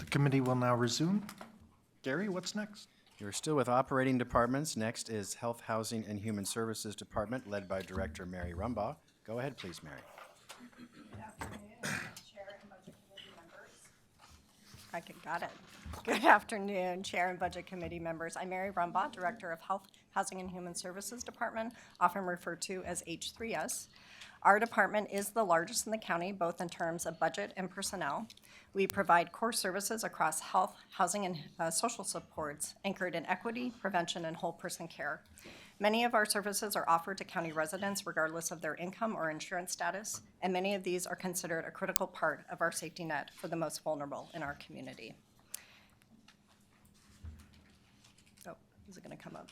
Committee will now resume. Gary, what's next? You're still with operating departments. Next is Health, Housing, and Human Services Department, led by Director Mary Rumbaugh. Go ahead, please, Mary. Good afternoon, Chair and Budget Committee members. Got it. Good afternoon, Chair and Budget Committee members. I'm Mary Rumbaugh, Director of Health, Housing, and Human Services Department, often referred to as H3S. Our department is the largest in the county, both in terms of budget and personnel. We provide core services across health, housing, and social supports anchored in equity, prevention, and whole person care. Many of our services are offered to county residents regardless of their income or insurance status, and many of these are considered a critical part of our safety net for the most vulnerable in our community. Oh, is it going to come up?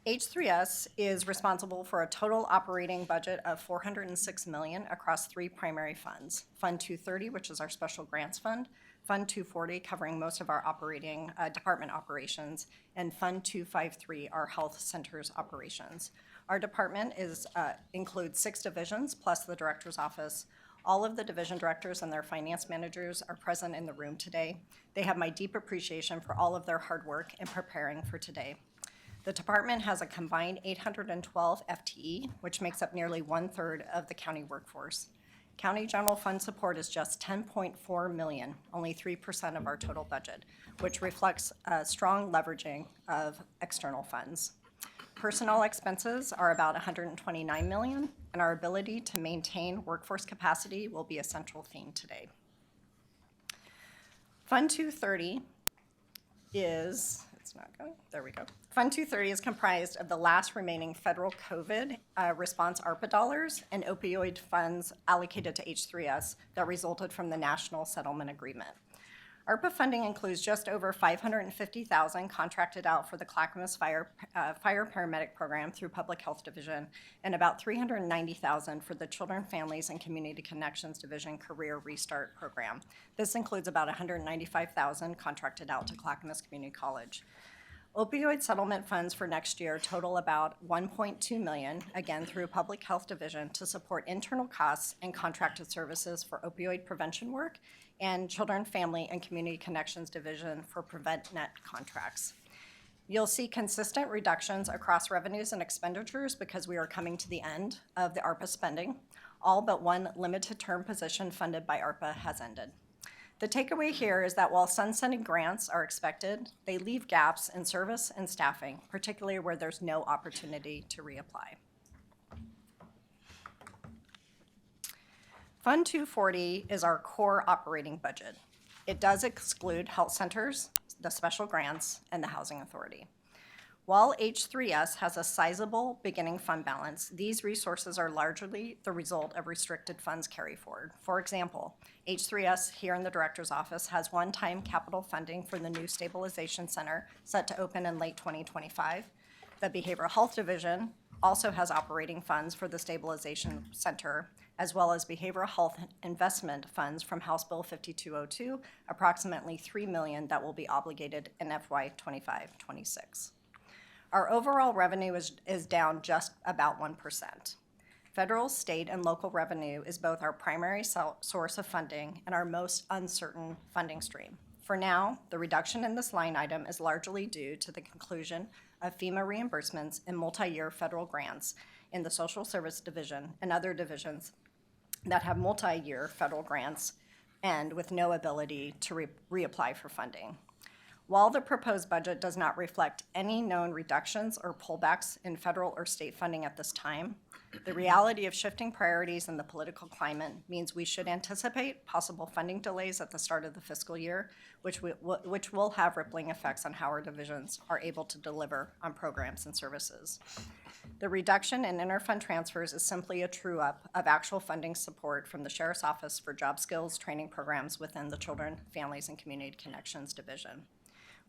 H3S is responsible for a total operating budget of $406 million across three primary funds. Fund 230, which is our special grants fund, Fund 240, covering most of our operating department operations, and Fund 253, our health centers operations. Our department includes 6 divisions plus the director's office. All of the division directors and their finance managers are present in the room today. They have my deep appreciation for all of their hard work in preparing for today. The department has a combined 812 FTE, which makes up nearly 1/3 of the county workforce. County general fund support is just $10.4 million, only 3% of our total budget, which reflects strong leveraging of external funds. Personnel expenses are about $129 million, and our ability to maintain workforce capacity will be a central theme today. Fund 230 is, it's not going, there we go. Fund 230 is comprised of the last remaining federal COVID response ARPA dollars and opioid funds allocated to H3S that resulted from the National Settlement Agreement. ARPA funding includes just over $550,000 contracted out for the Clackamas Fire Paramedic Program through Public Health Division, and about $390,000 for the Children, Families, and Community Connections Division Career Restart Program. This includes about $195,000 contracted out to Clackamas Community College. Opioid settlement funds for next year total about $1.2 million, again through Public Health Division, to support internal costs and contracted services for opioid prevention work, and Children, Family, and Community Connections Division for PreventNet contracts. You'll see consistent reductions across revenues and expenditures because we are coming to the end of the ARPA spending. All but one limited term position funded by ARPA has ended. The takeaway here is that while sunsetting grants are expected, they leave gaps in service and staffing, particularly where there's no opportunity to reapply. Fund 240 is our core operating budget. It does exclude health centers, the special grants, and the housing authority. While H3S has a sizable beginning fund balance, these resources are largely the result of restricted funds carry forward. For example, H3S here in the director's office has one-time capital funding for the new stabilization center set to open in late 2025. The Behavioral Health Division also has operating funds for the stabilization center, as well as behavioral health investment funds from House Bill 5202, approximately $3 million that will be obligated in FY 25-26. Our overall revenue is down just about 1%. Federal, state, and local revenue is both our primary source of funding and our most uncertain funding stream. For now, the reduction in this line item is largely due to the conclusion of FEMA reimbursements and multi-year federal grants in the Social Service Division and other divisions that have multi-year federal grants and with no ability to reapply for funding. While the proposed budget does not reflect any known reductions or pullbacks in federal or state funding at this time, the reality of shifting priorities in the political climate means we should anticipate possible funding delays at the start of the fiscal year, which will have rippling effects on how our divisions are able to deliver on programs and services. The reduction in interfund transfers is simply a true-up of actual funding support from the Sheriff's Office for job skills training programs within the Children, Families, and Community Connections Division.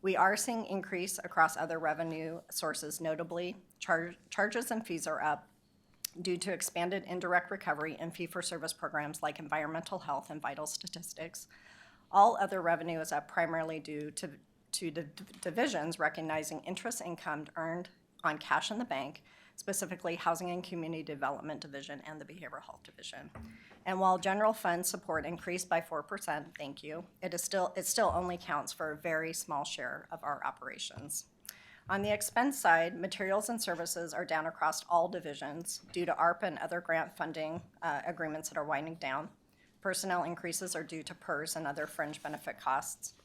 We are seeing increase across other revenue sources, notably charges and fees are up due to expanded indirect recovery and fee-for-service programs like environmental health and vital statistics. All other revenue is up primarily due to the divisions recognizing interest income earned on cash in the bank specifically Housing and Community Development Division and the Behavioral Health Division. And while general fund support increased by 4%, thank you, it still only counts for a very small share of our operations. On the expense side, materials and services are down across all divisions due to ARP and other grant funding agreements that are winding down. Personnel increases are due to PERS and other fringe benefit costs.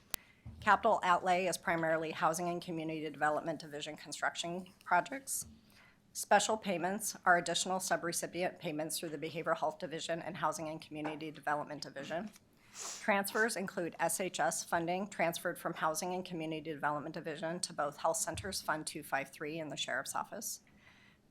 Capital outlay is primarily Housing and Community Development Division construction projects. Special payments are additional subrecipient payments through the Behavioral Health Division and Housing and Community Development Division. Transfers include SHS funding transferred from Housing and Community Development Division to both Health Centers Fund 253 and the Sheriff's Office.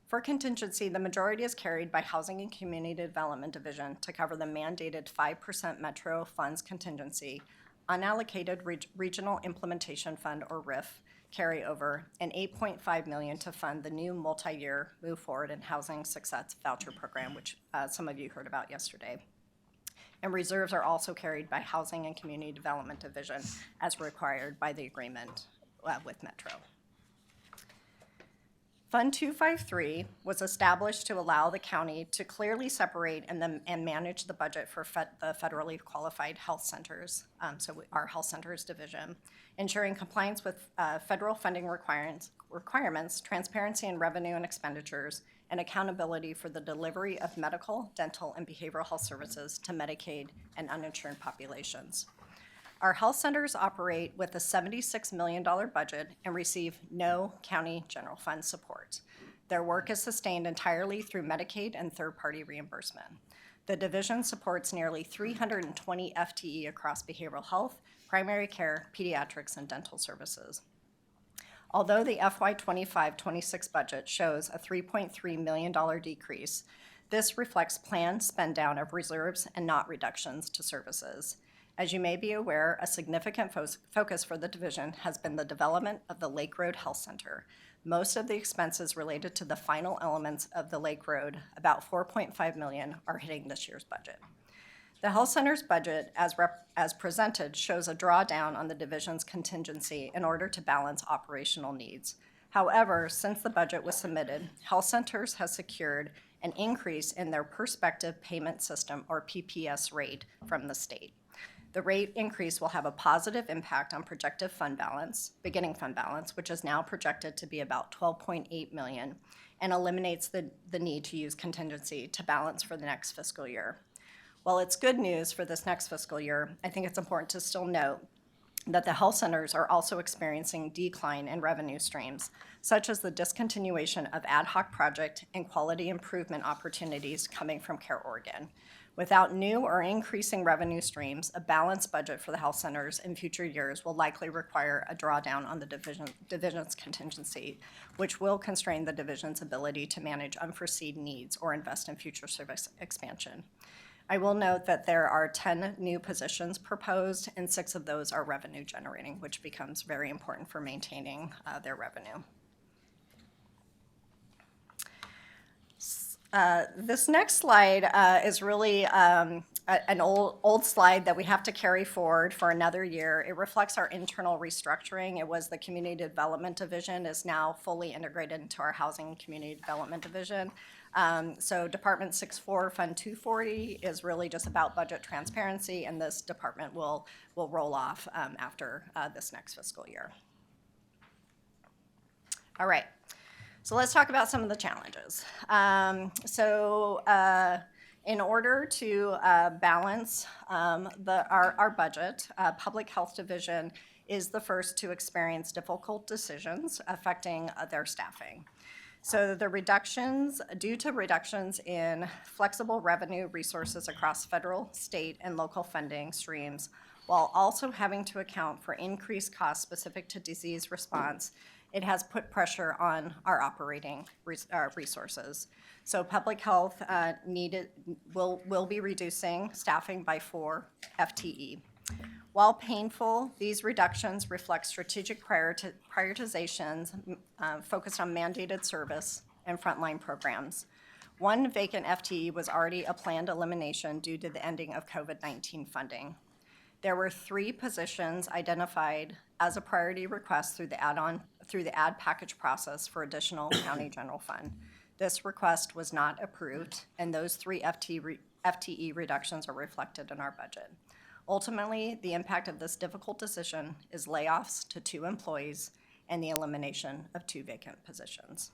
For contingency, the majority is carried by Housing and Community Development Division to cover the mandated 5% Metro funds contingency, unallocated regional implementation fund or RIF carryover, and $8.5 million to fund the new multi-year Move Forward and Housing Success Voucher Program, which some of you heard about yesterday. And reserves are also carried by Housing and Community Development Division as required by the agreement with Metro. Fund 253 was established to allow the county to clearly separate and manage the budget for the federally qualified health centers, our health centers division, ensuring compliance with federal funding requirements, transparency in revenue and expenditures, and accountability for the delivery of medical, dental, and behavioral health services to Medicaid and uninsured populations. Our health centers operate with a $76 million budget and receive no county general fund support. Their work is sustained entirely through Medicaid and third-party reimbursement. The division supports nearly 320 FTE across behavioral health, primary care, pediatrics, and dental services. Although the FY 25-26 budget shows a $3.3 million decrease, this reflects planned spend down of reserves and not reductions to services. As you may be aware, a significant focus for the division has been the development of the Lake Road Health Center. Most of the expenses related to the final elements of the Lake Road, about $4.5 million, are hitting this year's budget. The health center's budget, as presented, shows a drawdown on the division's contingency in order to balance operational needs. However, since the budget was submitted, health centers has secured an increase in their prospective payment system, or PPS rate, from the state. The rate increase will have a positive impact on projected fund balance, beginning fund balance, which is now projected to be about $12.8 million, and eliminates the need to use contingency to balance for the next fiscal year. While it's good news for this next fiscal year, I think it's important to still note that the health centers are also experiencing decline in revenue streams, such as the discontinuation of ad hoc project and quality improvement opportunities coming from Care Oregon. Without new or increasing revenue streams, a balanced budget for the health centers in future years will likely require a drawdown on the division's contingency, which will constrain the division's ability to manage unforeseen needs or invest in future service expansion. I will note that there are 10 new positions proposed, and 6 of those are revenue generating, which becomes very important for maintaining their revenue. This next slide is really an old slide that we have to carry forward for another year. It reflects our internal restructuring. It was the Community Development Division is now fully integrated into our Housing and Community Development Division. So Department 6-4, Fund 240 is really just about budget transparency, and this department will roll off after this next fiscal year. All right, so let's talk about some of the challenges. In order to balance our budget, Public Health Division is the first to experience difficult decisions affecting their staffing. So the reductions, due to reductions in flexible revenue resources across federal, state, and local funding streams, while also having to account for increased costs specific to disease response, it has put pressure on our operating resources. So public health will be reducing staffing by 4 FTE. While painful, these reductions reflect strategic prioritizations focused on mandated service and frontline programs. 1 vacant FTE was already a planned elimination due to the ending of COVID-19 funding. There were 3 positions identified as a priority request through the ad package process for additional county general fund. This request was not approved, and those 3 FTE reductions are reflected in our budget. Ultimately, the impact of this difficult decision is layoffs to 2 employees and the elimination of 2 vacant positions.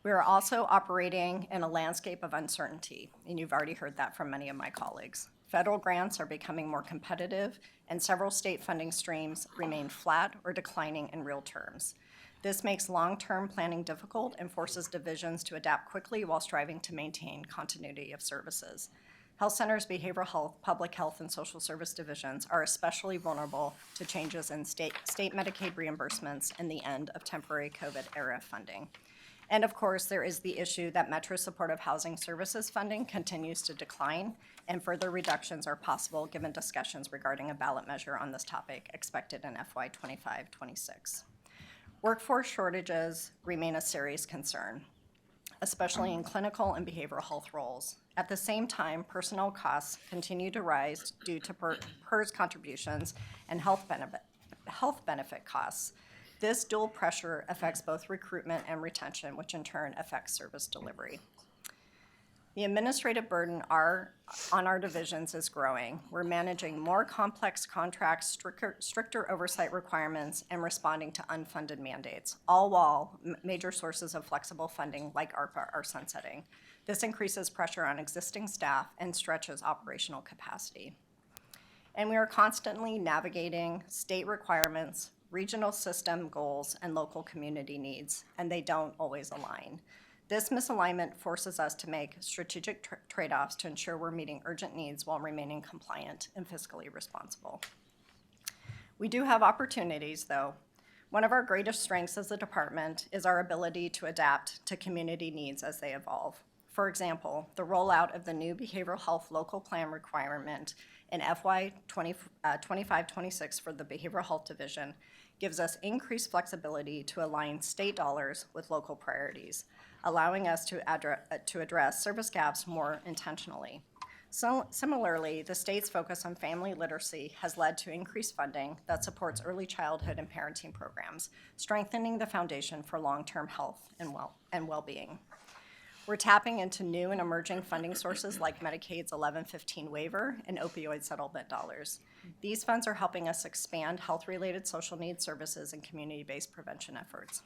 We are also operating in a landscape of uncertainty, and you've already heard that from many of my colleagues. Federal grants are becoming more competitive, and several state funding streams remain flat or declining in real terms. This makes long-term planning difficult and forces divisions to adapt quickly while striving to maintain continuity of services. Health centers, behavioral health, public health, and social service divisions are especially vulnerable to changes in state Medicaid reimbursements and the end of temporary COVID-era funding. And of course, there is the issue that Metro Supportive Housing Services funding continues to decline, and further reductions are possible given discussions regarding a ballot measure on this topic expected in FY 25-26. Workforce shortages remain a serious concern, especially in clinical and behavioral health roles. At the same time, personnel costs continue to rise due to PERS contributions and health benefit costs. This dual pressure affects both recruitment and retention, which in turn affects service delivery. The administrative burden on our divisions is growing. We're managing more complex contracts, stricter oversight requirements, and responding to unfunded mandates, all while major sources of flexible funding like ARPA are sunsetting. This increases pressure on existing staff and stretches operational capacity. And we are constantly navigating state requirements, regional system goals, and local community needs, and they don't always align. This misalignment forces us to make strategic trade-offs to ensure we're meeting urgent needs while remaining compliant and fiscally responsible. We do have opportunities, though. One of our greatest strengths as a department is our ability to adapt to community needs as they evolve. For example, the rollout of the new behavioral health local plan requirement in FY 25-26 for the Behavioral Health Division gives us increased flexibility to align state dollars with local priorities, allowing us to address service gaps more intentionally. So, similarly, the state's focus on family literacy has led to increased funding that supports early childhood and parenting programs, strengthening the foundation for long-term health and well-being. We're tapping into new and emerging funding sources like Medicaid's 1115 waiver and opioid settlement dollars. These funds are helping us expand health-related social needs services and community-based prevention efforts.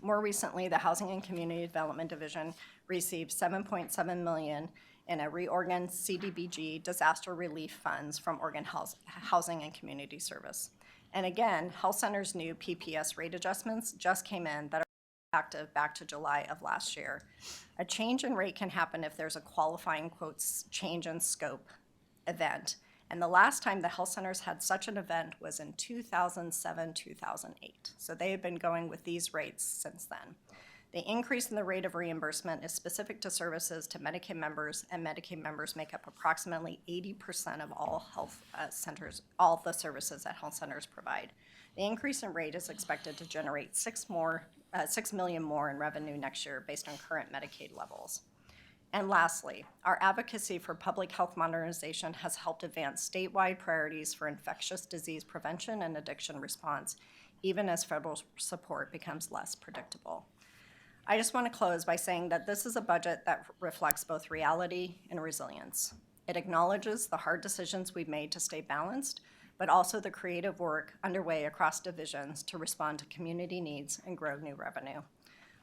More recently, the Housing and Community Development Division received $7.7 million in a reorganized CDBG disaster relief funds from Oregon Housing and Community Service. And again, health centers' new PPS rate adjustments just came in that are active back to July of last year. A change in rate can happen if there's a qualifying, quotes, change in scope event. And the last time the health centers had such an event was in 2007-2008. So they have been going with these rates since then. The increase in the rate of reimbursement is specific to services to Medicaid members, and Medicaid members make up approximately 80% of all health centers, all the services that health centers provide. The increase in rate is expected to generate $6 million more in revenue next year based on current Medicaid levels. And lastly, our advocacy for public health modernization has helped advance statewide priorities for infectious disease prevention and addiction response, even as federal support becomes less predictable. I just want to close by saying that this is a budget that reflects both reality and resilience. It acknowledges the hard decisions we've made to stay balanced, but also the creative work underway across divisions to respond to community needs and grow new revenue.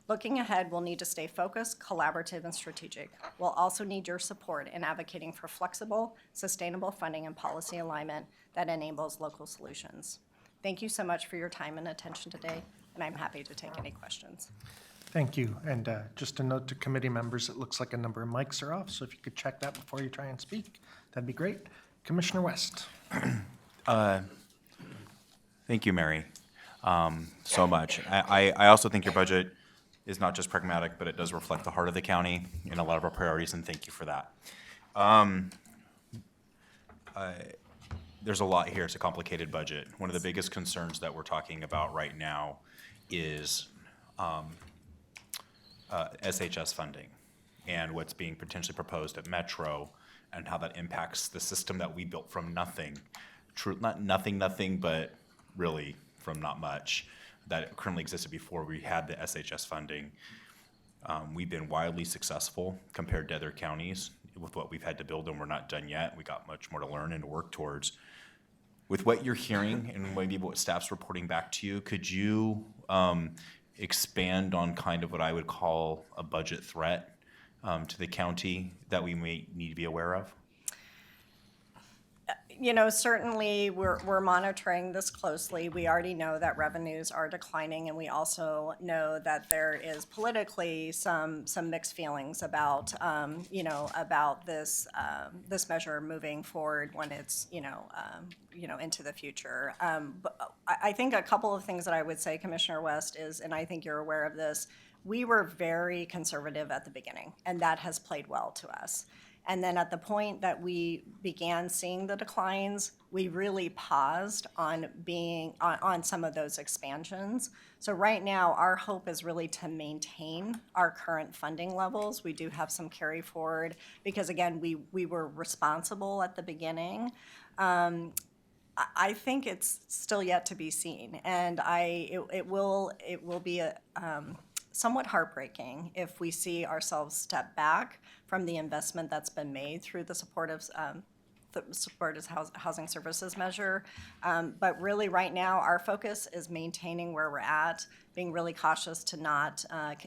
Looking ahead, we'll need to stay focused, collaborative, and strategic. We'll also need your support in advocating for flexible, sustainable funding and policy alignment that enables local solutions. Thank you so much for your time and attention today, and I'm happy to take any questions. Thank you. And just a note to committee members, it looks like a number of mics are off, so if you could check that before you try and speak, that'd be great. Commissioner West. Thank you, Mary, so much. I also think your budget is not just pragmatic, but it does reflect the heart of the county and a lot of our priorities, and thank you for that. There's a lot here. It's a complicated budget. One of the biggest concerns that we're talking about right now is SHS funding and what's being potentially proposed at Metro and how that impacts the system that we built from nothing. Not nothing, but really from not much that currently existed before we had the SHS funding. We've been wildly successful compared to other counties with what we've had to build, and we're not done yet. We got much more to learn and to work towards. With what you're hearing and maybe what staff's reporting back to you, could you expand on kind of what I would call a budget threat to the county that we may need to be aware of? You know, certainly, we're monitoring this closely. We already know that revenues are declining, and we also know that there is politically some mixed feelings about, about this measure moving forward when it's, into the future. But I think a couple of things that I would say, Commissioner West, is, and I think you're aware of this, we were very conservative at the beginning, and that has played well to us. And then at the point that we began seeing the declines, we really paused on some of those expansions. So right now, our hope is really to maintain our current funding levels. We do have some carry forward because, again, we were responsible at the beginning. I think it's still yet to be seen, and it will be somewhat heartbreaking if we see ourselves step back from the investment that's been made through the supportive housing services measure. But really, right now, our focus is maintaining where we're at, being really cautious to not,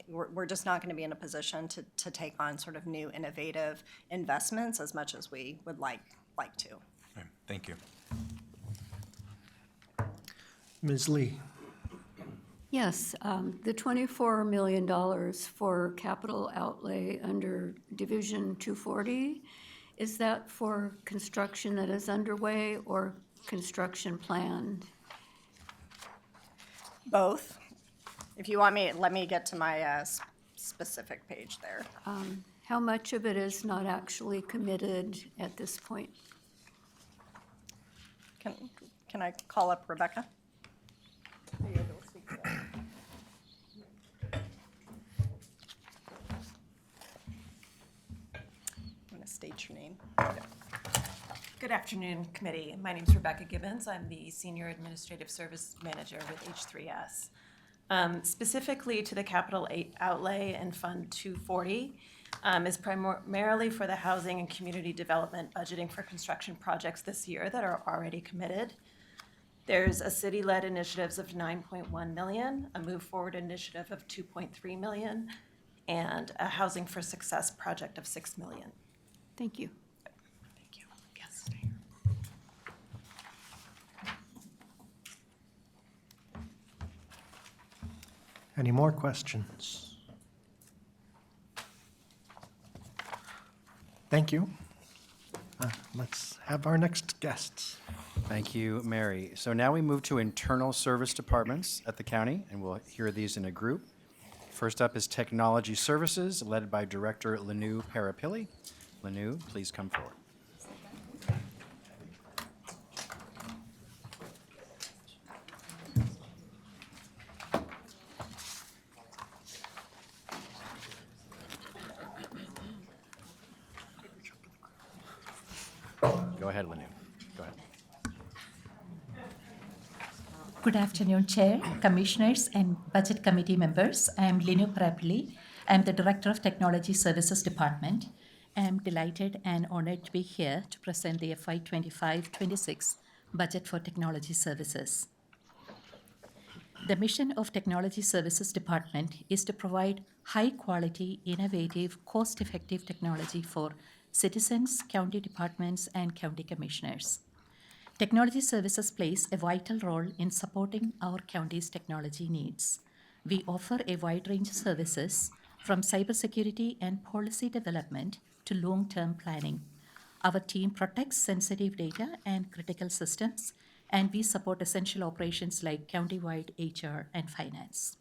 we're just not going to be in a position to take on sort of new innovative investments as much as we would like to. Okay, thank you. Ms. Lee? Yes, the $24 million for capital outlay under Division 240, is that for construction that is underway or construction planned? Both. If you want me, let me get to my specific page there. How much of it is not actually committed at this point? Can I call up Rebecca? I'm going to state your name. Good afternoon, committee. My name is Rebecca Gibbons. I'm the Senior Administrative Service Manager with H3S. Specifically to the capital outlay in Fund 240 is primarily for the housing and community development budgeting for construction projects this year that are already committed. There's a city-led initiatives of $9.1 million, a Move Forward initiative of $2.3 million, and a Housing for Success project of $6 million. Thank you. Thank you. Yes. Any more questions? Thank you. Let's have our next guests. Thank you, Mary. So now we move to internal service departments at the county, and we'll hear these in a group. First up is Technology Services, led by Director Lanu Parapilli. Lanu, please come forward. Go ahead, Lanu. Go ahead. Good afternoon, Chair, Commissioners, and Budget Committee members. I am Linu Parapilli. I am the Director of Technology Services Department. I am delighted and honored to be here to present the FY 25-26 Budget for Technology Services. The mission of Technology Services Department is to provide high-quality, innovative, cost-effective technology for citizens, county departments, and county commissioners. Technology Services plays a vital role in supporting our county's technology needs. We offer a wide range of services from cybersecurity and policy development to long-term planning. Our team protects sensitive data and critical systems, and we support essential operations like countywide HR and finance.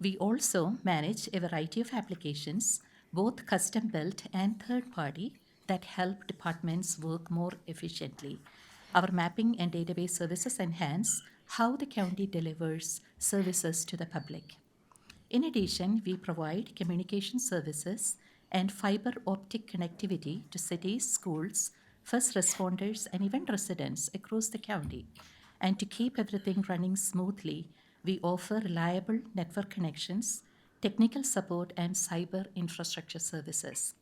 We also manage a variety of applications, both custom-built and third-party, that help departments work more efficiently. Our mapping and database services enhance how the county delivers services to the public. In addition, we provide communication services and fiber optic connectivity to cities, schools, first responders, and even residents across the county. And to keep everything running smoothly, we offer reliable network connections technical support, and cyber infrastructure services.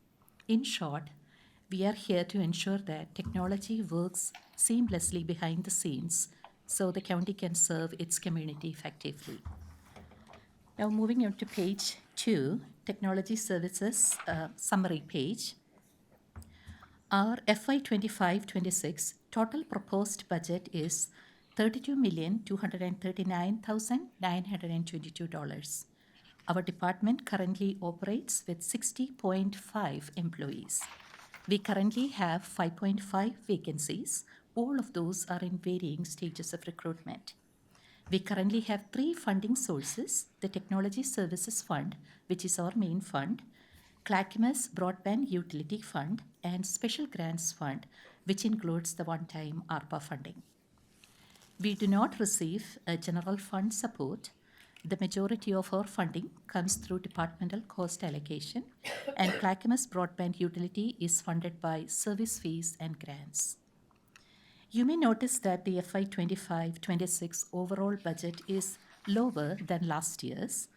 In short, we are here to ensure that technology works seamlessly behind the scenes so the county can serve its community effectively. Now, moving on to page 2, Technology Services summary page. Our FY 25-26 total proposed budget is $32,239,922. Our department currently operates with 60.5 employees. We currently have 5.5 vacancies. All of those are in varying stages of recruitment. We currently have 3 funding sources: the Technology Services Fund, which is our main fund, Clackamas Broadband Utility Fund, and Special Grants Fund, which includes the one-time ARPA funding. We do not receive a general fund support. The majority of our funding comes through departmental cost allocation, and Clackamas Broadband Utility is funded by service fees and grants. You may notice that the FY 25-26 overall budget is lower than last year's.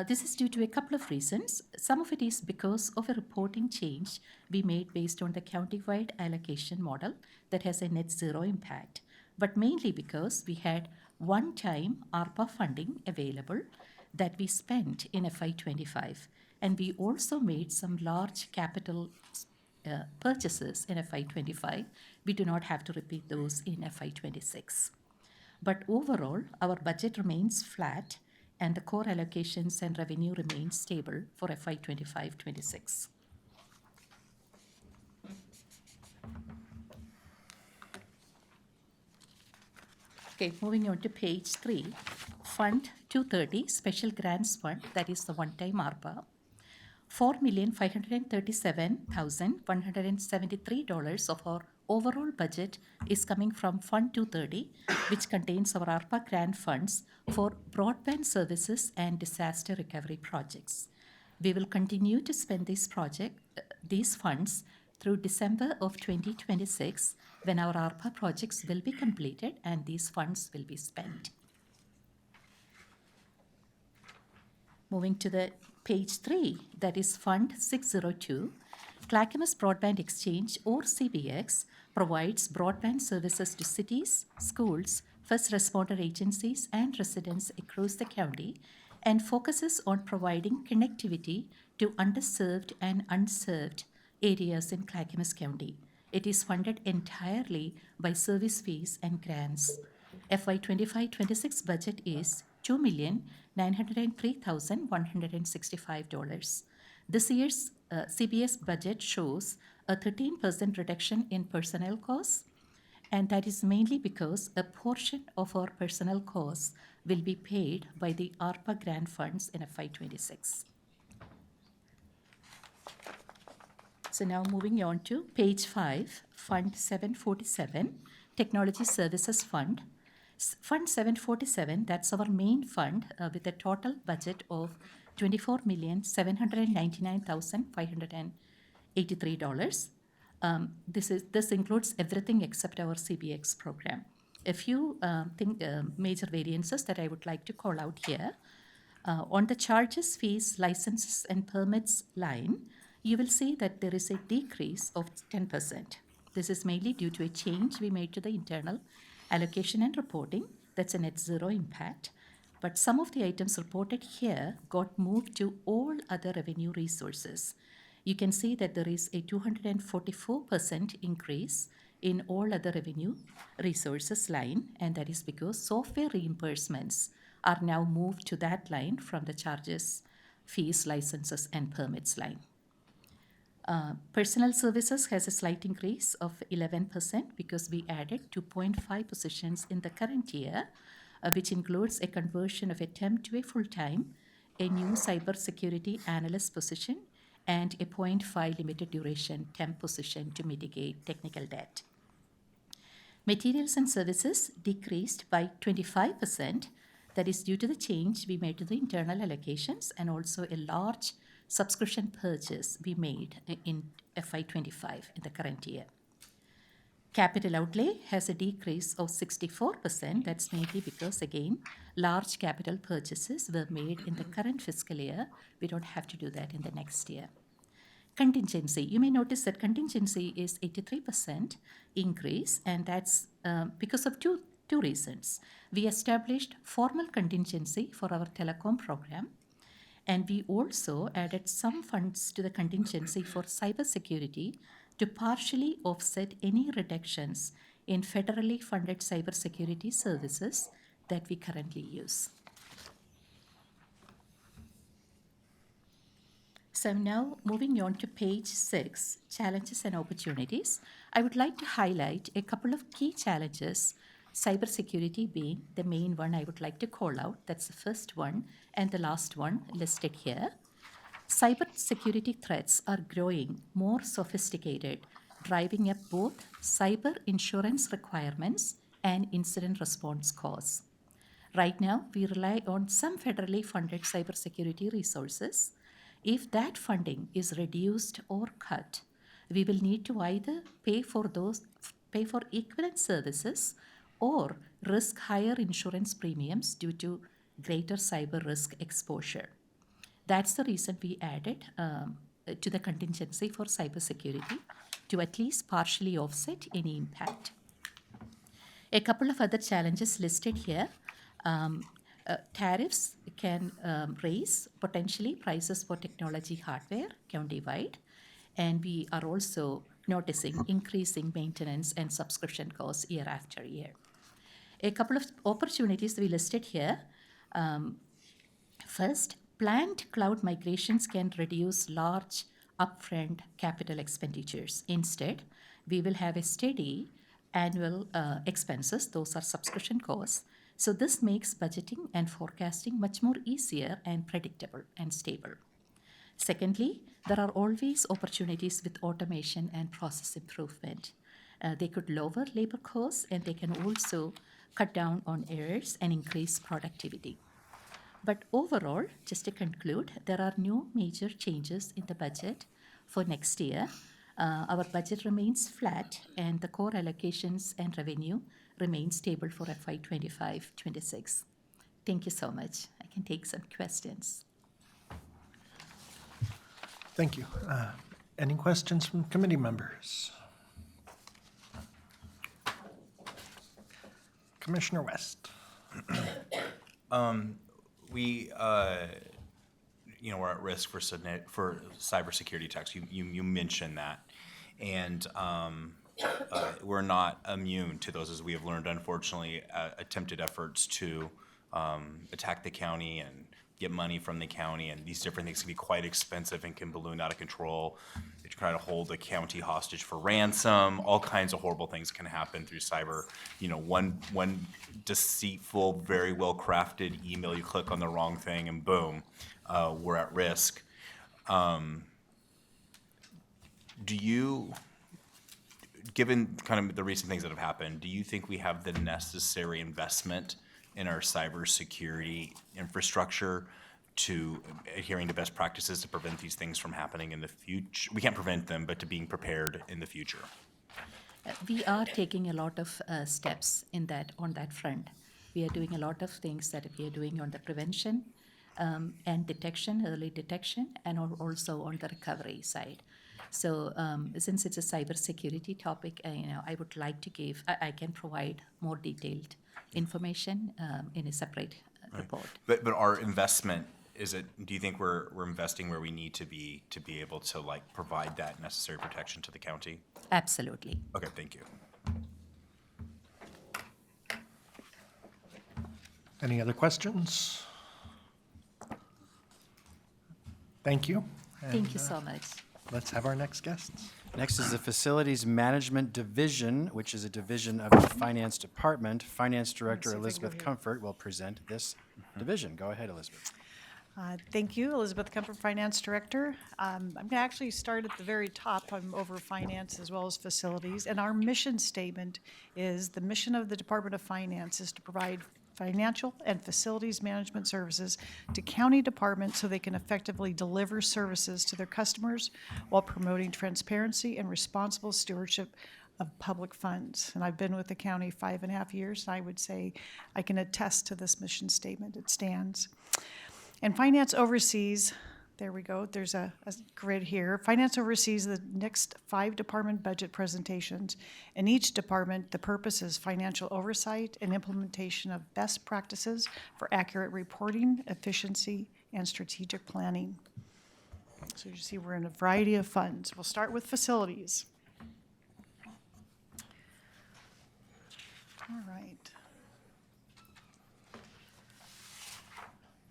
This is due to a couple of reasons. Some of it is because of a reporting change we made based on the county-wide allocation model that has a net zero impact, but mainly because we had one-time ARPA funding available that we spent in FY 25, and we also made some large capital purchases in FY 25. We do not have to repeat those in FY 26. But overall, our budget remains flat, and the core allocations and revenue remain stable for FY 25-26. Okay, moving on to page 3, Fund 230, Special Grants Fund, that is the one-time ARPA. $4,537,173 of our overall budget is coming from Fund 230, which contains our ARPA grant funds for broadband services and disaster recovery projects. We will continue to spend these funds through December of 2026, when our ARPA projects will be completed and these funds will be spent. Moving to the page 3, that is Fund 602, Clackamas Broadband Exchange, or CBX, provides broadband services to cities, schools, first responder agencies, and residents across the county, and focuses on providing connectivity to underserved and unserved areas in Clackamas County. It is funded entirely by service fees and grants. FY 25-26 budget is $2,903,165. This year's CBS budget shows a 13% reduction in personnel costs, and that is mainly because a portion of our personnel costs will be paid by the ARPA grant funds in FY 26. So now moving on to page 5, Fund 747, Technology Services Fund. Fund 747, that's our main fund with a total budget of $24,799,583. This includes everything except our CBX program. A few major variances that I would like to call out here. On the charges, fees, licenses, and permits line, you will see that there is a decrease of 10%. This is mainly due to a change we made to the internal allocation and reporting. That's a net zero impact. But some of the items reported here got moved to all other revenue resources. You can see that there is a 244% increase in all other revenue resources line, and that is because software reimbursements are now moved to that line from the charges, fees, licenses, and permits line. Personnel services has a slight increase of 11% because we added 2.5 positions in the current year, which includes a conversion of a temp to a full-time, a new cybersecurity analyst position, and a 0.5 limited duration temp position to mitigate technical debt. Materials and services decreased by 25%. That is due to the change we made to the internal allocations and also a large subscription purchase we made in FY 25 in the current year. Capital outlay has a decrease of 64%. That's mainly because, again, large capital purchases were made in the current fiscal year. We don't have to do that in the next year. Contingency. You may notice that contingency is 83% increase, and that's because of two reasons. We established formal contingency for our telecom program, and we also added some funds to the contingency for cybersecurity to partially offset any reductions in federally funded cybersecurity services that we currently use. So now moving on to page 6, challenges and opportunities, I would like to highlight a couple of key challenges, cybersecurity being the main one I would like to call out. That's the first one and the last one listed here. Cybersecurity threats are growing more sophisticated, driving up both cyber insurance requirements and incident response costs. Right now, we rely on some federally funded cybersecurity resources. If that funding is reduced or cut, we will need to either pay for equivalent services or risk higher insurance premiums due to greater cyber risk exposure. That's the reason we added to the contingency for cybersecurity to at least partially offset any impact. A couple of other challenges listed here. Tariffs can raise potentially prices for technology hardware countywide, and we are also noticing increasing maintenance and subscription costs year after year. A couple of opportunities we listed here. First, planned cloud migrations can reduce large upfront capital expenditures. Instead, we will have a steady annual expenses. Those are subscription costs. So this makes budgeting and forecasting much more easier and predictable and stable. Secondly, there are always opportunities with automation and process improvement. They could lower labor costs, and they can also cut down on errors and increase productivity. But overall, just to conclude, there are no major changes in the budget for next year. Our budget remains flat, and the core allocations and revenue remain stable for FY 25-26. Thank you so much. I can take some questions. Thank you. Any questions from committee members? Commissioner West. We, we're at risk for cybersecurity attacks. You mentioned that, and we're not immune to those, as we have learned. Unfortunately, attempted efforts to attack the county and get money from the county, and these different things can be quite expensive and can balloon out of control. They try to hold the county hostage for ransom. All kinds of horrible things can happen through cyber. One deceitful, very well crafted email, you click on the wrong thing, and boom, we're at risk. Given kind of the recent things that have happened, do you think we have the necessary investment in our cybersecurity infrastructure to adhering to best practices to prevent these things from happening in the future? We can't prevent them, but to being prepared in the future. We are taking a lot of steps on that front. We are doing a lot of things that we are doing on the prevention and detection, early detection, and also on the recovery side. So since it's a cybersecurity topic, I would like to I can provide more detailed information in a separate report. But our investment, do you think we're investing where we need to be able to provide that necessary protection to the county? Absolutely. Okay, thank you. Any other questions? Thank you. Thank you so much. Let's have our next guests. Next is the Facilities Management Division, which is a division of the Finance Department. Finance Director Elizabeth Comfort will present this division. Go ahead, Elizabeth. Thank you, Elizabeth Comfort, Finance Director. I'm going to actually start at the very top. I'm over finance as well as facilities. And our mission statement is the mission of the Department of Finance is to provide financial and facilities management services to county departments so they can effectively deliver services to their customers while promoting transparency and responsible stewardship of public funds. And I've been with the county 5.5 years, and I would say I can attest to this mission statement. It stands. And finance oversees, there we go, there's a grid here. Finance oversees the next 5 department budget presentations. In each department, the purpose is financial oversight and implementation of best practices for accurate reporting, efficiency, and strategic planning. So you see we're in a variety of funds. We'll start with facilities. All right.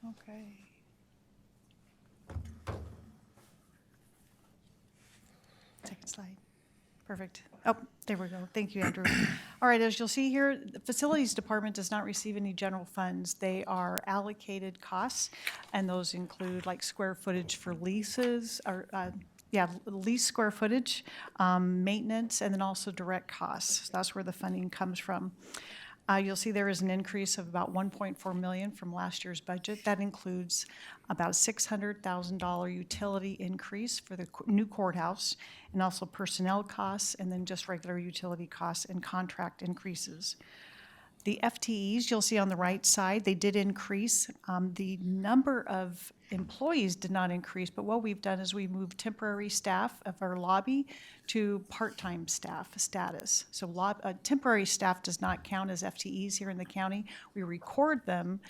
Okay. Second slide. Perfect. Oh, there we go. Thank you, Andrew. All right, as you'll see here, the Facilities Department does not receive any general funds. They are allocated costs, and those include like square footage for leases, or lease square footage, maintenance, and then also direct costs. So that's where the funding comes from. You'll see there is an increase of about $1.4 million from last year's budget. That includes about $600,000 utility increase for the new courthouse, and also personnel costs, and then just regular utility costs and contract increases. The FTEs, you'll see on the right side, they did increase. The number of employees did not increase, but what we've done is we moved temporary staff of our lobby to part-time staff status. So temporary staff does not count as FTEs here in the county. We record them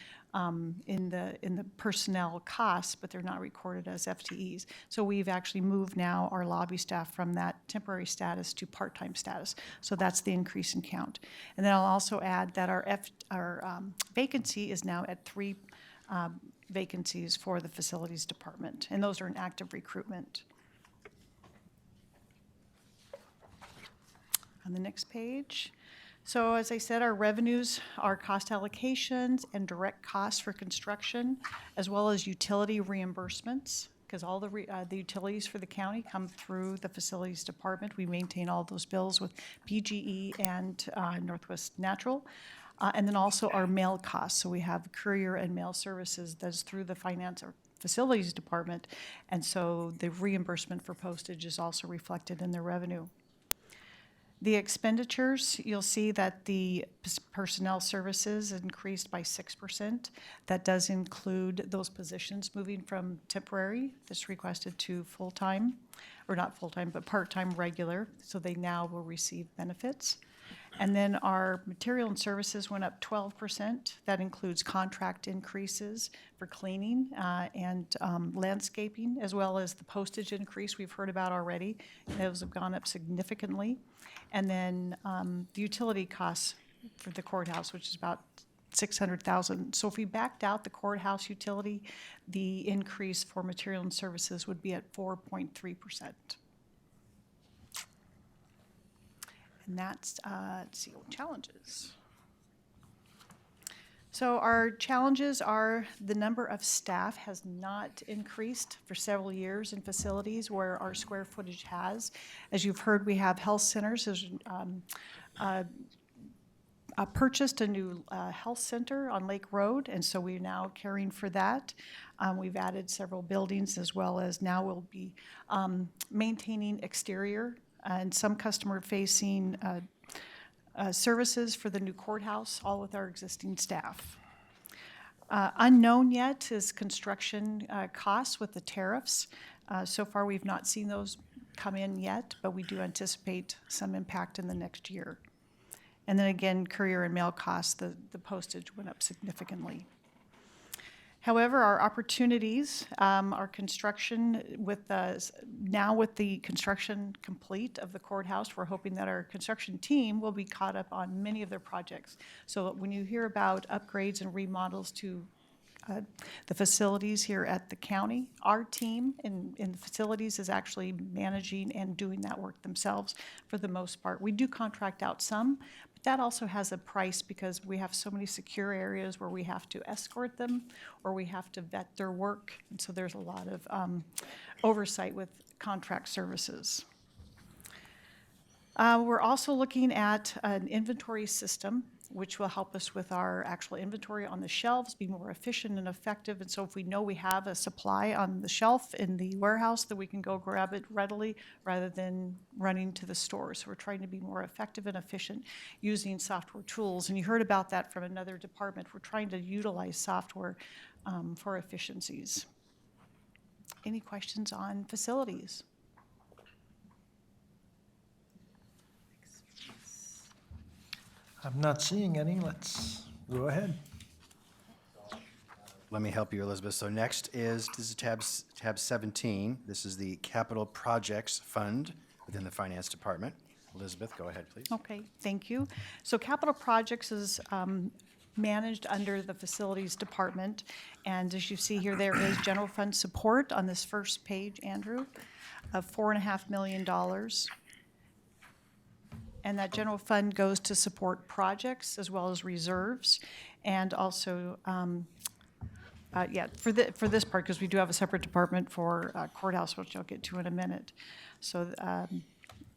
in the personnel costs, but they're not recorded as FTEs. So we've actually moved now our lobby staff from that temporary status to part-time status. So that's the increase in count. And then I'll also add that our vacancy is now at 3 vacancies for the Facilities Department, and those are in active recruitment. On the next page. So as I said, our revenues are cost allocations and direct costs for construction, as well as utility reimbursements, because all the utilities for the county come through the Facilities Department. We maintain all those bills with PGE and Northwest Natural. And then also our mail costs. So we have courier and mail services that's through the Finance or Facilities Department. And so the reimbursement for postage is also reflected in the revenue. The expenditures, you'll see that the personnel services increased by 6%. That does include those positions moving from temporary, that's requested, to full-time, or not full-time, but part-time regular. So they now will receive benefits. And then our material and services went up 12%. That includes contract increases for cleaning and landscaping, as well as the postage increase we've heard about already. Those have gone up significantly. And then the utility costs for the courthouse, which is about $600,000. So if we backed out the courthouse utility, the increase for material and services would be at 4.3%. And that's, let's see, challenges. So our challenges are the number of staff has not increased for several years in facilities where our square footage has. As you've heard, we have health centers. Purchased a new health center on Lake Road, and so we're now caring for that. We've added several buildings, as well as now we'll be maintaining exterior and some customer-facing services for the new courthouse, all with our existing staff. Unknown yet is construction costs with the tariffs. So far, we've not seen those come in yet, but we do anticipate some impact in the next year. And then again, courier and mail costs, the postage went up significantly. However, our opportunities, our construction now with the construction complete of the courthouse, we're hoping that our construction team will be caught up on many of their projects. So when you hear about upgrades and remodels to the facilities here at the county, our team in the facilities is actually managing and doing that work themselves for the most part. We do contract out some, but that also has a price because we have so many secure areas where we have to escort them or we have to vet their work. And so there's a lot of oversight with contract services. We're also looking at an inventory system which will help us with our actual inventory on the shelves, be more efficient and effective. And so if we know we have a supply on the shelf in the warehouse, that we can go grab it readily rather than running to the store. So we're trying to be more effective and efficient using software tools. And you heard about that from another department. We're trying to utilize software for efficiencies. Any questions on facilities? I'm not seeing any. Let's go ahead. Let me help you, Elizabeth. So next is, this is tab 17. This is the Capital Projects Fund within the Finance Department. Elizabeth, go ahead, please. Okay, thank you. So capital projects is managed under the Facilities Department. And as you see here, there is general fund support on this first page, Andrew, of $4.5 million. And that general fund goes to support projects as well as reserves. And also, for this part, because we do have a separate department for Courthouse, which I'll get to in a minute. So,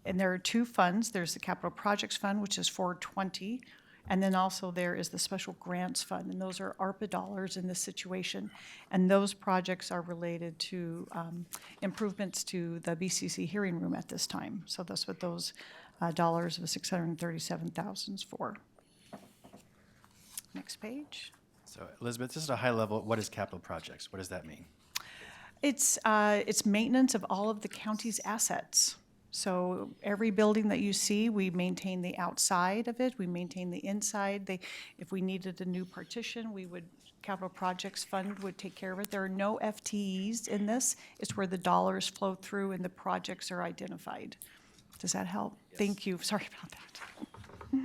and there are two funds. There's the Capital Projects Fund, which is $420, and then also there is the Special Grants Fund, and those are ARPA dollars in this situation. And those projects are related to improvements to the BCC hearing room at this time. So that's what those dollars of $637,000 is for. Next page. So Elizabeth, this is a high level. What is capital projects? What does that mean? It's maintenance of all of the county's assets. So every building that you see, we maintain the outside of it, we maintain the inside. If we needed a new partition, Capital Projects Fund would take care of it. There are no FTEs in this. It's where the dollars flow through and the projects are identified. Does that help? Yes. Thank you. Sorry about that.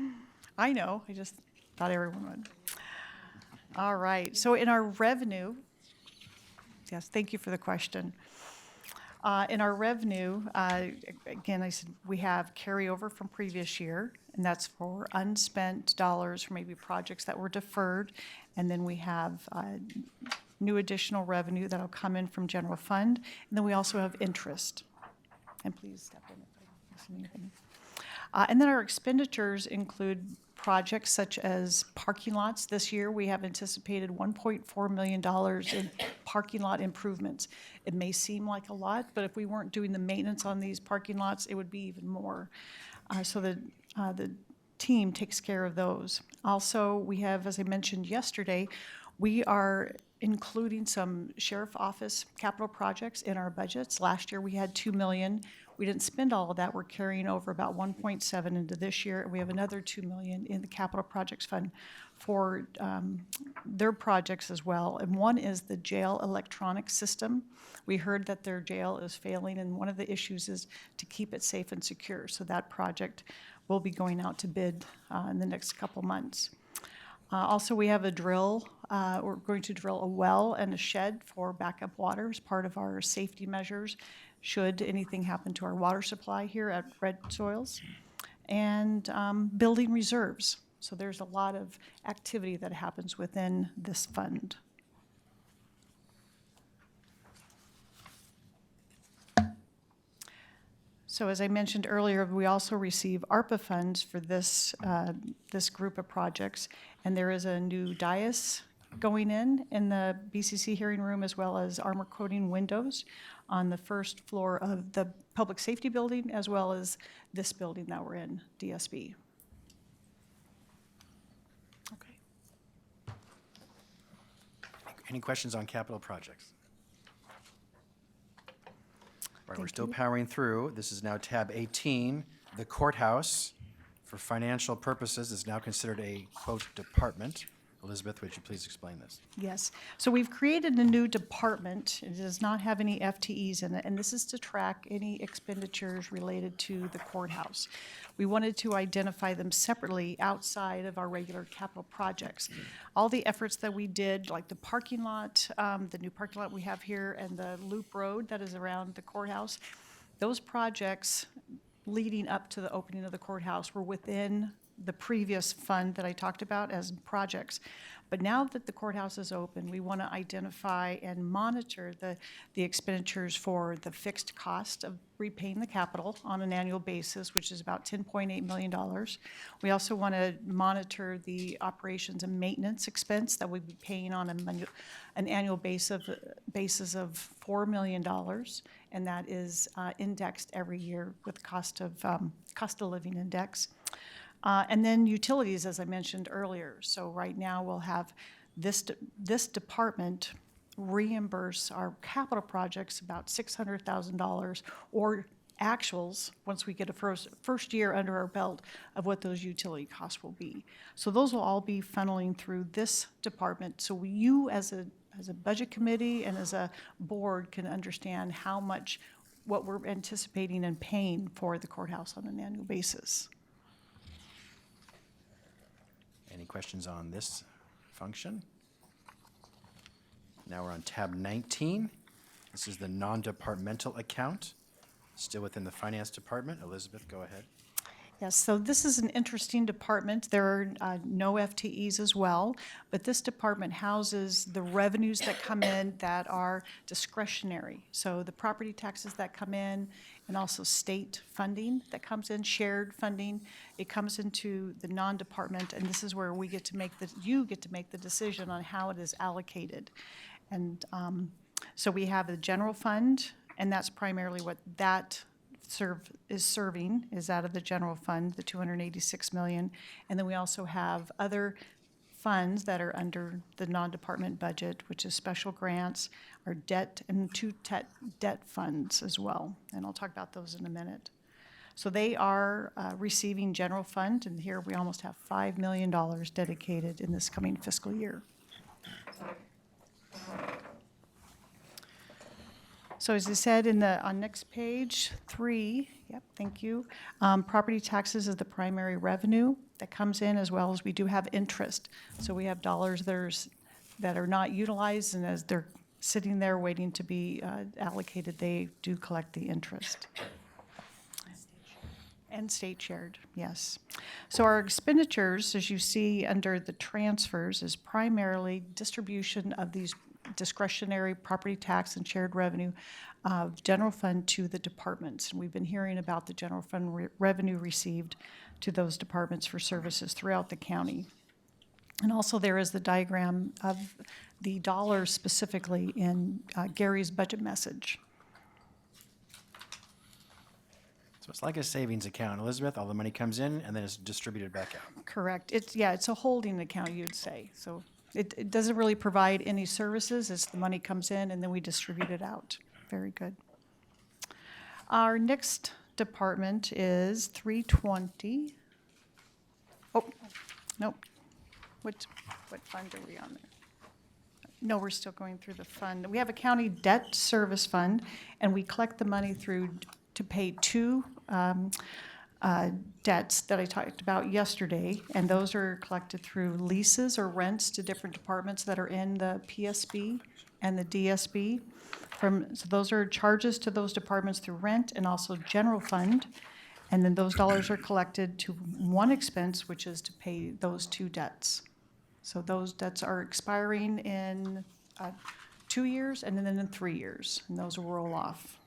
I know, I just thought everyone would. All right, so in our revenue, yes, thank you for the question. In our revenue, again, I said we have carryover from previous year, and that's for unspent dollars for maybe projects that were deferred. And then we have new additional revenue that'll come in from general fund. And then we also have interest. And please step in if I miss anything. And then our expenditures include projects such as parking lots. This year, we have anticipated $1.4 million in parking lot improvements. It may seem like a lot, but if we weren't doing the maintenance on these parking lots, it would be even more. So the team takes care of those. Also, we have, as I mentioned yesterday, we are including some sheriff office capital projects in our budgets. Last year, we had $2 million. We didn't spend all of that. We're carrying over about 1.7 into this year. And we have another $2 million in the Capital Projects Fund for their projects as well. And one is the jail electronic system. We heard that their jail is failing, and one of the issues is to keep it safe and secure. So that project will be going out to bid in the next couple months. Also, we have a drill. We're going to drill a well and a shed for backup water as part of our safety measures should anything happen to our water supply here at Red Soils, and building reserves. So there's a lot of activity that happens within this fund. So as I mentioned earlier, we also receive ARPA funds for this group of projects, and there is a new dais going in the BCC hearing room, as well as armor coating windows on the first floor of the public safety building, as well as this building that we're in, DSB. Okay. Any questions on capital projects? All right, we're still powering through. This is now tab 18. The courthouse, for financial purposes, is now considered a, quote, department. Elizabeth, would you please explain this? Yes. So we've created a new department. It does not have any FTEs in it, and this is to track any expenditures related to the courthouse. We wanted to identify them separately outside of our regular capital projects. All the efforts that we did, like the parking lot, the new parking lot we have here, and the loop road that is around the courthouse, those projects leading up to the opening of the courthouse were within the previous fund that I talked about as projects. But now that the courthouse is open, we want to identify and monitor the expenditures for the fixed cost of repaying the capital on an annual basis, which is about $10.8 million. We also want to monitor the operations and maintenance expense that we'd be paying on an annual basis of $4 million, and that is indexed every year with cost of living index. And then utilities, as I mentioned earlier. So right now, we'll have this department reimburse our capital projects about $600,000 or actuals once we get a first year under our belt of what those utility costs will be. So those will all be funneling through this department. So you, as a budget committee and as a board, can understand how much, what we're anticipating and paying for the courthouse on an annual basis. Any questions on this function? Now we're on tab 19. This is the non-departmental account, still within the finance department. Elizabeth, go ahead. Yes, so this is an interesting department. There are no FTEs as well, but this department houses the revenues that come in that are discretionary. So the property taxes that come in and also state funding that comes in, shared funding, it comes into the non-department, and this is where we get to make you get to make the decision on how it is allocated. And so we have the general fund, and that's primarily what that serving is out of the general fund, the $286 million. And then we also have other funds that are under the non-department budget, which is special grants, our debt, and two debt funds as well. And I'll talk about those in a minute. So they are receiving general fund, and here we almost have $5 million dedicated in this coming fiscal year. So as I said on next page 3, yep, thank you. Property taxes is the primary revenue that comes in, as well as we do have interest. So we have dollars that are not utilized, and as they're sitting there waiting to be allocated, they do collect the interest. And state shared, yes. So our expenditures, as you see under the transfers, is primarily distribution of these discretionary property tax and shared revenue of general fund to the departments. And we've been hearing about the general fund revenue received to those departments for services throughout the county. And also there is the diagram of the dollars specifically in Gary's budget message. So it's like a savings account, Elizabeth. All the money comes in and then it's distributed back out. Correct. It's a holding account, you'd say. So it doesn't really provide any services. It's the money comes in and then we distribute it out. Very good. Our next department is 320. Oh, nope. What fund are we on there? No, we're still going through the fund. We have a county debt service fund, and we collect the money to pay two debts that I talked about yesterday, and those are collected through leases or rents to different departments that are in the PSB and the DSB. So those are charges to those departments through rent and also general fund, and then those dollars are collected to one expense, which is to pay those two debts. So those debts are expiring in 2 years and then in 3 years, and those will roll off.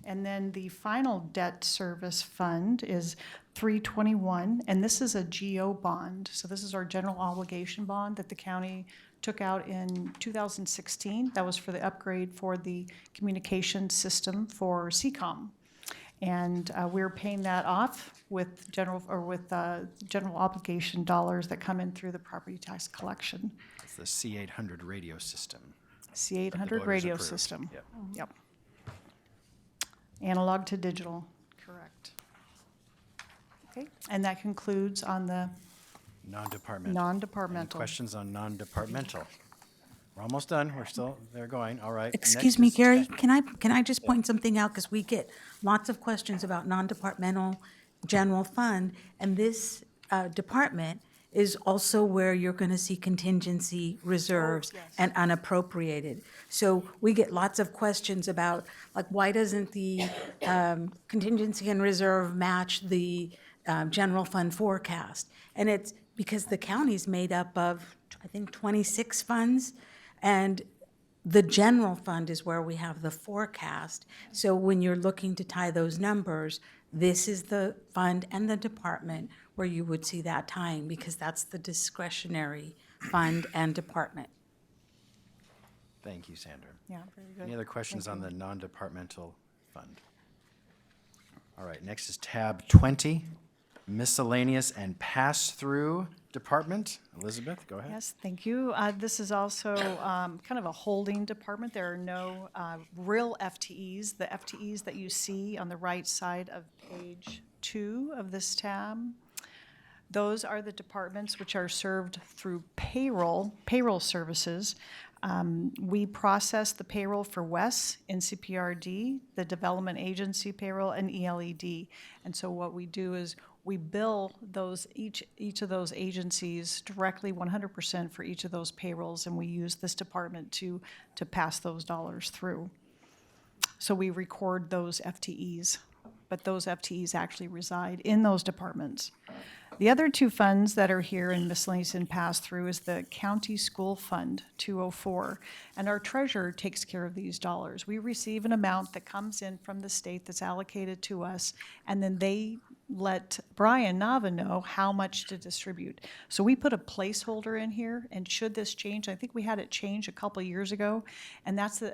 And then the final debt service fund is 321, and this is a GO bond. So this is our general obligation bond that the county took out in 2016. That was for the upgrade for the communication system for CCOM. And we're paying that off with general obligation dollars that come in through the property tax collection. It's the C800 radio system. C800 radio system. Yep. Yep. Analog to digital, correct. Okay, and that concludes on the Non-departmental. non-departmental. Any questions on non-departmental? We're almost done. They're going. All right. Excuse Next me, is Gary, tech. can I just point something out? Because we get lots of questions about non-departmental general fund, and this department is also where you're going to see contingency reserves and unappropriated. So we get lots of questions about, like, why doesn't the contingency and reserve match the general fund forecast? And it's because the county's made up of, I think, 26 funds, and the general fund is where we have the forecast. So when you're looking to tie those numbers, this is the fund and the department where you would see that tying, because that's the discretionary fund and department. Thank you, Sandra. Yeah, very good. Any other questions on the non-departmental fund? All right, next is tab 20, miscellaneous and pass-through department. Elizabeth, go ahead. Yes, thank you. This is also kind of a holding department. There are no real FTEs. The FTEs that you see on the right side of page 2 of this tab, those are the departments which are served through payroll services. We process the payroll for WES, NCPRD, the Development Agency payroll, and ELED. And so what we do is we bill those each of those agencies directly 100% for each of those payrolls, and we use this department to pass those dollars through. So we record those FTEs, but those FTEs actually reside in those departments. The other two funds that are here in miscellaneous and pass-through is the County School Fund 204, and our treasurer takes care of these dollars. We receive an amount that comes in from the state that's allocated to us, and then they let Brian Nava know how much to distribute. So we put a placeholder in here, and should this change, I think we had it change a couple of years ago, and that's a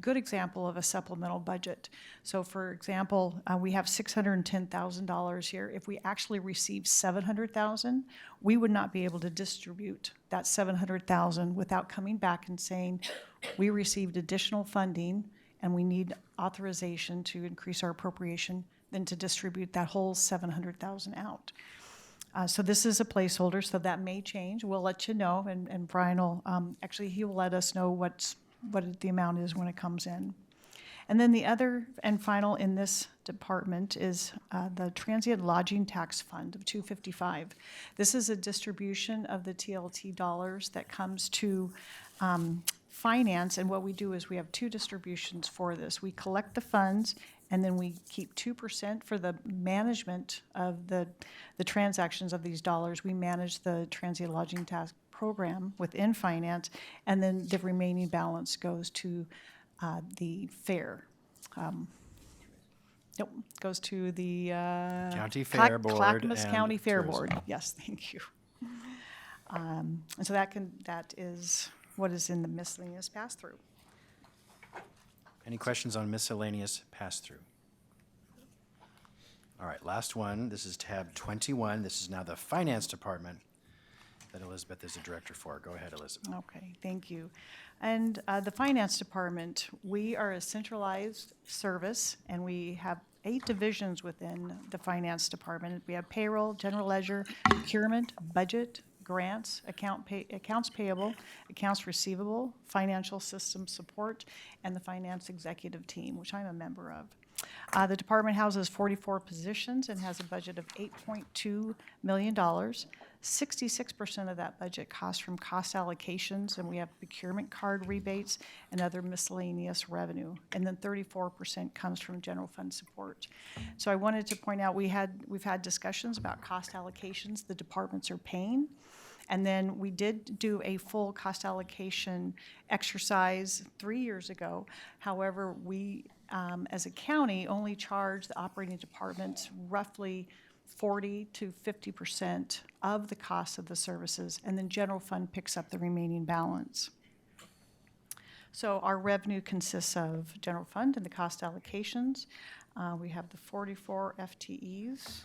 good example of a supplemental budget. So for example, we have $610,000 here. If we actually received $700,000, we would not be able to distribute that $700,000 without coming back and saying, we received additional funding and we need authorization to increase our appropriation than to distribute that whole $700,000 out. So this is a placeholder, so that may change. We'll let you know, and Brian will, actually, he will let us know what the amount is when it comes in. And then the other and final in this department is the Transient Lodging Tax Fund of $255. This is a distribution of the TLT dollars that comes to finance, and what we do is we have two distributions for this. We collect the funds, and then we keep 2% for the management of the transactions of these dollars. We manage the transient lodging tax program within finance, and then the remaining balance goes to the fair. Goes to the County Fair Board Clackamas and County Fair Tourism. Board. Yes, thank you. And so that is what is in the miscellaneous pass-through. Any questions on miscellaneous pass-through? All right, last one. This is tab 21. This is now the Finance Department that Elizabeth is the director for. Go ahead, Elizabeth. Okay, thank you. And the Finance Department, we are a centralized service, and we have 8 divisions within the Finance Department. We have payroll, general ledger, procurement, budget, grants, accounts payable, accounts receivable, financial system support, and the finance executive team, which I'm a member of. The department houses 44 positions and has a budget of $8.2 million. 66% of that budget costs from cost allocations, and we have procurement card rebates and other miscellaneous revenue. And then 34% comes from general fund support. So I wanted to point out we've had discussions about cost allocations the departments are paying. And then we did do a full cost allocation exercise 3 years ago. However, we, as a county, only charge the operating departments roughly 40 to 50% of the cost of the services, and then general fund picks up the remaining balance. So our revenue consists of general fund and the cost allocations. We have the 44 FTEs,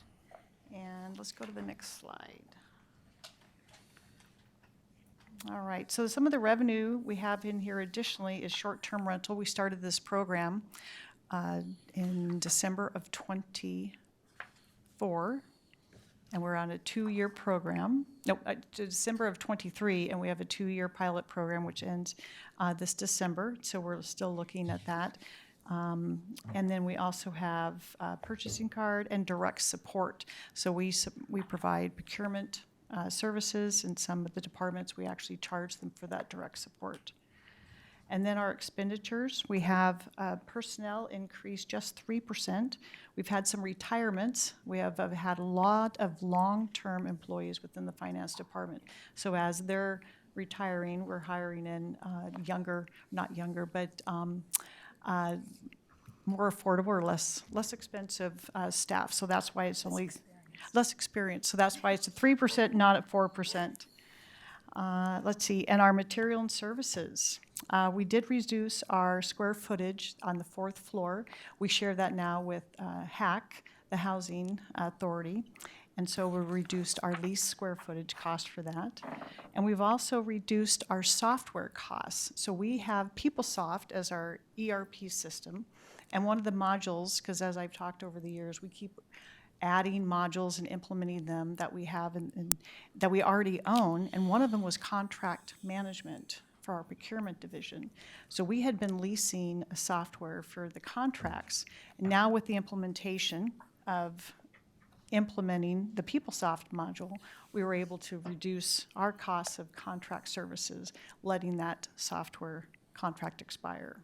and let's go to the next slide. All right, so some of the revenue we have in here additionally is short-term rental. We started this program in December of 24, and we're on a 2-year program. No, December of 23, and we have a 2-year pilot program which ends this December, so we're still looking at that. And then we also have purchasing card and direct support. So we provide procurement services. In some of the departments, we actually charge them for that direct support. And then our expenditures, we have personnel increase just 3%. We've had some retirements. We have had a lot of long-term employees within the finance department. So as they're retiring, we're hiring in not younger, but more affordable or less expensive staff. So that's why it's only less experience. So that's why it's a 3%, not at 4%. Let's see, and our material and services. We did reduce our square footage on the 4th floor. We share that now with HAC, the Housing Authority. And so we reduced our lease square footage cost for that. And we've also reduced our software costs. So we have PeopleSoft as our ERP system. And one of the modules, because as I've talked over the years, we keep adding modules and implementing them that we have and that we already own. And one of them was contract management for our procurement division. So we had been leasing a software for the contracts. And now with the implementation of implementing the PeopleSoft module, we were able to reduce our costs of contract services, letting that software contract expire.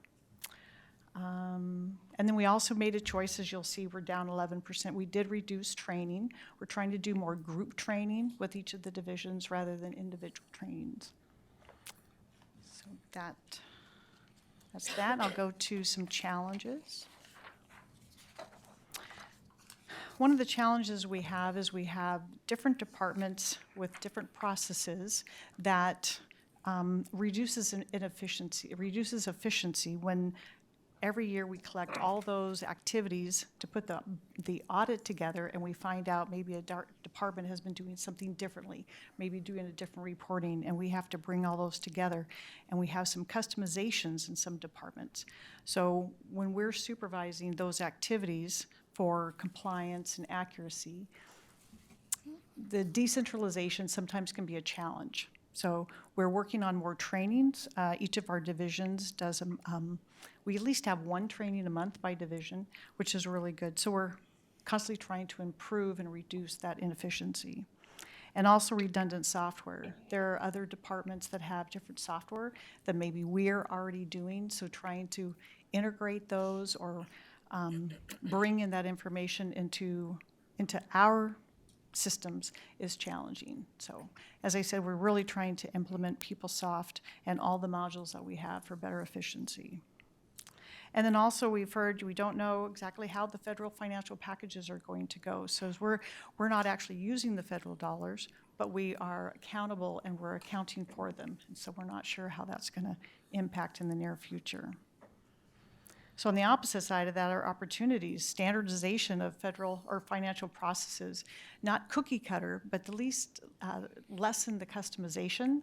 And then we also made a choice, as you'll see, we're down 11%. We did reduce training. We're trying to do more group training with each of the divisions rather than individual trainings. So that's that. I'll go to some challenges. One of the challenges we have is we have different departments with different processes that reduces efficiency when every year we collect all those activities to put the audit together, and we find out maybe a department has been doing something differently, maybe doing a different reporting, and we have to bring all those together. And we have some customizations in some departments. So when we're supervising those activities for compliance and accuracy, the decentralization sometimes can be a challenge. So we're working on more trainings. Each of our divisions does, we at least have one training a month by division, which is really good. So we're constantly trying to improve and reduce that inefficiency. And also redundant software. There are other departments that have different software that maybe we're already doing, so trying to integrate those or bring in that information into our systems is challenging. So as I said, we're really trying to implement PeopleSoft and all the modules that we have for better efficiency. And then also we've heard we don't know exactly how the federal financial packages are going to go. So as we're not actually using the federal dollars, but we are accountable and we're accounting for them. And so we're not sure how that's going to impact in the near future. So on the opposite side of that are opportunities, standardization of federal or financial processes, not cookie cutter, but the least lessen the customization,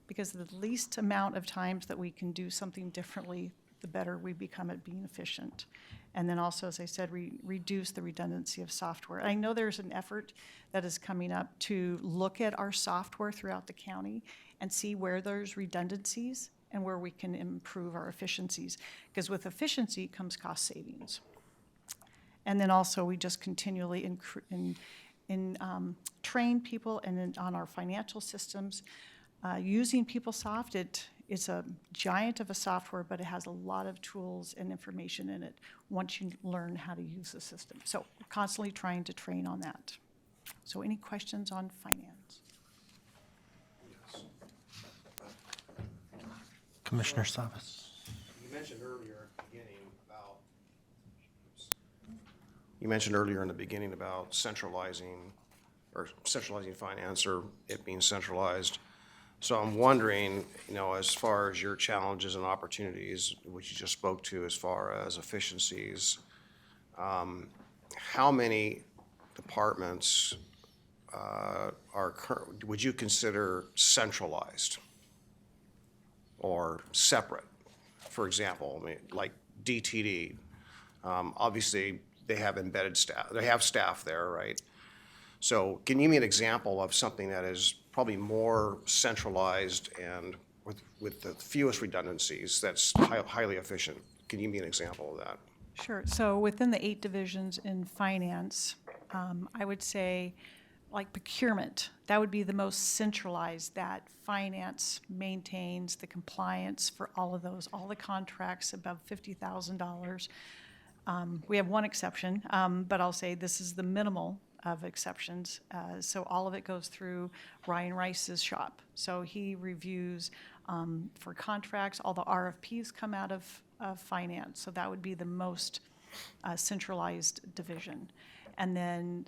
because the least amount of times that we can do something differently, the better we become at being efficient. And then also, as I said, reduce the redundancy of software. I know there's an effort that is coming up to look at our software throughout the county and see where there's redundancies and where we can improve our efficiencies. Because with efficiency comes cost savings. And then also we just continually train people and on our financial systems. Using PeopleSoft, it's a giant of a software, but it has a lot of tools and information in it once you learn how to use the system. So we're constantly trying to train on that. So any questions on finance? Commissioner Savas. You mentioned earlier in the beginning about centralizing finance or it being centralized. So I'm wondering, as far as your challenges and opportunities, which you just spoke to as far as efficiencies, how many departments would you consider centralized or separate? For example, like DTD, obviously they have embedded staff, they have staff there, right? So can you give me an example of something that is probably more centralized and with the fewest redundancies that's highly efficient? can you give me an example of that? Sure. So within the 8 divisions in finance, I would say, like procurement, that would be the most centralized, that finance maintains the compliance for all of those, all the contracts above $50,000. We have one exception, but I'll say this is the minimal of exceptions. So all of it goes through Ryan Rice's shop. So he reviews for contracts, all the RFPs come out of finance. So that would be the most centralized division. And then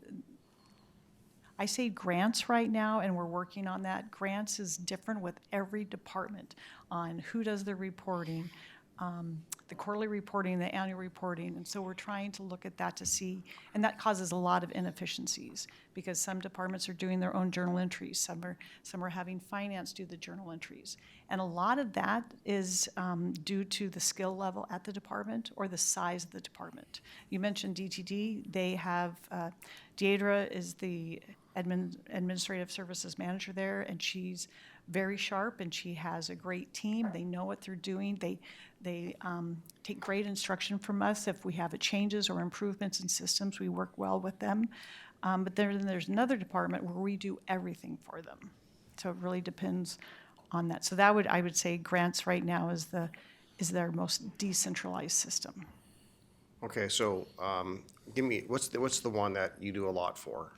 I say grants right now, and we're working on that. Grants is different with every department on who does the reporting, the quarterly reporting, the annual reporting. And so we're trying to look at that to see, and that causes a lot of inefficiencies because some departments are doing their own journal entries. Some are having finance do the journal entries. And a lot of that is due to the skill level at the department or the size of the department. You mentioned DTD. They have, Deidre is the administrative services manager there, and she's very sharp, and she has a great team. They know what they're doing. They take great instruction from us. If we have changes or improvements in systems, we work well with them. But then there's another department where we do everything for them. So it really depends on that. So that I would say grants right now is their most decentralized system. Okay, so give me, what's the one that you do a lot for?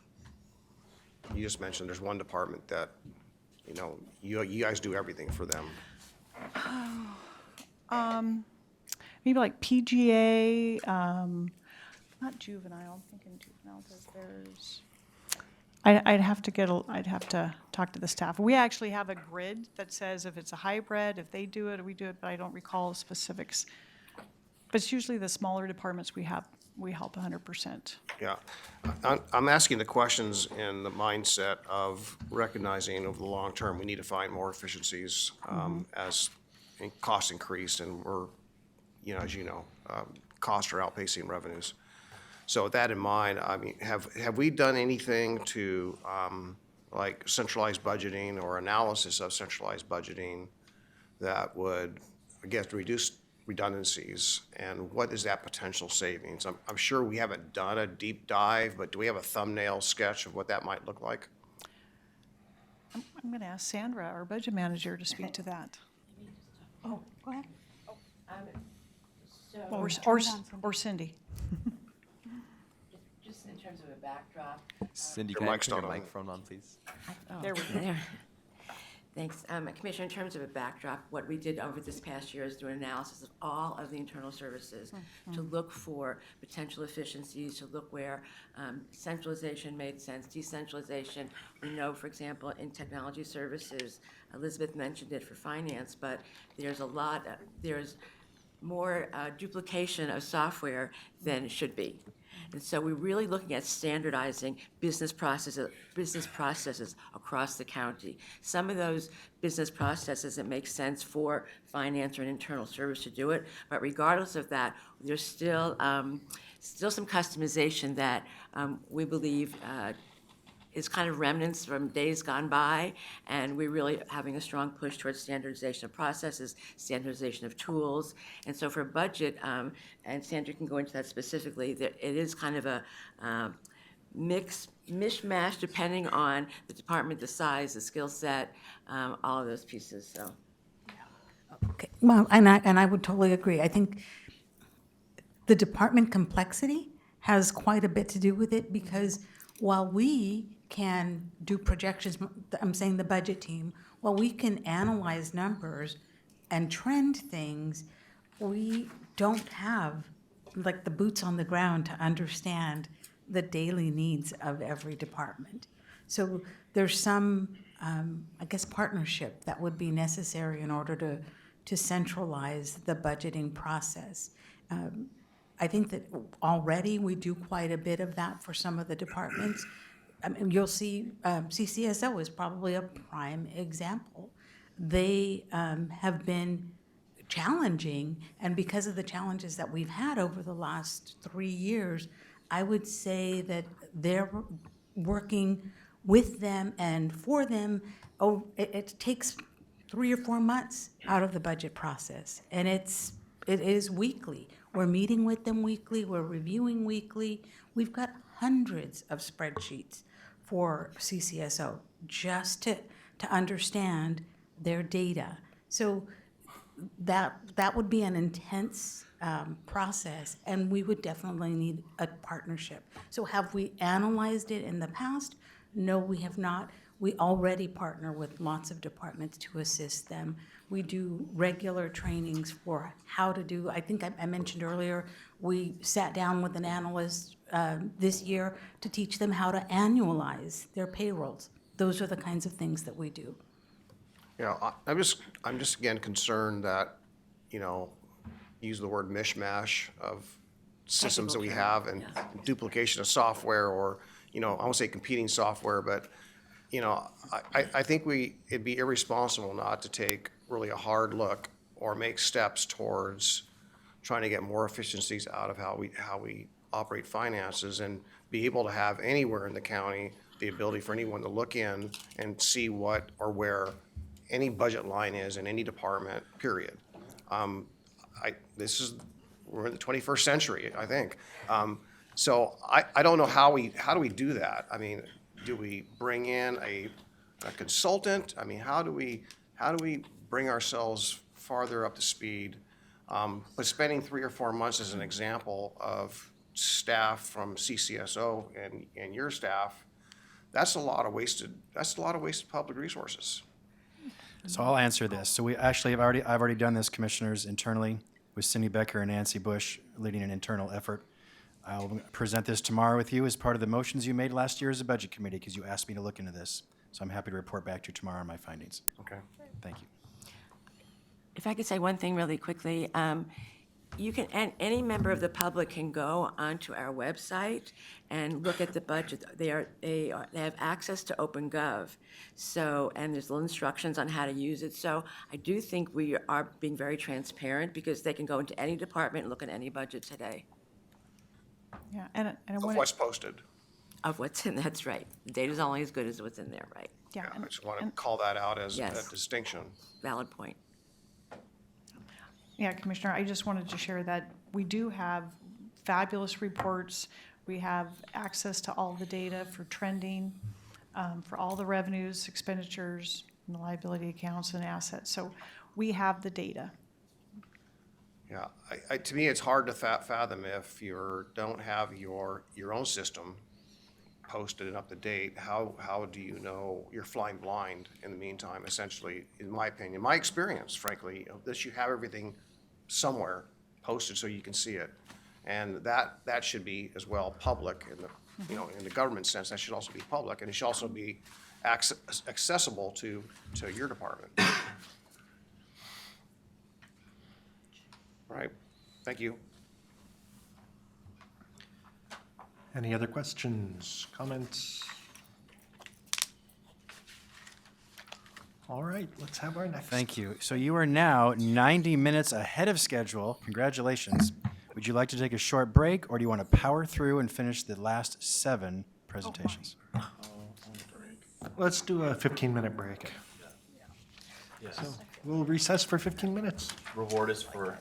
You just mentioned there's one department that, you guys do everything for them. Maybe like PGA, not juvenile. I'm thinking juvenile does theirs. I'd have to talk to the staff. We actually have a grid that says if it's a hybrid, if they do it, we do it, but I don't recall the specifics. But it's usually the smaller departments we help 100%. Yeah. I'm asking the questions in the mindset of recognizing over the long term, we need to find more efficiencies as costs increase, and we're, as you know, costs are outpacing revenues. So with that in mind, I mean, have we done anything to like centralized budgeting or analysis of centralized budgeting that would, I guess, reduce redundancies, and what is that potential savings? I'm sure we haven't done a deep dive, but do we have a thumbnail sketch of what that might look like? I'm going to ask Sandra, our budget manager, to speak to that. Oh, go ahead. Or Cindy. Just in terms of a backdrop. Cindy, Your can I mic's turn your not on. microphone on, please? There we go. Thanks. Commissioner, in terms of a backdrop, what we did over this past year is do an analysis of all of the internal services to look for potential efficiencies, to look where centralization made sense, decentralization. We know, for example, in technology services, Elizabeth mentioned it for finance, but there's there's more duplication of software than should be. And so we're really looking at standardizing business processes across the county. Some of those business processes, it makes sense for finance or an internal service to do it, but regardless of that, there's still some customization that we believe is kind of remnants from days gone by, and we're really having a strong push towards standardization of processes, standardization of tools. And so for budget, and Sandra can go into that specifically, that it is kind of a mishmash depending on the department, the size, the skill set, all of those pieces, so. Okay. Well, and I would totally agree. I think the department complexity has quite a bit to do with it, because while we can do projections, I'm saying the budget team, while we can analyze numbers and trend things, we don't have like the boots on the ground to understand the daily needs of every department. So there's some, I guess, partnership that would be necessary in order to centralize the budgeting process. I think that already we do quite a bit of that for some of the departments. I mean, you'll see CCSO is probably a prime example. They have been challenging, and because of the challenges that we've had over the last 3 years, I would say that they're working with them and for them. It takes 3 or 4 months out of the budget process, and it's it is weekly. We're meeting with them weekly, we're reviewing weekly. We've got hundreds of spreadsheets for CCSO just to understand their data. So that would be an intense process, and we would definitely need a partnership. So have we analyzed it in the past? No, we have not. We already partner with lots of departments to assist them. We do regular trainings for how to do, I think I mentioned earlier, we sat down with an analyst this year to teach them how to annualize their payrolls. Those are the kinds of things that we do. You know, I'm just again concerned that, you know, use the word mishmash of systems that we have and duplication of software, or, you know, I won't say competing software, but, you know, I think it'd be irresponsible not to take really a hard look or make steps towards trying to get more efficiencies out of how we operate finances, and be able to have anywhere in the county the ability for anyone to look in and see what or where any budget line is in any department, period. We're in the 21st century, I think. So I don't know how do we do that? I mean, do we bring in a consultant? I mean, how do we bring ourselves farther up to speed? But spending 3 or 4 months as an example of staff from CCSO and your staff, that's a lot of wasted public resources. So I'll answer this. So I've already done this, commissioners, internally with Cindy Becker and Nancy Bush leading an internal effort. I'll present this tomorrow with you as part of the motions you made last year as a budget committee, because you asked me to look into this. So I'm happy to report back to you tomorrow on my findings. Okay. Thank you. If I could say one thing really quickly, and any member of the public can go onto our website and look at the budget. They have access to OpenGov. So, and there's little instructions on how to use it. So I do think we are being very transparent, because they can go into any department and look at any budget today Yeah, and I Of want what's posted. of what's in. That's right. The data's only as good as what's in there, right? yeah, I just want to call that out as a Yes. distinction. Valid point. Yeah, Commissioner, I just wanted to share that we do have fabulous reports. We have access to all the data for trending, for all the revenues, expenditures, and the liability accounts and assets. So we have the data. Yeah, to me, it's hard to fathom if you don't have your own system posted and up to date. How do you know you're flying blind in the meantime, essentially, in my opinion, my experience, frankly, of this, you have everything somewhere posted so you can see it. And that should be as well public in the, you know, in the government sense, that should also be public, and it should also be accessible to your department. All right, thank you. Any other questions, comments? All right, let's have our next. Thank you. So you are now 90 minutes ahead of schedule. Congratulations. Would you like to take a short break, or do you want to power through and finish the last 7 presentations? Let's do a 15-minute break. So we'll recess for 15 minutes. Reward is for.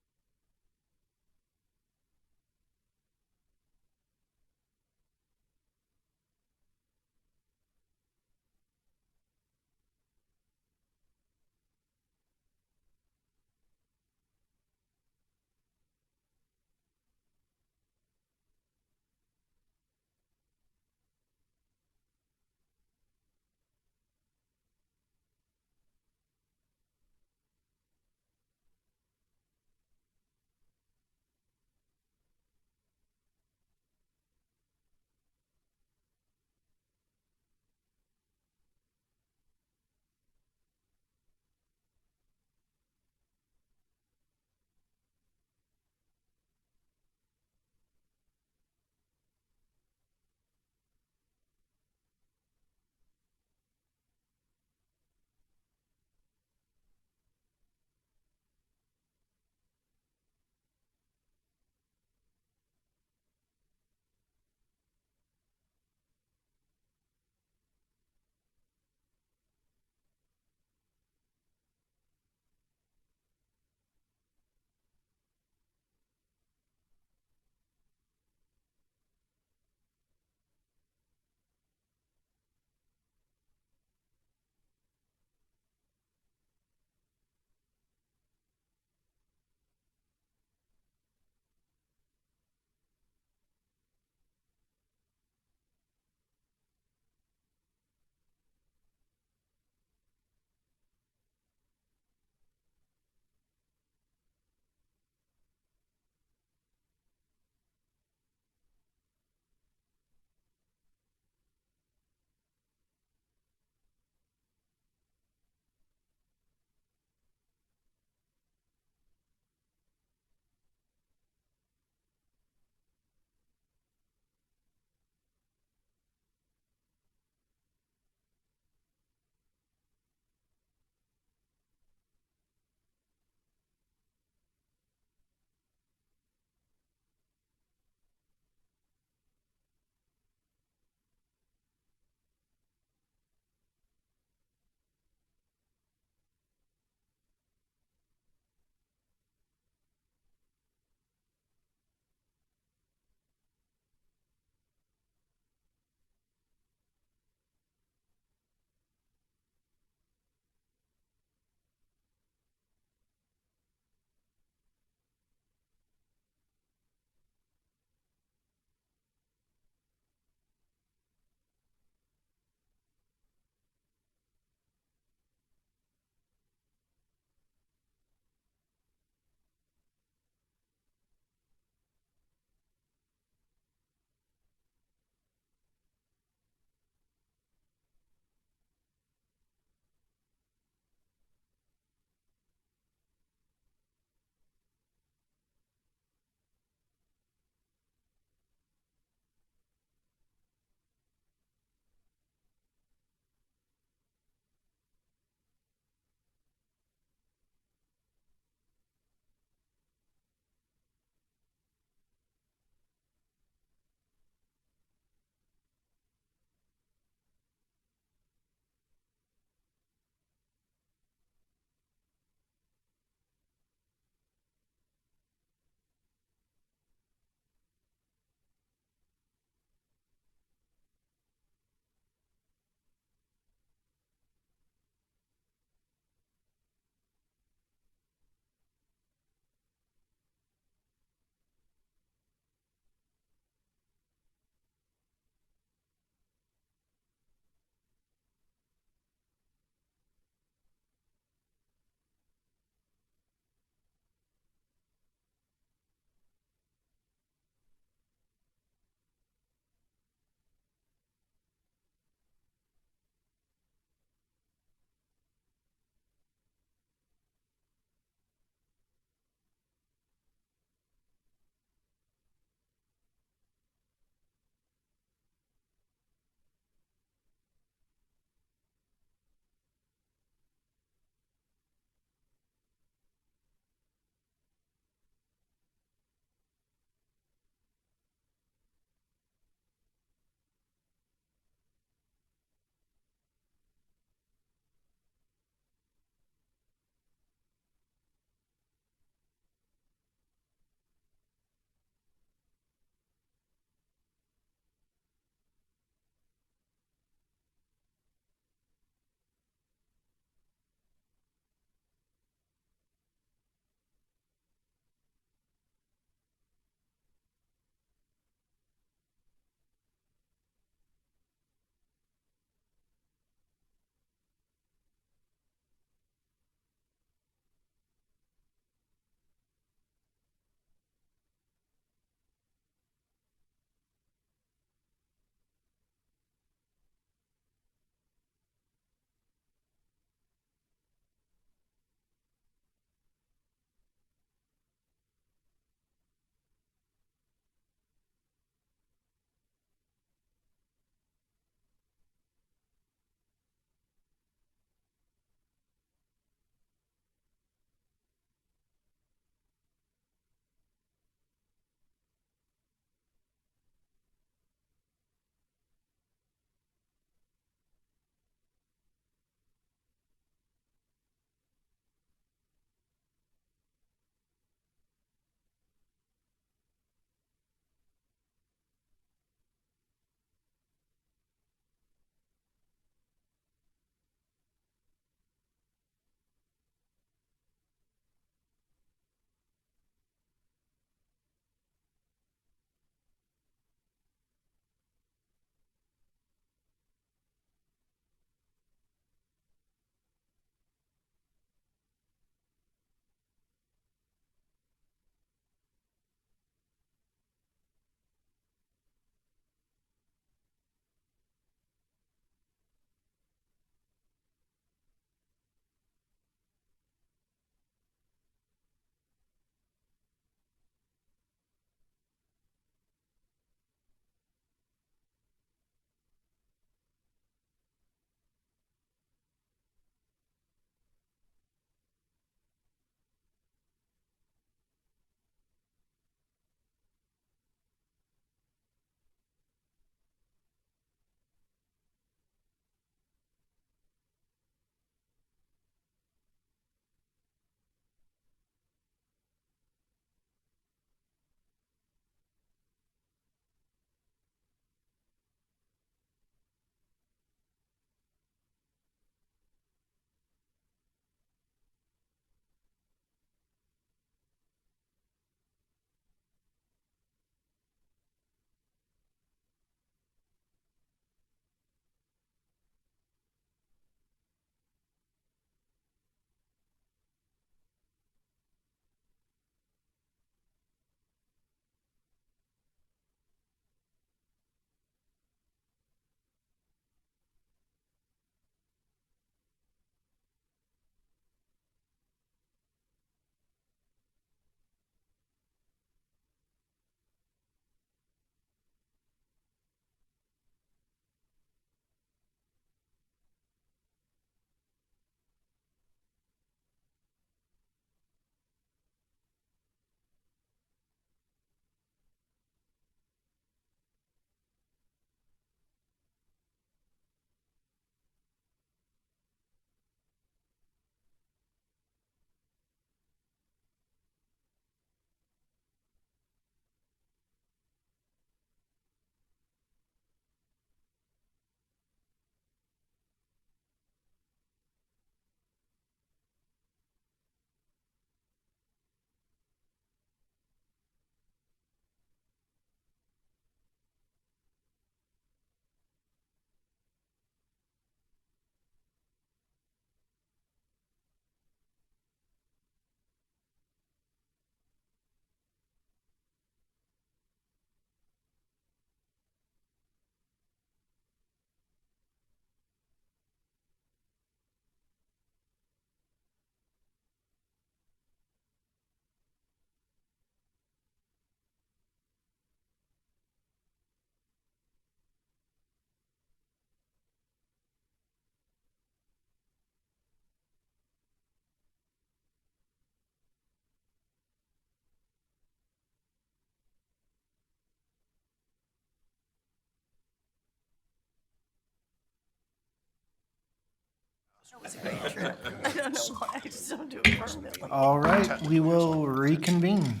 It was a great trip. I don't know why, I just don't do it permanently. All right, we will reconvene.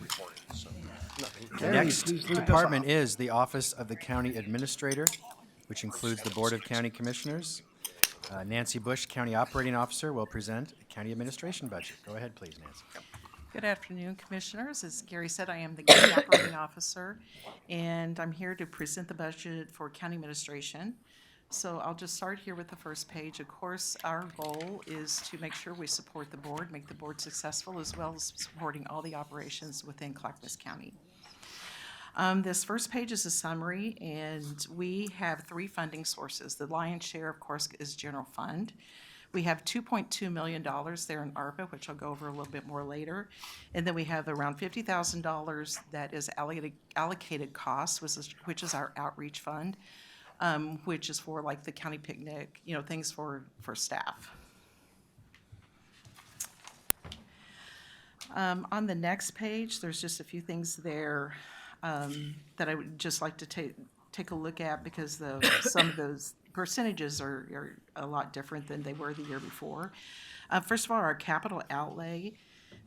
The Gary, next please lead us department off. is the Office of the County Administrator, which includes the Board of County Commissioners. Nancy Bush, County Operating Officer, will present a county administration budget. Go ahead, please, Nancy. Good afternoon, Commissioners. As Gary said, I am the County Operating Officer, and I'm here to present the budget for county administration. So I'll just start here with the first page. Of course, our goal is to make sure we support the board, make the board successful, as well as supporting all the operations within Clackamas County. This first page is a summary, and we have 3 funding sources. The lion's share, of course, is general fund. We have $2.2 million there in ARPA, which I'll go over a little bit more later. And then we have around $50,000 that is allocated costs, which is our outreach fund, which is for like the county picnic, things for staff. On the next page, there's just a few things there that I would just like to take a look at because some of those percentages are a lot different than they were the year before. First of all, our capital outlay,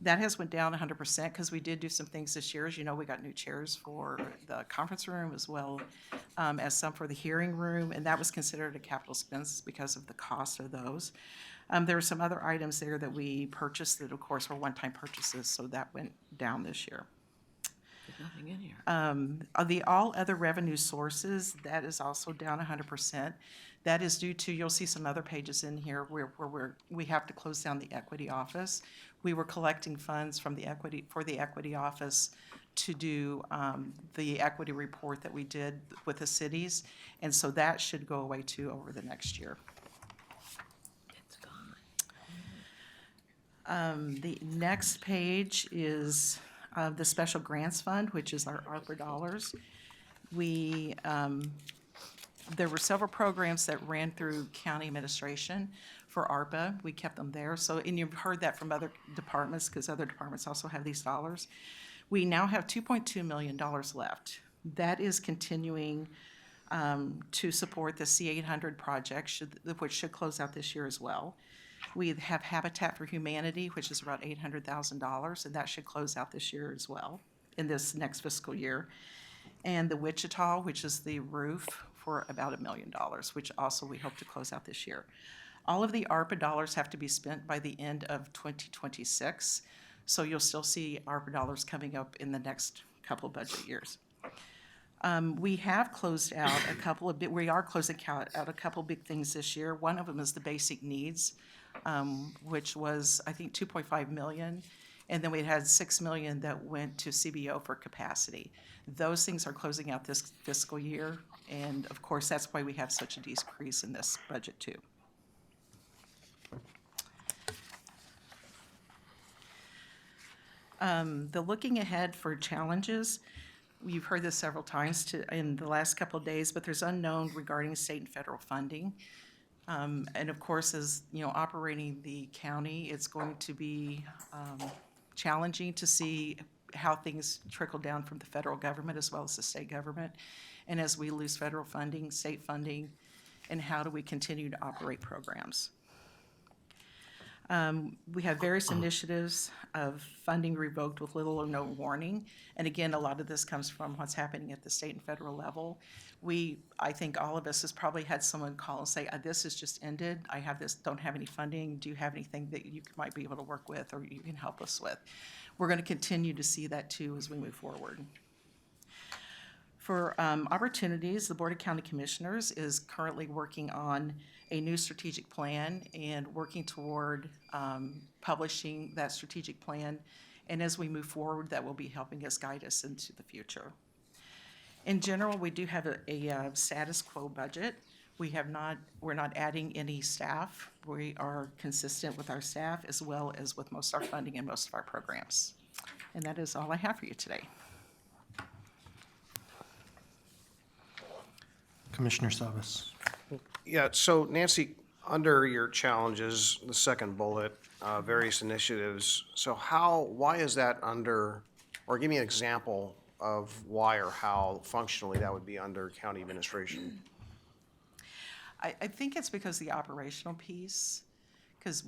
that has went down 100% because we did do some things this year. As you know, we got new chairs for the conference room as well as some for the hearing room, and that was considered a capital expense because of the cost of those. There were some other items there that we purchased that, of course, were one-time purchases, so that went down this year. Nothing in here. The all other revenue sources, that is also down 100%. That is due to, you'll see some other pages in here where we have to close down the equity office. We were collecting funds for the equity office to do the equity report that we did with the cities, and so that should go away too over the next year. It's gone. The next page is the Special Grants Fund, which is our ARPA dollars. There were several programs that ran through county administration for ARPA. We kept them there. And you've heard that from other departments because other departments also have these dollars. We now have $2.2 million left. That is continuing to support the C-800 project, which should close out this year as well. We have Habitat for Humanity, which is about $800,000, and that should close out this year as well, in this next fiscal year. And the Wichita, which is the roof, for about $1 million, which also we hope to close out this year. All of the ARPA dollars have to be spent by the end of 2026, so you'll still see ARPA dollars coming up in the next couple of budget years. We have closed out we are closing out a couple big things this year. One of them is the basic needs, which was, I think, $2.5 million. And then we had $6 million that went to CBO for capacity. Those things are closing out this fiscal year. And of course, that's why we have such a decrease in this budget too. The looking ahead for challenges, you've heard this several times in the last couple of days, but there's unknown regarding state and federal funding. And of course, as operating the county, it's going to be challenging to see how things trickle down from the federal government as well as the state government. And as we lose federal funding, state funding, and how do we continue to operate programs? We have various initiatives of funding revoked with little or no warning. And again, a lot of this comes from what's happening at the state and federal level. I think all of us has probably had someone call and say, this has just ended. I have this, don't have any funding. Do you have anything that you might be able to work with or you can help us with? We're going to continue to see that too as we move forward. For opportunities, the Board of County Commissioners is currently working on a new strategic plan and working toward publishing that strategic plan. And as we move forward, that will be helping us guide us into the future. In general, we do have a status quo budget. We're not adding any staff. We are consistent with our staff as well as with most of our funding and most of our programs. And that is all I have for you today. Commissioner Savas. Yeah, so Nancy, under your challenges, the second bullet, various initiatives, so why is that under, or give me an example of why or how functionally that would be under county administration? I think it's because the operational piece Because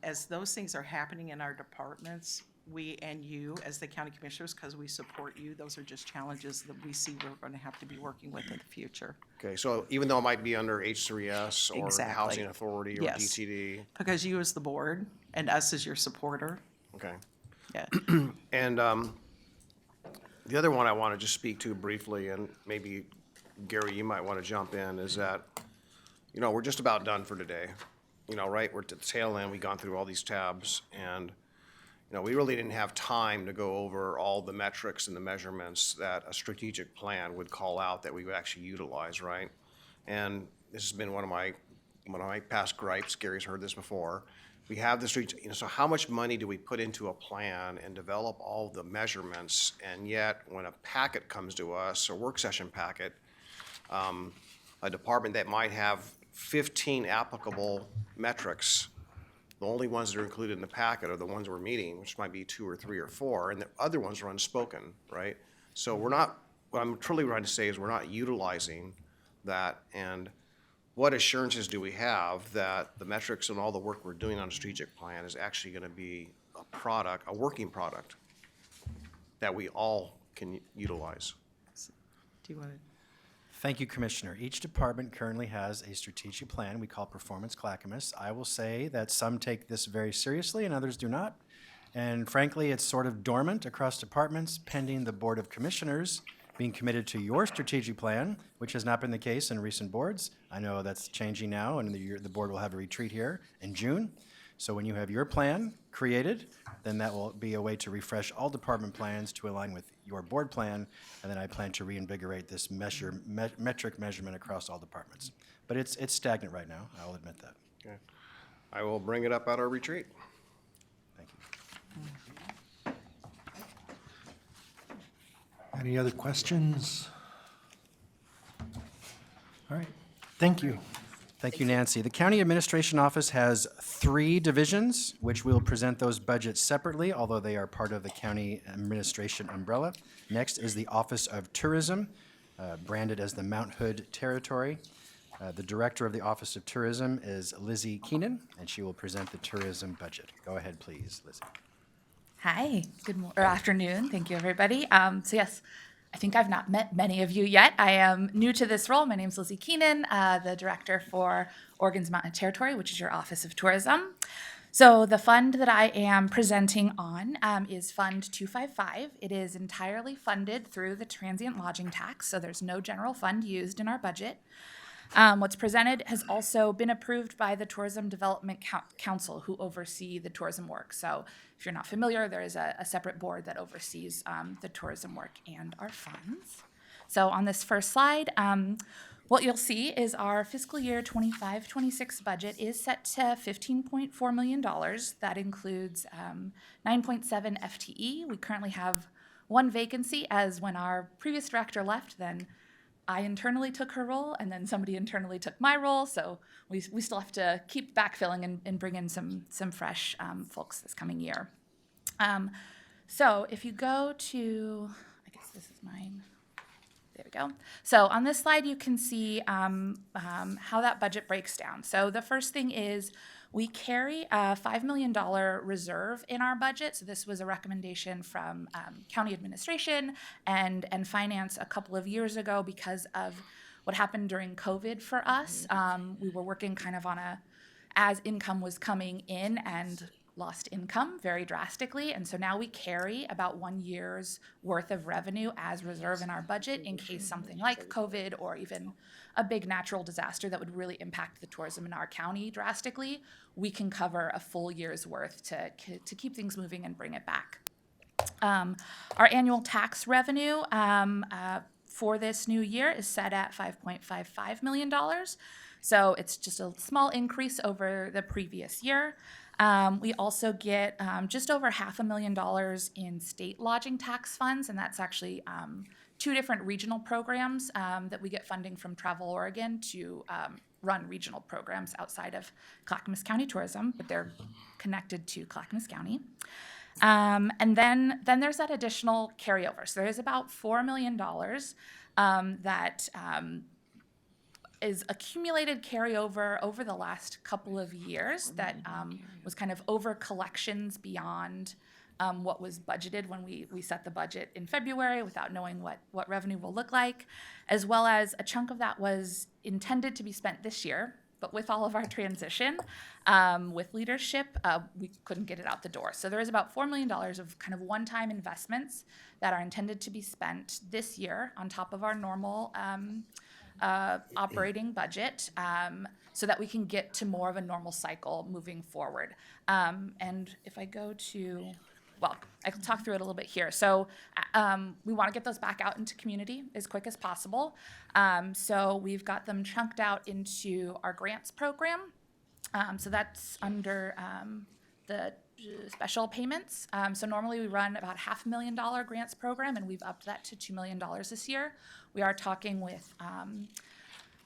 as those things are happening in our departments, we and you, as the county commissioners, because we support you, those are just challenges that we see we're going to have to be working with in the future. Okay, so even though it might be under H3S or the Exactly. Housing Authority or Yes. DTD, Because you as the board and us as your supporter, okay. yeah. And the other one I want to just speak to briefly, and maybe Gary, you might want to jump in, is that, we're just about done for today. Right, we're at the tail end, we've gone through all these tabs, and, we really didn't have time to go over all the metrics and the measurements that a strategic plan would call out that we would actually utilize, right? And this has been one of my past gripes. Gary's heard this before. We have the street, so how much money do we put into a plan and develop all the measurements? And yet, when a packet comes to us, a work session packet, a department that might have 15 applicable metrics, the only ones that are included in the packet are the ones we're meeting, which might be 2 or 3 or 4, and the other ones are unspoken, right? So what I'm truly trying to say is we're not utilizing that, and what assurances do we have that the metrics and all the work we're doing on a strategic plan is actually going to be a working product that we all can utilize? Do you want to? Thank you, Commissioner. Each department currently has a strategic plan we call Performance Clackamas. I will say that some take this very seriously and others do not. And frankly, it's sort of dormant across departments pending the Board of Commissioners being committed to your strategic plan, which has not been the case in recent boards. I know that's changing now, and the board will have a retreat here in June. So when you have your plan created, then that will be a way to refresh all department plans to align with your board plan, and then I plan to reinvigorate this metric measurement across all departments. But it's stagnant right now, I'll admit that. Okay. I will bring it up at our retreat. Thank you. Any other questions? All right, thank you. Thank you, Nancy. The County Administration Office has 3 divisions, which will present those budgets separately, although they are part of the County Administration umbrella. Next is the Office of Tourism, branded as the Mount Hood Territory. The Director of the Office of Tourism is Lizzie Keenan, and she will present the tourism budget. Go ahead, please, Lizzie. Hi, afternoon. Thank you, everybody. So yes, I think I've not met many of you yet. I am new to this role. My name is Lizzie Keenan, the Director for Oregon's Mountain Territory, which is your Office of Tourism. So the fund that I am presenting on is Fund 255. It is entirely funded through the transient lodging tax, so there's no general fund used in our budget. What's presented has also been approved by the Tourism Development Council, who oversee the tourism work. So if you're not familiar, there is a separate board that oversees the tourism work and our funds. So on this first slide, what you'll see is our fiscal year 25-26 budget is set to $15.4 million. That includes 9.7 FTE. We currently have 1 vacancy, as when our previous director left, then I internally took her role, and then somebody internally took my role, so we still have to keep backfilling and bring in some fresh folks this coming year. So if you go to, I guess this is mine. There we go. So on this slide, you can see how that budget breaks down. So the first thing is we carry a $5 million reserve in our budget. So this was a recommendation from county administration and finance a couple of years ago because of what happened during COVID for us. We were working kind of as income was coming in and lost income very drastically. And so now we carry about 1 year's worth of revenue as reserve in our budget in case something like COVID or even a big natural disaster that would really impact the tourism in our county drastically. We can cover a full year's worth to keep things moving and bring it back. Our annual tax revenue for this new year is set at $5.55 million. So it's just a small increase over the previous year. We also get just over $500,000 in state lodging tax funds, and that's actually 2 different regional programs that we get funding from Travel Oregon to run regional programs outside of Clackamas County Tourism, but they're connected to Clackamas County. And then there's that additional carryover. So there's about $4 million that is accumulated carryover over the last couple of years that was kind of over collections beyond what was budgeted when we set the budget in February without knowing what revenue will look like, as well as a chunk of that was intended to be spent this year, but with all of our transition with leadership, we couldn't get it out the door. So there is about $4 million of kind of one-time investments that are intended to be spent this year on top of our normal operating budget, so that we can get to more of a normal cycle moving forward. And if I go to, well, I can talk through it a little bit here. So we want to get those back out into community as quick as possible. So we've got them chunked out into our grants program. So that's under the special payments. So normally we run about $500,000 grants program, and we've upped that to $2 million this year. We are talking with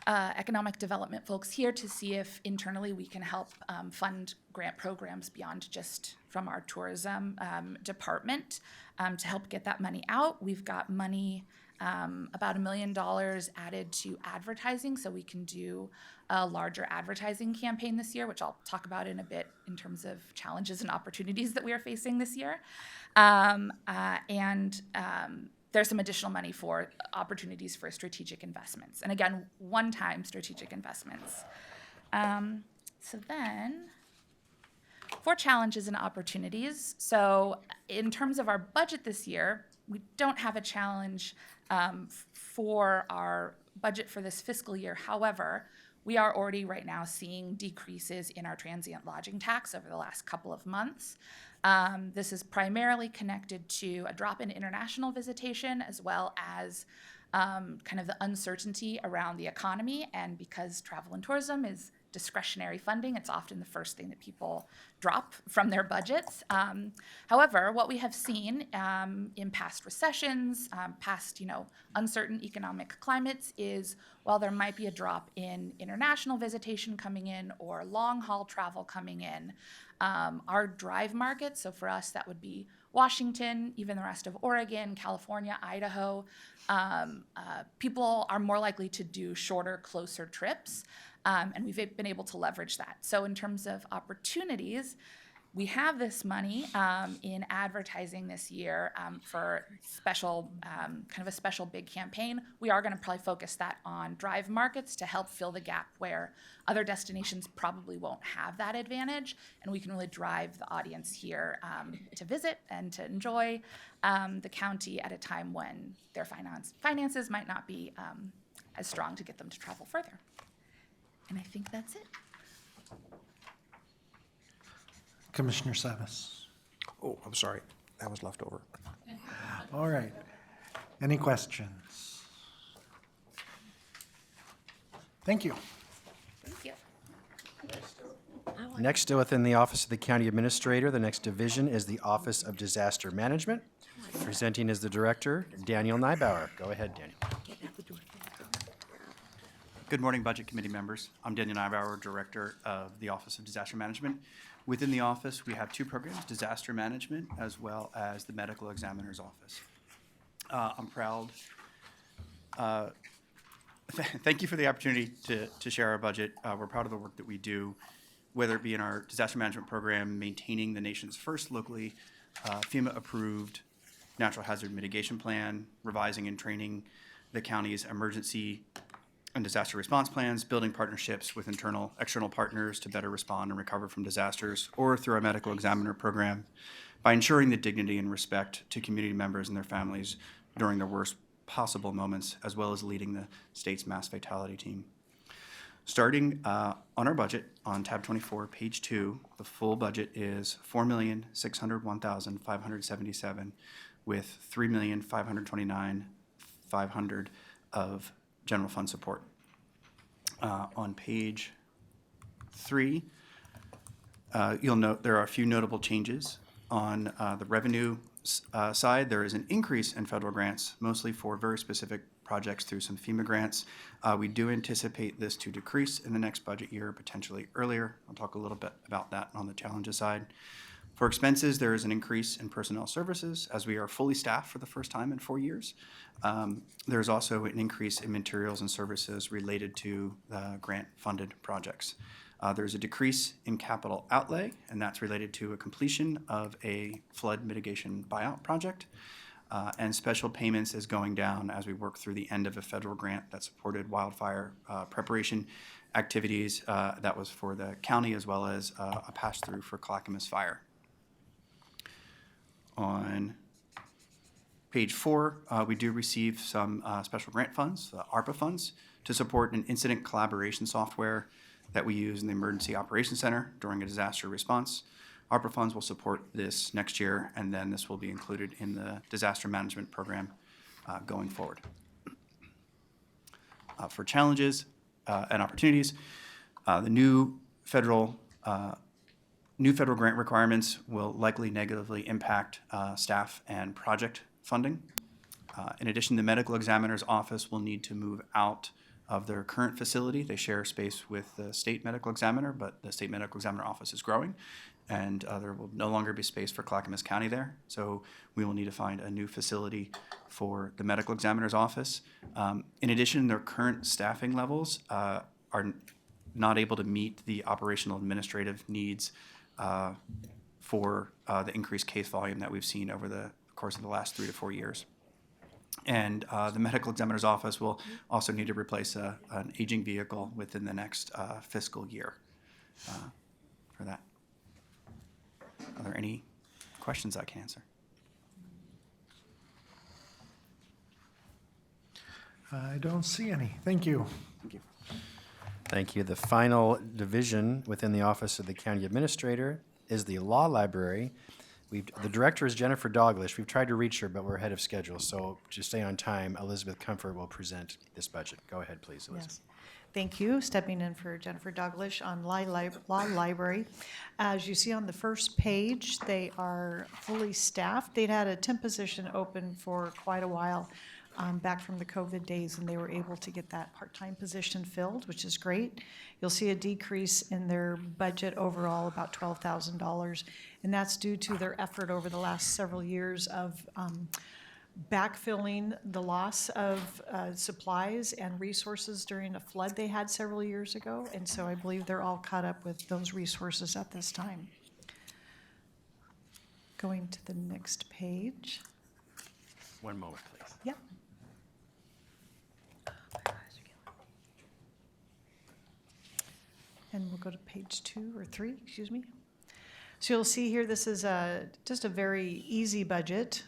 economic development folks here to see if internally we can help fund grant programs beyond just from our tourism department to help get that money out. We've got money, about $1 million added to advertising, so we can do a larger advertising campaign this year, which I'll talk about in a bit in terms of challenges and opportunities that we are facing this year. There's some additional money for opportunities for strategic investments. And again, one-time strategic investments. So then, for challenges and opportunities, so in terms of our budget this year, we don't have a challenge for our budget for this fiscal year. However, we are already right now seeing decreases in our transient lodging tax over the last couple of months. This is primarily connected to a drop in international visitation, as well as kind of the uncertainty around the economy. And because travel and tourism is discretionary funding, it's often the first thing that people drop from their budgets. However, what we have seen in past recessions, past uncertain economic climates, is while there might be a drop in international visitation coming in or long-haul travel coming in, our drive markets, so for us that would be Washington, even the rest of Oregon, California, Idaho, people are more likely to do shorter, closer trips. And we've been able to leverage that. So in terms of opportunities, we have this money in advertising this year for special, kind of a special big campaign. We are going to probably focus that on drive markets to help fill the gap where other destinations probably won't have that advantage, and we can really drive the audience here to visit and to enjoy the county at a time when their finances might not be as strong to get them to travel further. And I think that's it. Commissioner Savis. Oh, I'm sorry, that was left over. All right. Any questions? Thank you. Thank you. Next, within the Office of the County Administrator, the next division is the Office of Disaster Management. Presenting is the Director, Daniel Neibauer. Go ahead, Daniel. Good morning, Budget Committee members. I'm Daniel Neibauer, Director of the Office of Disaster Management. Within the office, we have two programs, Disaster Management as well as the Medical Examiner's Office. I'm proud. Thank you for the opportunity to share our budget. We're proud of the work that we do, whether it be in our disaster management program, maintaining the nation's first locally FEMA-approved natural hazard mitigation plan, revising and training the county's emergency and disaster response plans, building partnerships with internal, external partners to better respond and recover from disasters, or through our medical examiner program, by ensuring the dignity and respect to community members and their families during the worst possible moments, as well as leading the state's mass fatality team. Starting on our budget on tab 24, page 2, the full budget is $4,601,577 with $3,529,500 of general fund support. On page 3, you'll note there are a few notable changes. On the revenue side, there is an increase in federal grants, mostly for very specific projects through some FEMA grants. We do anticipate this to decrease in the next budget year, potentially earlier. I'll talk a little bit about that on the challenges side. For expenses, there is an increase in personnel services as we are fully staffed for the first time in 4 years. There's also an increase in materials and services related to grant-funded projects. There's a decrease in capital outlay, and that's related to a completion of a flood mitigation buyout project. And special payments is going down as we work through the end of a federal grant that supported wildfire preparation activities. That was for the county as well as a pass-through for Clackamas Fire. On page 4, we do receive some special grant funds, ARPA funds, to support an incident collaboration software that we use in the Emergency Operations Center during a disaster response. ARPA funds will support this next year, and then this will be included in the disaster management program going forward. For challenges and opportunities, the new federal grant requirements will likely negatively impact staff and project funding. In addition, the medical examiner's office will need to move out of their current facility. They share space with the state medical examiner, but the state medical examiner office is growing, and there will no longer be space for Clackamas County there. So we will need to find a new facility for the medical examiner's office. In addition, their current staffing levels are not able to meet the operational administrative needs for the increased case volume that we've seen over the course of the last 3 to 4 years. And the medical examiner's office will also need to replace an aging vehicle within the next fiscal year for that. Are there any questions I can answer? I don't see any. Thank you. Thank you. Thank you. The final division within the Office of the County Administrator is the Law Library. The director is Jennifer Douglas. We've tried to reach her, but we're ahead of schedule. So to stay on time, Elizabeth Comfort will present this budget. Go ahead, please, Elizabeth. Yes. Thank you. Stepping in for Jennifer Douglas on Law Library. As you see on the first page, they are fully staffed. They'd had a temp position open for quite a while back from the COVID days, and they were able to get that part-time position filled, which is great. You'll see a decrease in their budget overall, about $12,000, and that's due to their effort over the last several years of backfilling the loss of supplies and resources during a flood they had several years ago, and so I believe they're all caught up with those resources at this time. Going to the next page. One moment, please. Yep. And we'll go to page 2 or 3, excuse me. So you'll see here, this is just a very easy budget.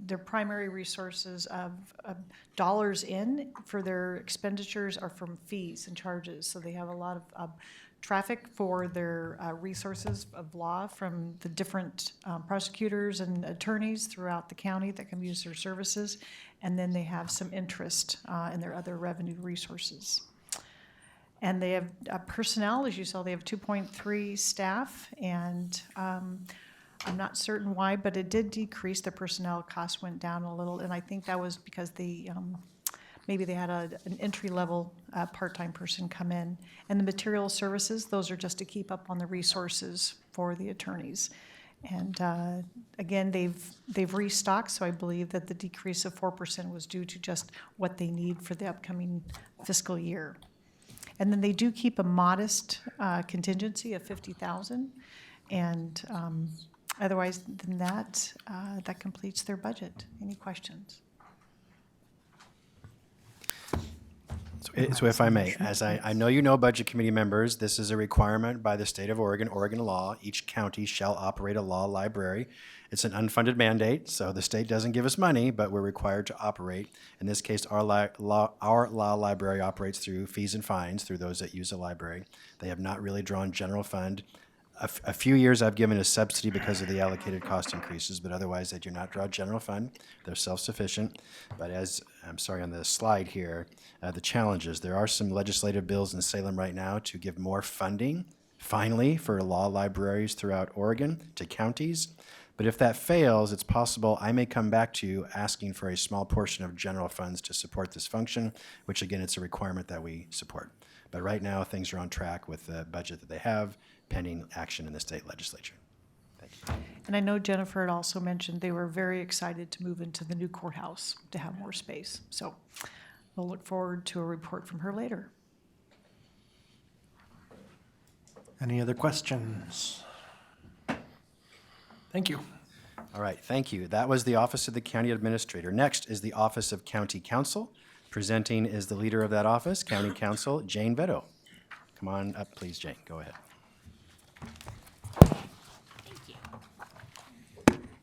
Their primary resources of dollars in for their expenditures are from fees and charges. So they have a lot of traffic for their resources of law from the different prosecutors and attorneys throughout the county that can use their services. And then they have some interest in their other revenue resources. And they have personnel, as you saw, they have 2.3 staff, and I'm not certain why, but it did decrease. The personnel cost went down a little, and I think that was because maybe they had an entry-level part-time person come in. And the material services, those are just to keep up on the resources for the attorneys. And again, they've restocked, so I believe that the decrease of 4% was due to just what they need for the upcoming fiscal year. And then they do keep a modest contingency of $50,000, and otherwise than that, that completes their budget. Any questions? So if I may, as I know you know, Budget Committee members, this is a requirement by the state of Oregon, Oregon law. Each county shall operate a law library. It's an unfunded mandate, so the state doesn't give us money, but we're required to operate. In this case, our law library operates through fees and fines, through those that use the library. They have not really drawn general fund. A few years I've given a subsidy because of the allocated cost increases, but otherwise they do not draw general fund. They're self-sufficient. But as, I'm sorry, on the slide here, the challenges, there are some legislative bills in Salem right now to give more funding, finally, for law libraries throughout Oregon to counties. But if that fails, it's possible I may come back to you asking for a small portion of general funds to support this function, which again, it's a requirement that we support. But right now, things are on track with the budget that they have, pending action in the state legislature. Thank And I know Jennifer had also mentioned they were very excited to move into the new courthouse to have more space. So we'll look forward to a report from her later. Any other questions? Thank you. All right, thank you. That was the Office of the County Administrator. Next is the Office of County Counsel. Presenting is the leader of that office, County Counsel Jane Veto. Come on up, please, Jane. Go ahead.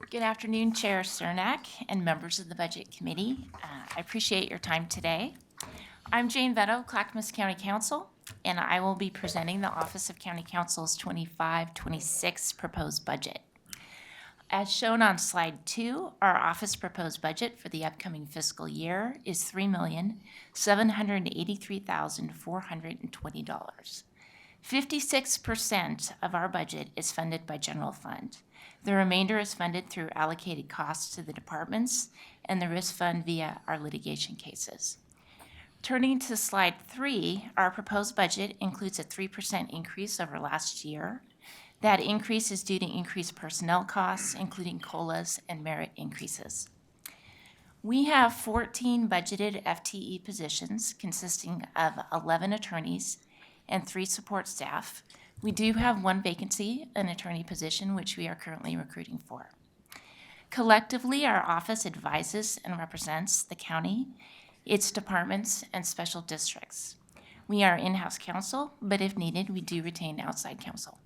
Good afternoon, Chair Cernak and members of the Budget Committee. I appreciate your time today. I'm Jane Veto, Clackamas County Counsel, and I will be presenting the Office of County Counsel's 25-26 proposed budget. As shown on slide 2, our office proposed budget for the upcoming fiscal year is $3,783,420. 56% of our budget is funded by general fund. The remainder is funded through allocated costs to the departments and the risk fund via our litigation cases. Turning to slide 3, our proposed budget includes a 3% increase over last year. That increase is due to increased personnel costs, including COLAs and merit increases. We have 14 budgeted FTE positions consisting of 11 attorneys and 3 support staff. We do have 1 vacancy, an attorney position, which we are currently recruiting for. Collectively, our office advises and represents the county, its departments, and special districts. We are in-house counsel, but if needed, we do retain outside counsel.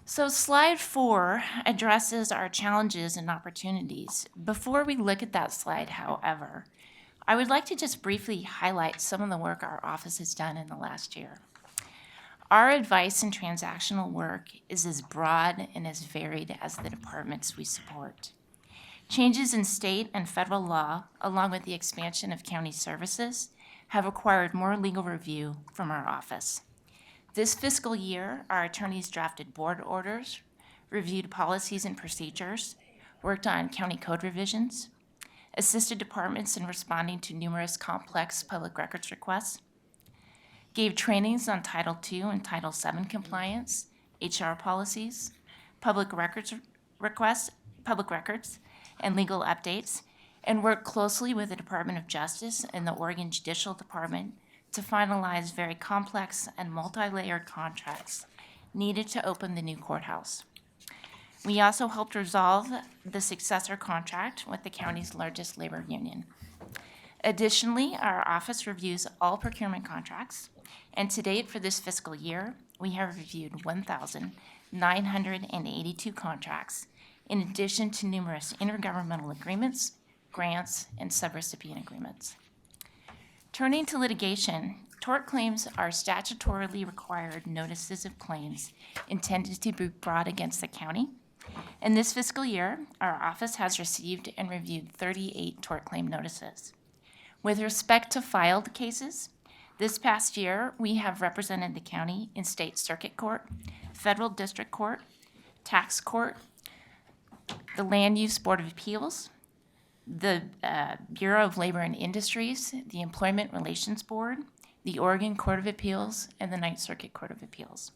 So slide 4 addresses our challenges and opportunities. Before we look at that slide, however, I would like to just briefly highlight some of the work our office has done in the last year. Our advice and transactional work is as broad and as varied as the departments we support. Changes in state and federal law, along with the expansion of county services, have required more legal review from our office. This fiscal year, our attorneys drafted board orders, reviewed policies and procedures, worked on county code revisions, assisted departments in responding to numerous complex public records requests, gave trainings on Title II and Title VII compliance, HR policies, public records, and legal updates, and worked closely with the Department of Justice and the Oregon Judicial Department to finalize very complex and multi-layered contracts needed to open the new courthouse. We also helped resolve the successor contract with the county's largest labor union. Additionally, our office reviews all procurement contracts, and to date for this fiscal year, we have reviewed 1,982 contracts, in addition to numerous intergovernmental agreements, grants, and subrecipient agreements. Turning to litigation, tort claims are statutorily required notices of claims intended to be brought against the county. In this fiscal year, our office has received and reviewed 38 tort claim notices. With respect to filed cases, this past year, we have represented the county in state circuit court, federal district court, tax court, the Land Use Board of Appeals, the Bureau of Labor and Industries, the Employment Relations Board, the Oregon Court of Appeals, and the Ninth Circuit Court of Appeals.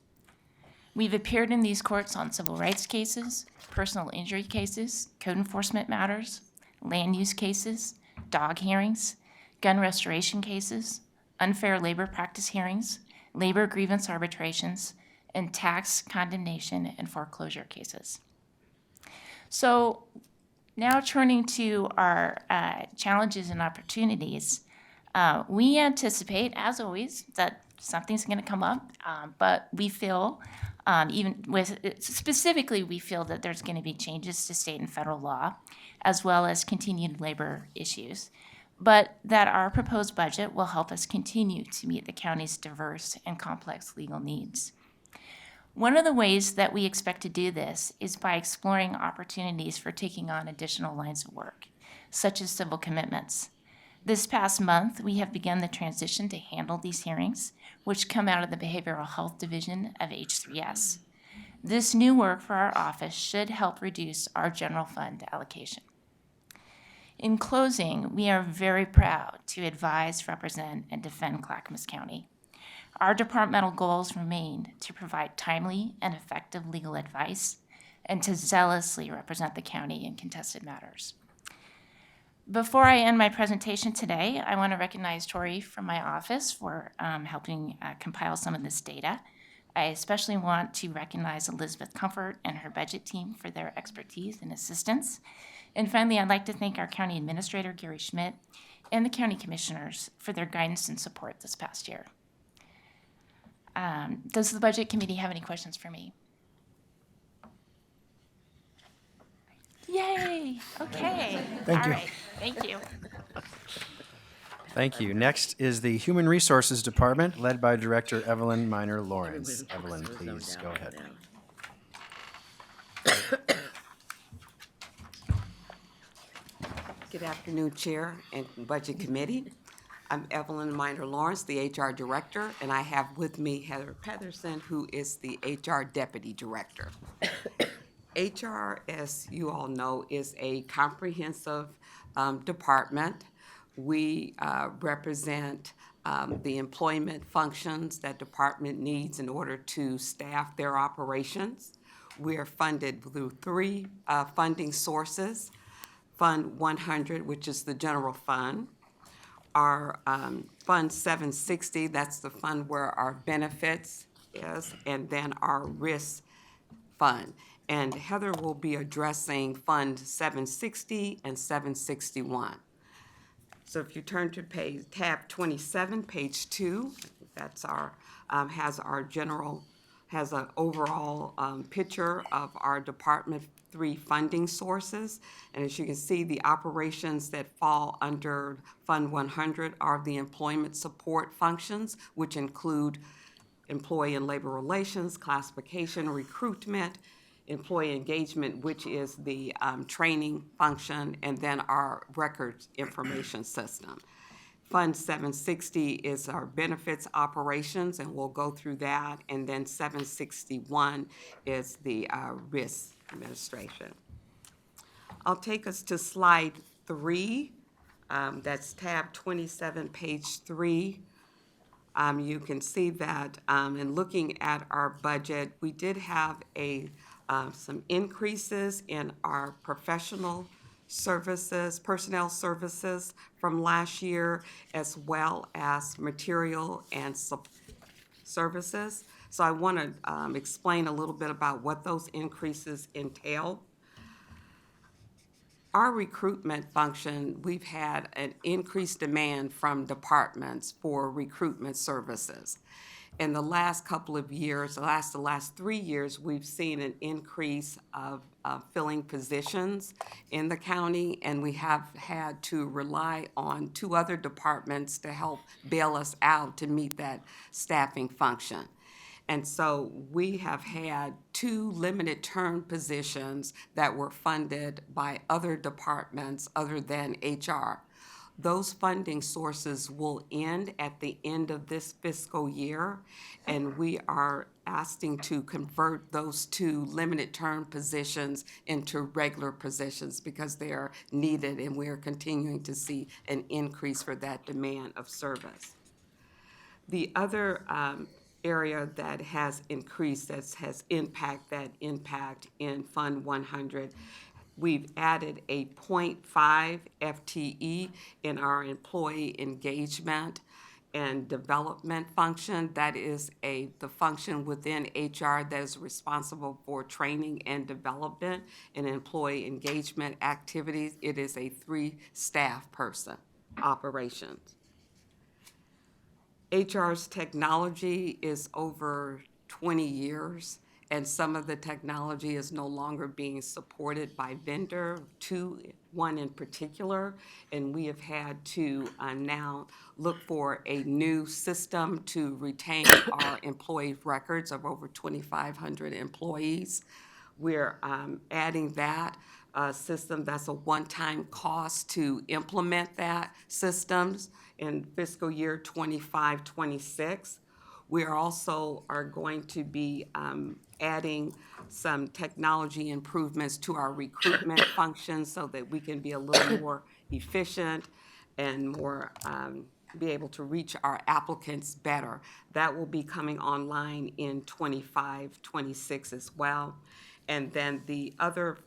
We've appeared in these courts on civil rights cases, personal injury cases, code enforcement matters, land use cases, dog hearings, gun restoration cases, unfair labor practice hearings, labor grievance arbitrations, and tax condemnation and foreclosure cases. So now turning to our challenges and opportunities, we anticipate, as always, that something's going to come up, but we feel, specifically, we feel that there's going to be changes to state and federal law, as well as continued labor issues, but that our proposed budget will help us continue to meet the county's diverse and complex legal needs. One of the ways that we expect to do this is by exploring opportunities for taking on additional lines of work, such as civil commitments. This past month, we have begun the transition to handle these hearings, which come out of the Behavioral Health Division of H3S. This new work for our office should help reduce our general fund allocation. In closing, we are very proud to advise, represent, and defend Clackamas County. Our departmental goals remain to provide timely and effective legal advice, and to zealously represent the county in contested matters. Before I end my presentation today, I want to recognize Tori from my office for helping compile some of this data. I especially want to recognize Elizabeth Comfort and her budget team for their expertise and assistance. And finally, I'd like to thank our county administrator, Gary Schmidt, and the county commissioners for their guidance and support this past year. Does the Budget Committee have any questions for me? Yay! Okay. Thank you. All right. Thank you. Thank you. Next is the Human Resources Department, led by Director Evelyn Minor Lawrence. Evelyn, please go ahead. Good afternoon, Chair and Budget Committee. I'm Evelyn Minor Lawrence, the HR Director, and I have with me Heather Pedersen, who is the HR Deputy Director. HR, as you all know, is a comprehensive department. We represent the employment functions that department needs in order to staff their operations. We are funded through three funding sources. Fund 100, which is the general fund. Our Fund 760, that's the fund where our benefits is, and then our risk fund. And Heather will be addressing Fund 760 and 761. So if you turn to tab 27, page 2, that's our, has an overall picture of our Department 3 funding sources. And as you can see, the operations that fall under Fund 100 are the employment support functions, which include employee and labor relations, classification, recruitment, employee engagement, which is the training function, and then our records information system. Fund 760 is our benefits operations, and we'll go through that. And then 761 is the risk administration. I'll take us to slide 3. That's tab 27, page 3. You can see that in looking at our budget, we did have some increases in our personnel services from last year, as well as material and services. So I want to explain a little bit about what those increases entail. Our recruitment function, we've had an increased demand from departments for recruitment services. In the last couple of years, the last 3 years, we've seen an increase of filling positions in the county, and we have had to rely on 2 other departments to help bail us out to meet that staffing function. And so we have had 2 limited term positions that were funded by other departments other than HR. Those funding sources will end at the end of this fiscal year, and we are asking to convert those 2 limited term positions into regular positions because they are needed, and we are continuing to see an increase for that demand of service. The other area that has increased, that has impact in Fund 100, we've added a 0.5 FTE in our employee engagement and development function. That is the function within HR that is responsible for training and development and employee engagement activities. It is a 3-staff person operations. HR's technology is over 20 years, and some of the technology is no longer being supported by vendor, one in particular, and we have had to now look for a new system to retain our employee records of over 2,500 employees. We're adding that system. That's a one-time cost to implement that systems in fiscal year 25-26. We also are going to be adding some technology improvements to our recruitment function so that we can be a little more efficient and more be able to reach our applicants better. That will be coming online in 25-26 as well. And then the other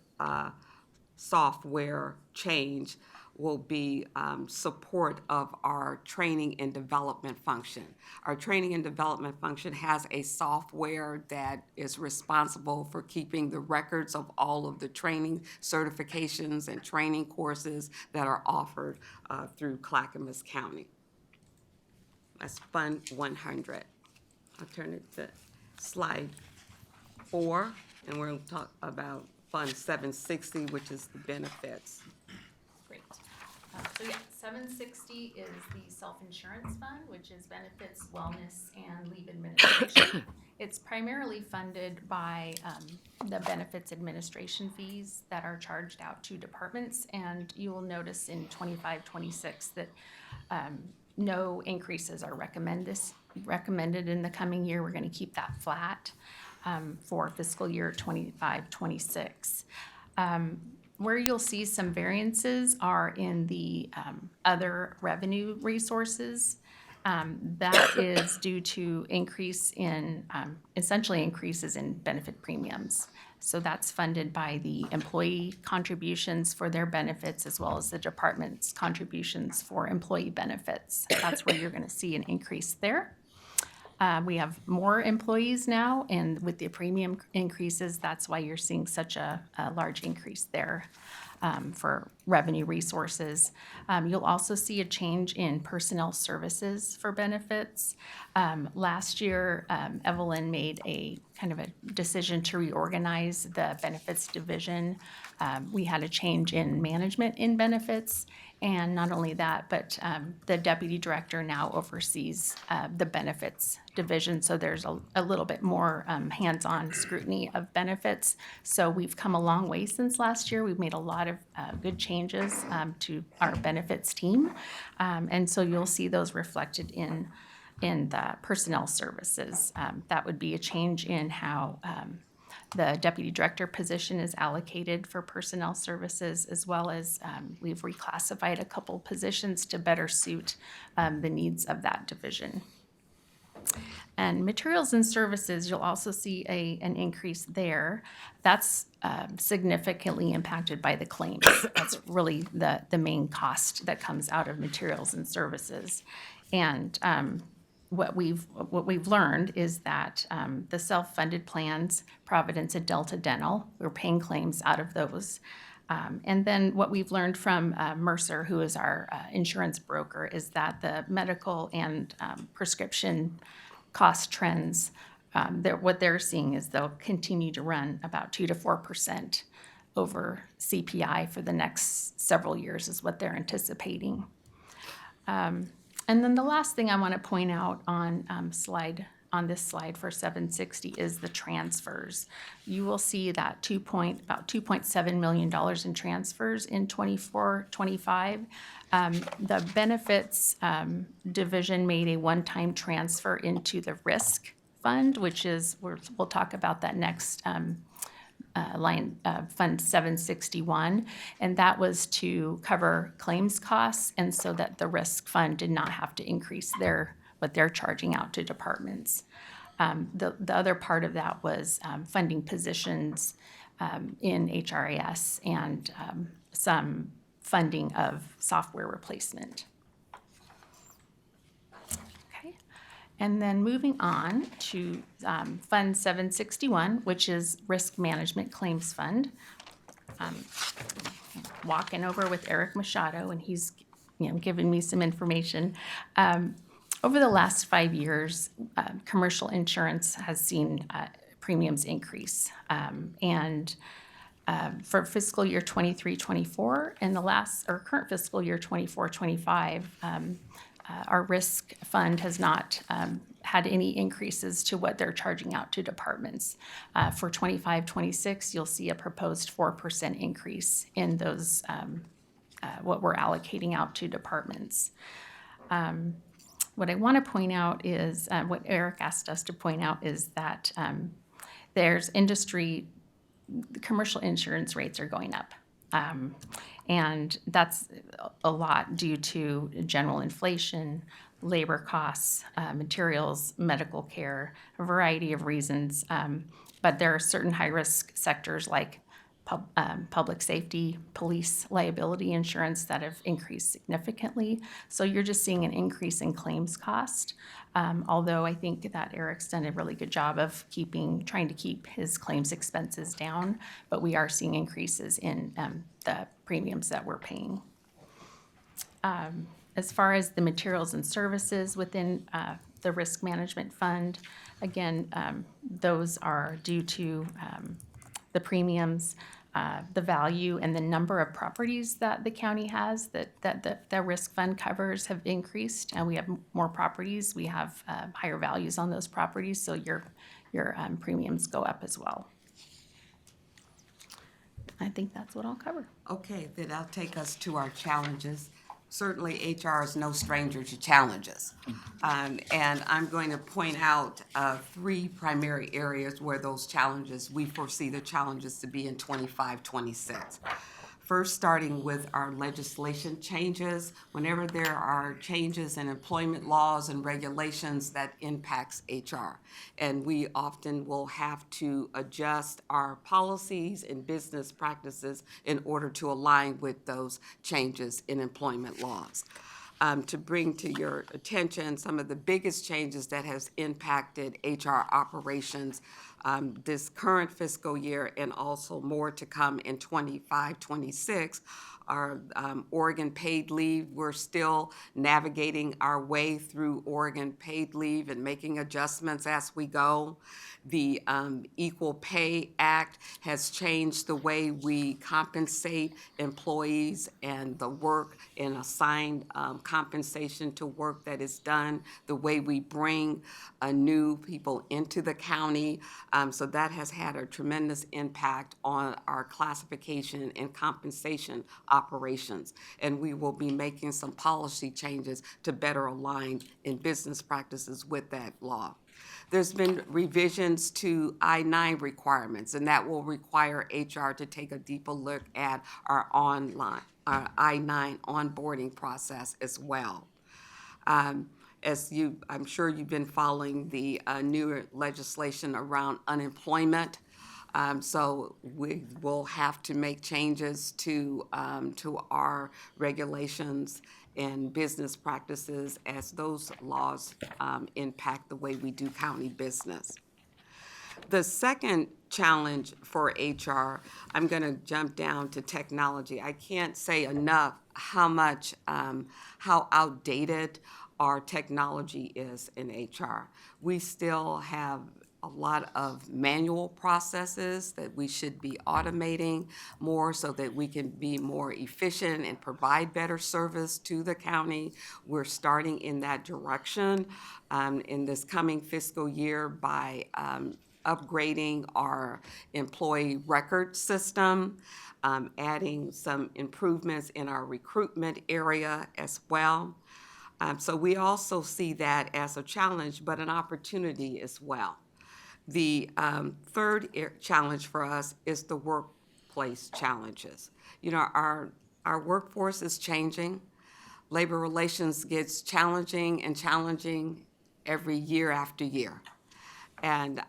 software change will be support of our training and development function. Our training and development function has a software that is responsible for keeping the records of all of the training certifications and training courses that are offered through Clackamas County. That's Fund 100. I'll turn it to slide 4, and we're going to talk about Fund 760, which is the benefits. Great. So yeah, 760 is the self-insurance fund, which is benefits, wellness, and leave administration. It's primarily funded by the benefits administration fees that are charged out to departments, and you will notice in 25-26 that no increases are recommended in the coming year. We're going to keep that flat for fiscal year 25-26. Where you'll see some variances are in the other revenue resources. That is due to essentially increases in benefit premiums. So that's funded by the employee contributions for their benefits as well as the department's contributions for employee benefits. That's where you're going to see an increase there. We have more employees now, and with the premium increases, that's why you're seeing such a large increase there for revenue resources. You'll also see a change in personnel services for benefits. Last year, Evelyn made a kind of a decision to reorganize the benefits division. We had a change in management in benefits. And not only that, but the deputy director now oversees the benefits division. So there's a little bit more hands-on scrutiny of benefits. So we've come a long way since last year. We've made a lot of good changes to our benefits team. And so you'll see those reflected in the personnel services. That would be a change in how the deputy director position is allocated for personnel services, as well as we've reclassified a couple positions to better suit the needs of that division. And materials and services, you'll also see an increase there. That's significantly impacted by the claims. That's really the main cost that comes out of materials and services. And what we've learned is that the self-funded plans, Providence and Delta Dental, we're paying claims out of those. And then what we've learned from Mercer, who is our insurance broker, is that the medical and prescription cost trends, what they're seeing is they'll continue to run about 2 to 4% over CPI for the next several years is what they're anticipating. And then the last thing I want to point out on this slide for 760 is the transfers. You will see that about $2.7 million in transfers in 24-25. The benefits division made a one-time transfer into the risk fund, which is, we'll talk about that next line, Fund 761, and that was to cover claims costs, and so that the risk fund did not have to increase what they're charging out to departments. The other part of that was funding positions in HRIS and some funding of software replacement. And then moving on to Fund 761, which is Risk Management Claims Fund. Walking over with Eric Machado, and he's giving me some information. Over the last 5 years, commercial insurance has seen premiums increase. And for fiscal year 23-24 and current fiscal year 24-25, our risk fund has not had any increases to what they're charging out to departments. For 25-26, you'll see a proposed 4% increase in those, what we're allocating out to departments. What I want to point out is, what Eric asked us to point out is that there's commercial insurance rates are going up. And that's a lot due to general inflation, labor costs, materials, medical care, a variety of reasons. But there are certain high-risk sectors like public safety, police liability insurance that have increased significantly. So you're just seeing an increase in claims cost. Although I think that Eric's done a really good job of trying to keep his claims expenses down, but we are seeing increases in the premiums that we're paying. As far as the materials and services within the risk management fund, again, those are due to the premiums, the value, and the number of properties that the county has that the risk fund covers have increased, and we have more properties. We have higher values on those properties, so your premiums go up as well. I think that's what I'll cover. Okay, then I'll take us to our challenges. Certainly, HR is no stranger to challenges. And I'm going to point out 3 primary areas where we foresee the challenges to be in 25-26. First, starting with our legislation changes. Whenever there are changes in employment laws and regulations, that impacts HR. And we often will have to adjust our policies and business practices in order to align with those changes in employment laws. To bring to your attention some of the biggest changes that has impacted HR operations this current fiscal year, and also more to come in 25-26, our Oregon paid leave. We're still navigating our way through Oregon paid leave and making adjustments as we go. The Equal Pay Act has changed the way we compensate employees and the work and assigned compensation to work that is done, the way we bring new people into the county. So that has had a tremendous impact on our classification and compensation operations. And we will be making some policy changes to better align in business practices with that law. There's been revisions to I-9 requirements, and that will require HR to take a deeper look at our I-9 onboarding process as well. I'm sure you've been following the new legislation around unemployment. So we will have to make changes to our regulations and business practices as those laws impact the way we do county business. The second challenge for HR, I'm going to jump down to technology. I can't say enough how outdated our technology is in HR. We still have a lot of manual processes that we should be automating more so that we can be more efficient and provide better service to the county. We're starting in that direction in this coming fiscal year by upgrading our employee record system, adding some improvements in our recruitment area as well. So we also see that as a challenge, but an opportunity as well. The third challenge for us is the workplace challenges. You know, our workforce is changing. Labor relations gets challenging and challenging every year after year. And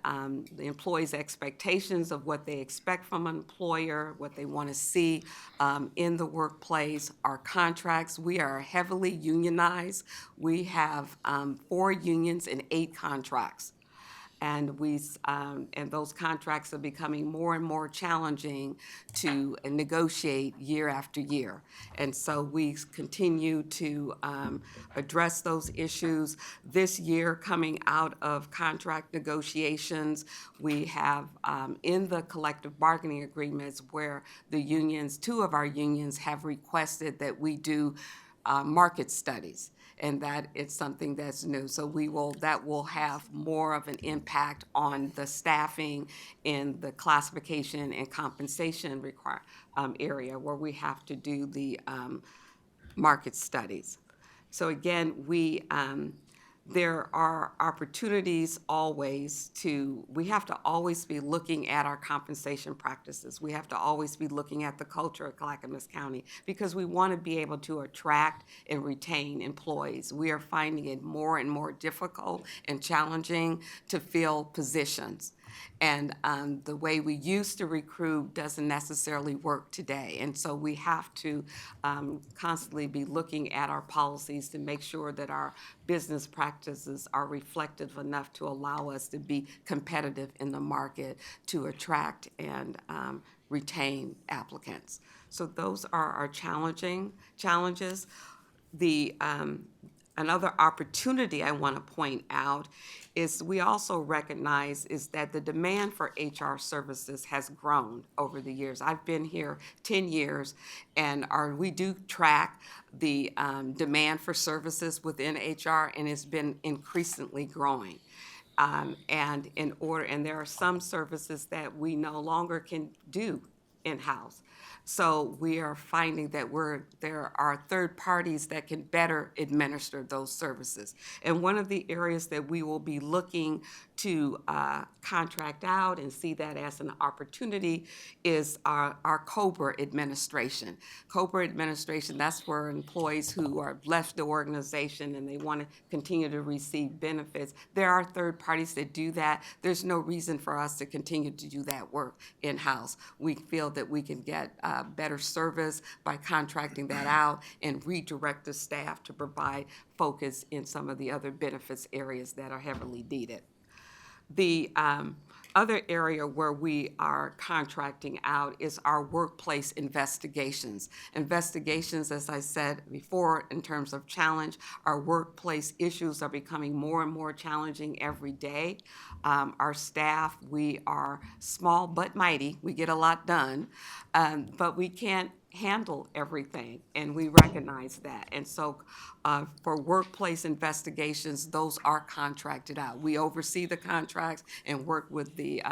the employees' expectations of what they expect from an employer, what they want to see in the workplace, our contracts. We are heavily unionized. We have 4 unions and 8 contracts. And those contracts are becoming more and more challenging to negotiate year after year. And so we continue to address those issues. This year, coming out of contract negotiations, we have in the collective bargaining agreements where the unions, 2 of our unions have requested that we do market studies. And that is something that's new. So that will have more of an impact on the staffing in the classification and compensation area where we have to do the market studies. So again, there are opportunities always we have to always be looking at our compensation practices. We have to always be looking at the culture of Clackamas County because we want to be able to attract and retain employees. We are finding it more and more difficult and challenging to fill positions. And the way we used to recruit doesn't necessarily work today. And so we have to constantly be looking at our policies to make sure that our business practices are reflective enough to allow us to be competitive in the market to attract and retain applicants. So those are our challenges. Another opportunity I want to point out is we also recognize is that the demand for HR services has grown over the years. I've been here 10 years, and we do track the demand for services within HR, and it's been increasingly growing. And there are some services that we no longer can do in-house. So we are finding that there are third parties that can better administer those services. And one of the areas that we will be looking to contract out and see that as an opportunity is our COBRA administration. COBRA administration, that's where employees who are left the organization and they want to continue to receive benefits. There are third parties that do that. There's no reason for us to continue to do that work in-house. We feel that we can get better service by contracting that out and redirect the staff to provide focus in some of the other benefits areas that are heavily needed. The other area where we are contracting out is our workplace investigations. Investigations, as I said before, in terms of challenge, our workplace issues are becoming more and more challenging every day. Our staff, we are small but mighty. We get a lot done, but we can't handle everything, and we recognize that. And so for workplace investigations, those are contracted out. We oversee the contracts and work with the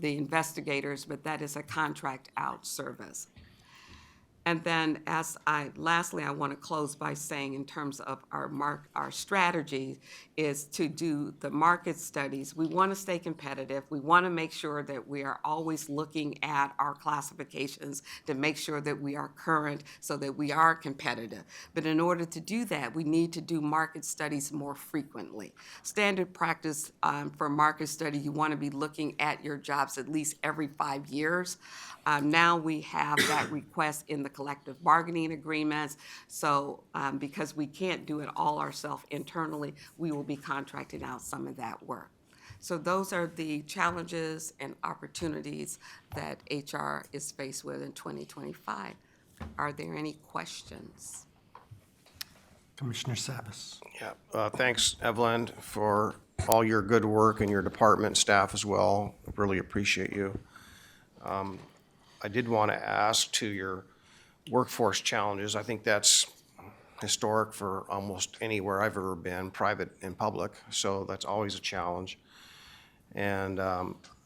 investigators, but that is a contract out service. And then lastly, I want to close by saying in terms of our strategy is to do the market studies. We want to stay competitive. We want to make sure that we are always looking at our classifications to make sure that we are current so that we are competitive. But in order to do that, we need to do market studies more frequently. Standard practice for market study, you want to be looking at your jobs at least every 5 years. Now we have that request in the collective bargaining agreements. So because we can't do it all ourselves internally, we will be contracting out some of that work. So those are the challenges and opportunities that HR is faced with in 2025. Are there any questions? Commissioner Savas. Yeah, thanks, Evelyn, for all your good work and your department staff as well. I really appreciate you. I did want to ask to your workforce challenges. I think that's historic for almost anywhere I've ever been, private and public, so that's always a challenge. And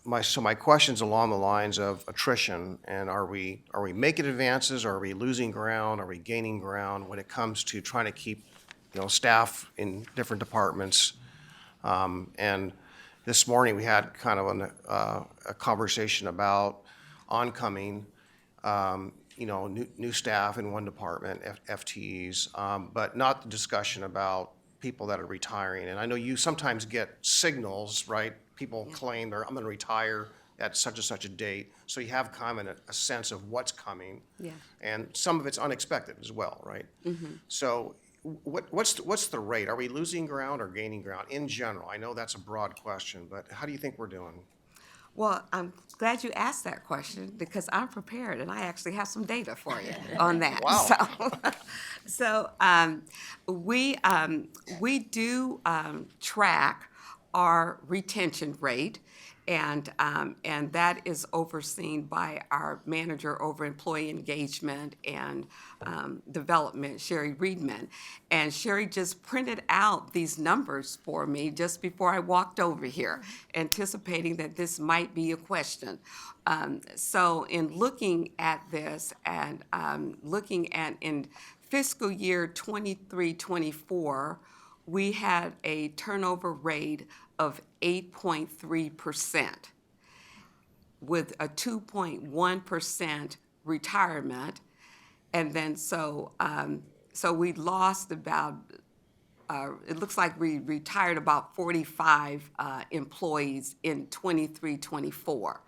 my question's along the lines of attrition, and are we making advances, or are we losing ground, are we gaining ground when it comes to trying to keep staff in different departments? And this morning we had kind of a conversation about oncoming, new staff in one department, FTEs, but not the discussion about people that are retiring. And I know you sometimes get signals, right? People claim I'm going to retire at such and such a date. So you have kind of a sense of what's coming. Yeah. And some of it's unexpected as well, right? Mm-hmm. So what's the rate? Are we losing ground or gaining ground in general? I know that's a broad question, but how do you think we're doing? Well, I'm glad you asked that question because I'm prepared and I actually have some data for you on that. Wow. So we do track our retention rate, and that is overseen by our manager over employee engagement and development, Sherry Reedman. And Sherry just printed out these numbers for me just before I walked over here, anticipating that this might be a question. So in looking at this and looking at in fiscal year 23-24, we had a turnover rate of 8.3% with a 2.1% retirement. And then so we lost about, it looks like we retired about 45 employees in 23-24.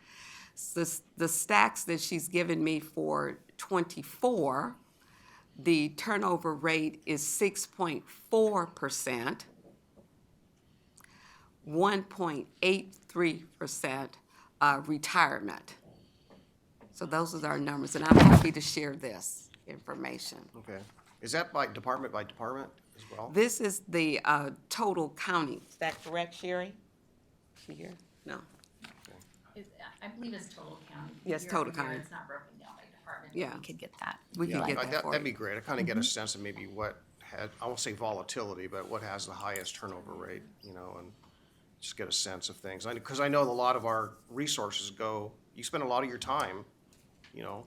So the stacks that she's given me for 24, the turnover rate is 6.4%, 1.83% retirement. So those are our numbers, and I'm happy to share this information. Okay. Is that by department as well? This is the total county. Is that correct, Sherry? She here? No. I believe it's total county. Yes, total county. It's not broken down by department. Yeah. We could get that. We could get that for That'd be you. great. I kind of get a sense of maybe what had, I won't say volatility, but what has the highest turnover rate, you know, and just get a sense of things. Because I know a lot of our resources go, you spend a lot of your time, you know,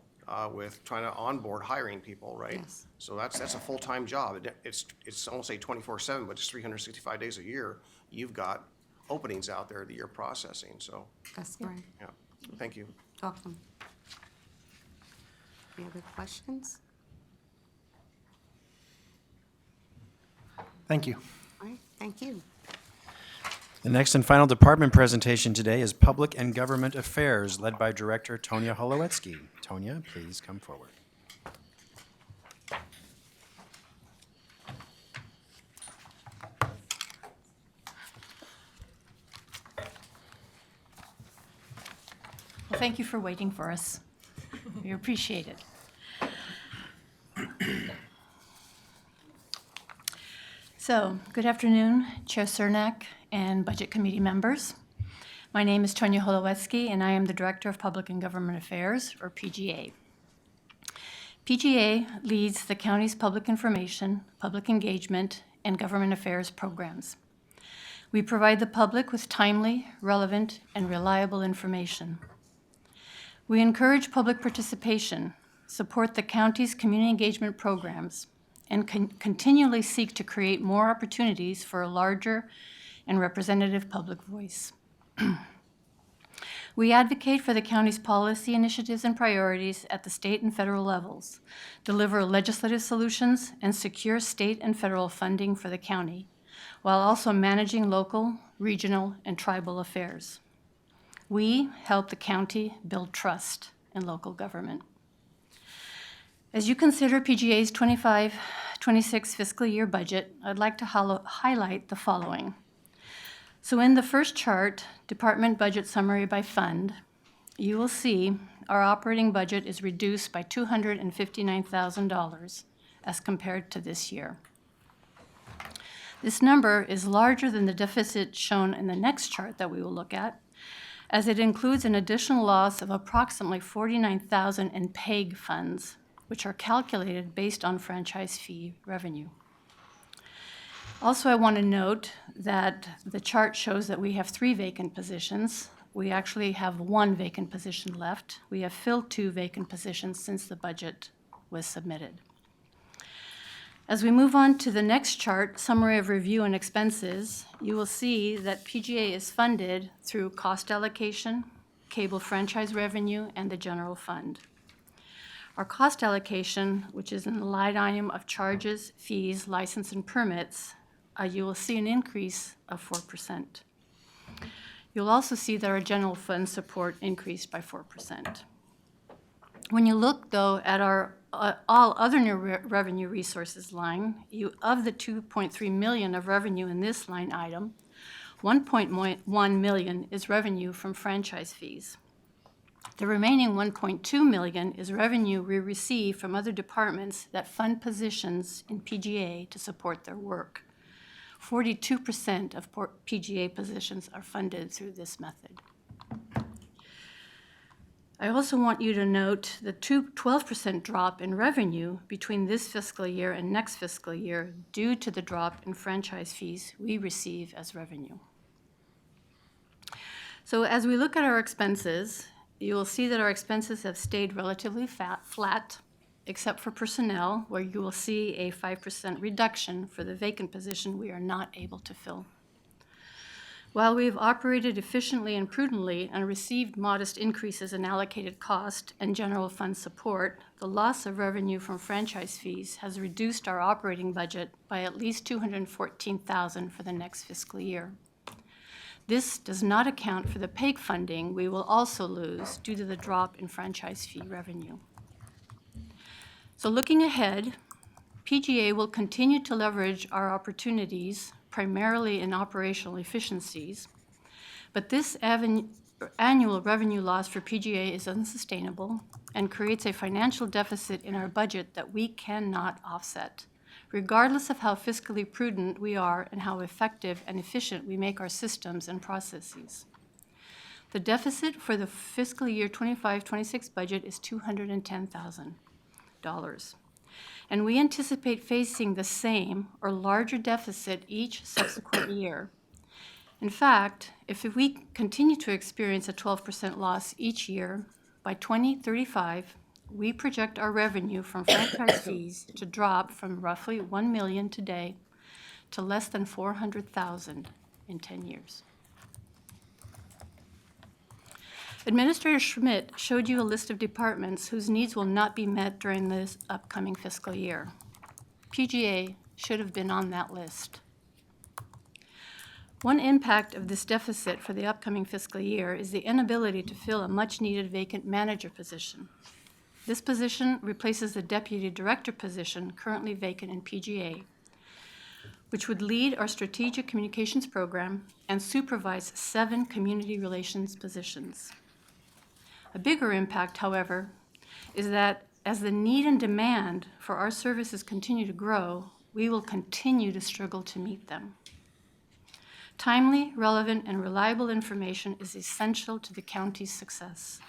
with trying to onboard hiring people, right? Yes. So that's a full-time job. It's I won't say 24/7, but it's 365 days a year. You've got openings out there that you're processing, so, That's right. yeah. Thank you. Welcome. Any other questions? Thank you. All right, thank you. The next and final department presentation today is Public and Government Affairs, led by Director Tonya Holowetsky. Tonya, please come forward. Well, thank you for waiting for us. We appreciate it. So, good afternoon, Chair Cernak and Budget Committee members. My name is Tonya Holowetsky, and I am the Director of Public and Government Affairs, or PGA. PGA leads the county's public information, public engagement, and government affairs programs. We provide the public with timely, relevant, and reliable information. We encourage public participation, support the county's community engagement programs, and continually seek to create more opportunities for a larger and representative public voice. We advocate for the county's policy initiatives and priorities at the state and federal levels, deliver legislative solutions, and secure state and federal funding for the county, while also managing local, regional, and tribal affairs. We help the county build trust in local government. As you consider PGA's 25-26 fiscal year budget, I'd like to highlight the following. So in the first chart, Department Budget Summary by Fund, you will see our operating budget is reduced by $259,000 as compared to this year. This number is larger than the deficit shown in the next chart that we will look at, as it includes an additional loss of approximately $49,000 in PEG funds, which are calculated based on franchise fee revenue. Also, I want to note that the chart shows that we have 3 vacant positions. We actually have 1 vacant position left. We have filled 2 vacant positions since the budget was submitted. As we move on to the next chart, Summary of Review and Expenses, you will see that PGA is funded through cost allocation, cable franchise revenue, and the general fund. Our cost allocation, which is in the line item of charges, fees, license, and permits, you will see an increase of 4%. You'll also see that our general fund support increased by 4%. When you look, though, at our all other new revenue resources line, of the $2.3 million of revenue in this line item, $1.1 million is revenue from franchise fees. The remaining $1.2 million is revenue we receive from other departments that fund positions in PGA to support their work. 42% of PGA positions are funded through this method. I also want you to note the 12% drop in revenue between this fiscal year and next fiscal year due to the drop in franchise fees we receive as revenue. So as we look at our expenses, you will see that our expenses have stayed relatively flat. except for personnel, where you will see a 5% reduction for the vacant position we are not able to fill. While we've operated efficiently and prudently and received modest increases in allocated cost and general fund support, the loss of revenue from franchise fees has reduced our operating budget by at least $214,000 for the next fiscal year. This does not account for the PEG funding we will also lose due to the drop in franchise fee revenue. So looking ahead, PGA will continue to leverage our opportunities, primarily in operational efficiencies, but this annual revenue loss for PGA is unsustainable and creates a financial deficit in our budget that we cannot offset, regardless of how fiscally prudent we are and how effective and efficient we make our systems and processes. The deficit for the fiscal year 25-26 budget is $210,000. And we anticipate facing the same or larger deficit each subsequent year. In fact, if we continue to experience a 12% loss each year, by 2035, we project our revenue from franchise fees to drop from roughly $1 million today to less than $400,000 in 10 years. Administrator Schmidt showed you a list of departments whose needs will not be met during this upcoming fiscal year. PGA should have been on that list. One impact of this deficit for the upcoming fiscal year is the inability to fill a much-needed vacant manager position. This position replaces the deputy director position currently vacant in PGA, which would lead our strategic communications program and supervise 7 community relations positions. A bigger impact, however, is that as the need and demand for our services continue to grow, we will continue to struggle to meet them. Timely, relevant, and reliable information is essential to the county's success.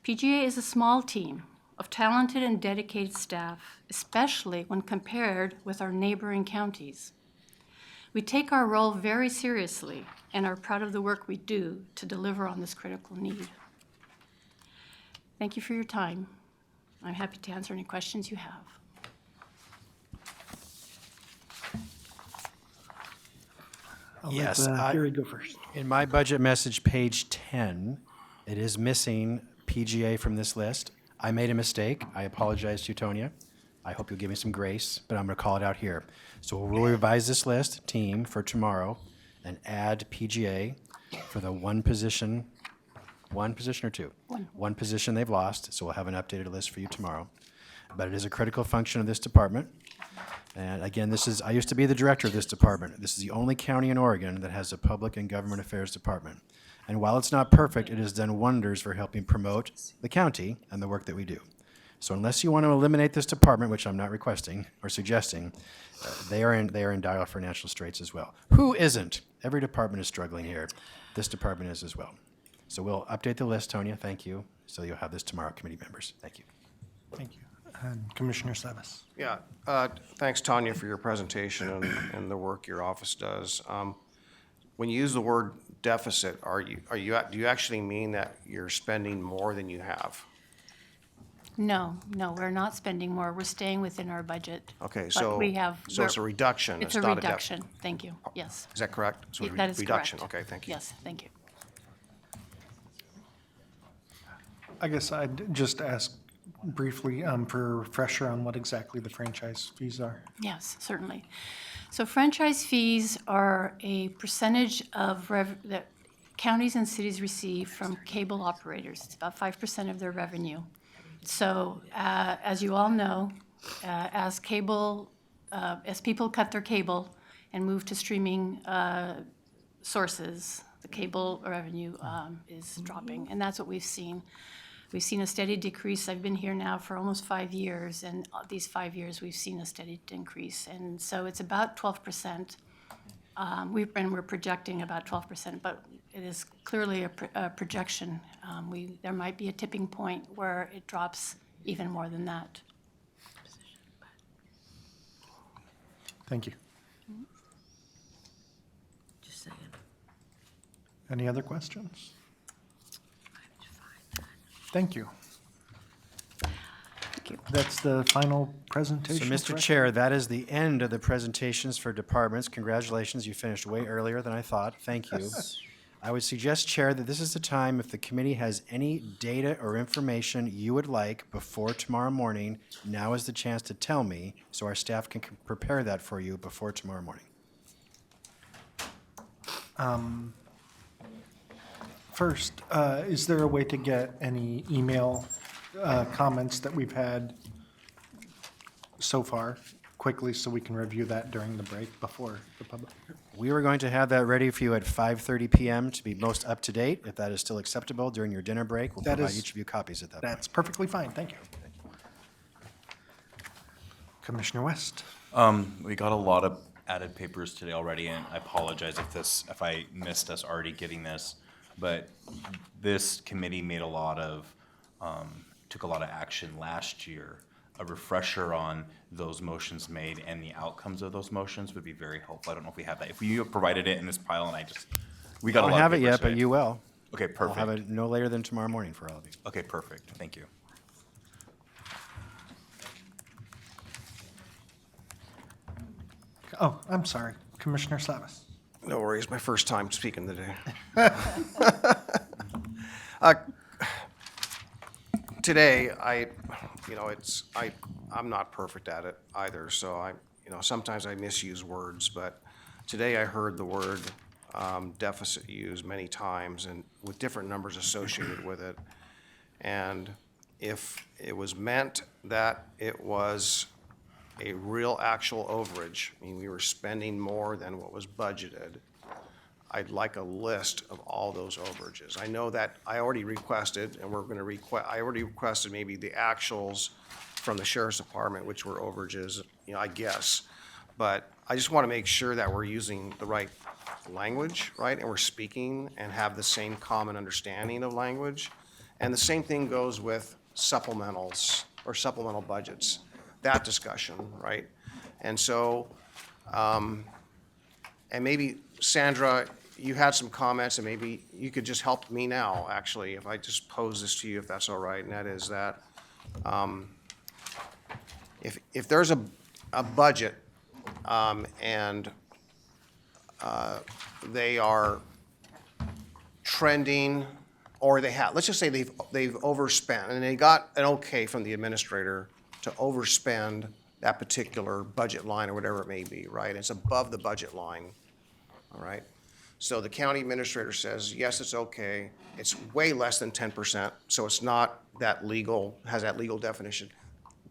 PGA is a small team of talented and dedicated staff, especially when compared with our neighboring counties. We take our role very seriously and are proud of the work we do to deliver on this critical need. Thank you for your time. I'm happy to answer any questions you have. I'll Yes, let Gary go first. In my budget message, page 10, it is missing PGA from this list. I made a mistake. I apologize to Tonya. I hope you'll give me some grace, but I'm going to call it out here. So we'll revise this list, team, for tomorrow, and add PGA for the one position or two? One position they've lost, so we'll have an updated list for you tomorrow. But it is a critical function of this department. And again, I used to be the director of this department. This is the only county in Oregon that has a public and government affairs department. And while it's not perfect, it has done wonders for helping promote the county and the work that we do. So unless you want to eliminate this department, which I'm not requesting or suggesting, they are in dire financial straits as well. Who isn't? Every department is struggling here. This department is as well. So we'll update the list, Tonya. Thank you. So you'll have this tomorrow, committee members. Thank you. Thank you. And Commissioner Savis. Yeah, thanks, Tanya, for your presentation and the work your office does. When you use the word deficit, do you actually mean that you're spending more than you have? No, we're not spending more. We're staying within our budget. Okay, But so it's a reduction. It's a not reduction. Thank you. Yes. Is that correct? So Yeah, that is reduction. correct. Okay, thank you. Yes, thank you. I guess I'd just ask briefly for a refresher on what exactly the franchise fees are. Yes, certainly. So franchise fees are a percentage of that counties and cities receive from cable operators. It's about 5% of their revenue. So as you all know, as people cut their cable and move to streaming sources, the cable revenue is dropping, and that's what we've seen. We've seen a steady decrease. I've been here now for almost 5 years, and these 5 years we've seen a steady increase. And so it's about 12%. We're projecting about 12%, but it is clearly a projection. There might be a tipping point where it drops even more than that. Thank you. Just saying. Any other questions? Thank you. Thank you. That's the final So, presentation. Mr. correct? Chair, that is the end of the presentations for departments. Congratulations, you finished way earlier than I thought. Thank you. I would suggest, Chair, that this is the time, if the committee has any data or information you would like before tomorrow morning, now is the chance to tell me, so our staff can prepare that for you before tomorrow morning. First, is there a way to get any email comments that we've had so far quickly so we can review that during the break before the public? We were going to have that ready for you at 5:30 PM to be most up to date. If that is still acceptable during your dinner break, we'll That provide is- each of you copies at that point. That's perfectly fine, thank you. Commissioner West? We got a lot of added papers today already, and I apologize if I missed us already getting this. But this committee made took a lot of action last year. A refresher on those motions made and the outcomes of those motions would be very helpful. I don't know if we have that. If you provided it in this pile, and we got a I lot don't of have it papers yet, but today. you will. Okay, I'll perfect. have it no later than tomorrow morning for all of you. Okay, perfect. Thank you. Oh, I'm sorry, Commissioner Slavis. No worries, my first time speaking today. Today, I'm not perfect at it either, so sometimes I misuse words, but today I heard the word deficit used many times and with different numbers associated with it. And if it was meant that it was a real actual overage, I mean, we were spending more than what was budgeted, I'd like a list of all those overages. I know that I already requested, and I already requested maybe the actuals from the sheriff's department, which were overages, I guess. But I just want to make sure that we're using the right language, right? And we're speaking and have the same common understanding of language. And the same thing goes with supplementals or supplemental budgets, that discussion, right? And so, and maybe, Sandra, you had some comments, and maybe you could just help me now, actually, if I just pose this to you, if that's all right, and that is that if there's a budget and they are trending, or let's just say they've overspent, and they got an okay from the administrator to overspend that particular budget line or whatever it may be, right? It's above the budget line, all right? So the county administrator says, yes, it's okay. It's way less than 10%, so it's not has that legal definition.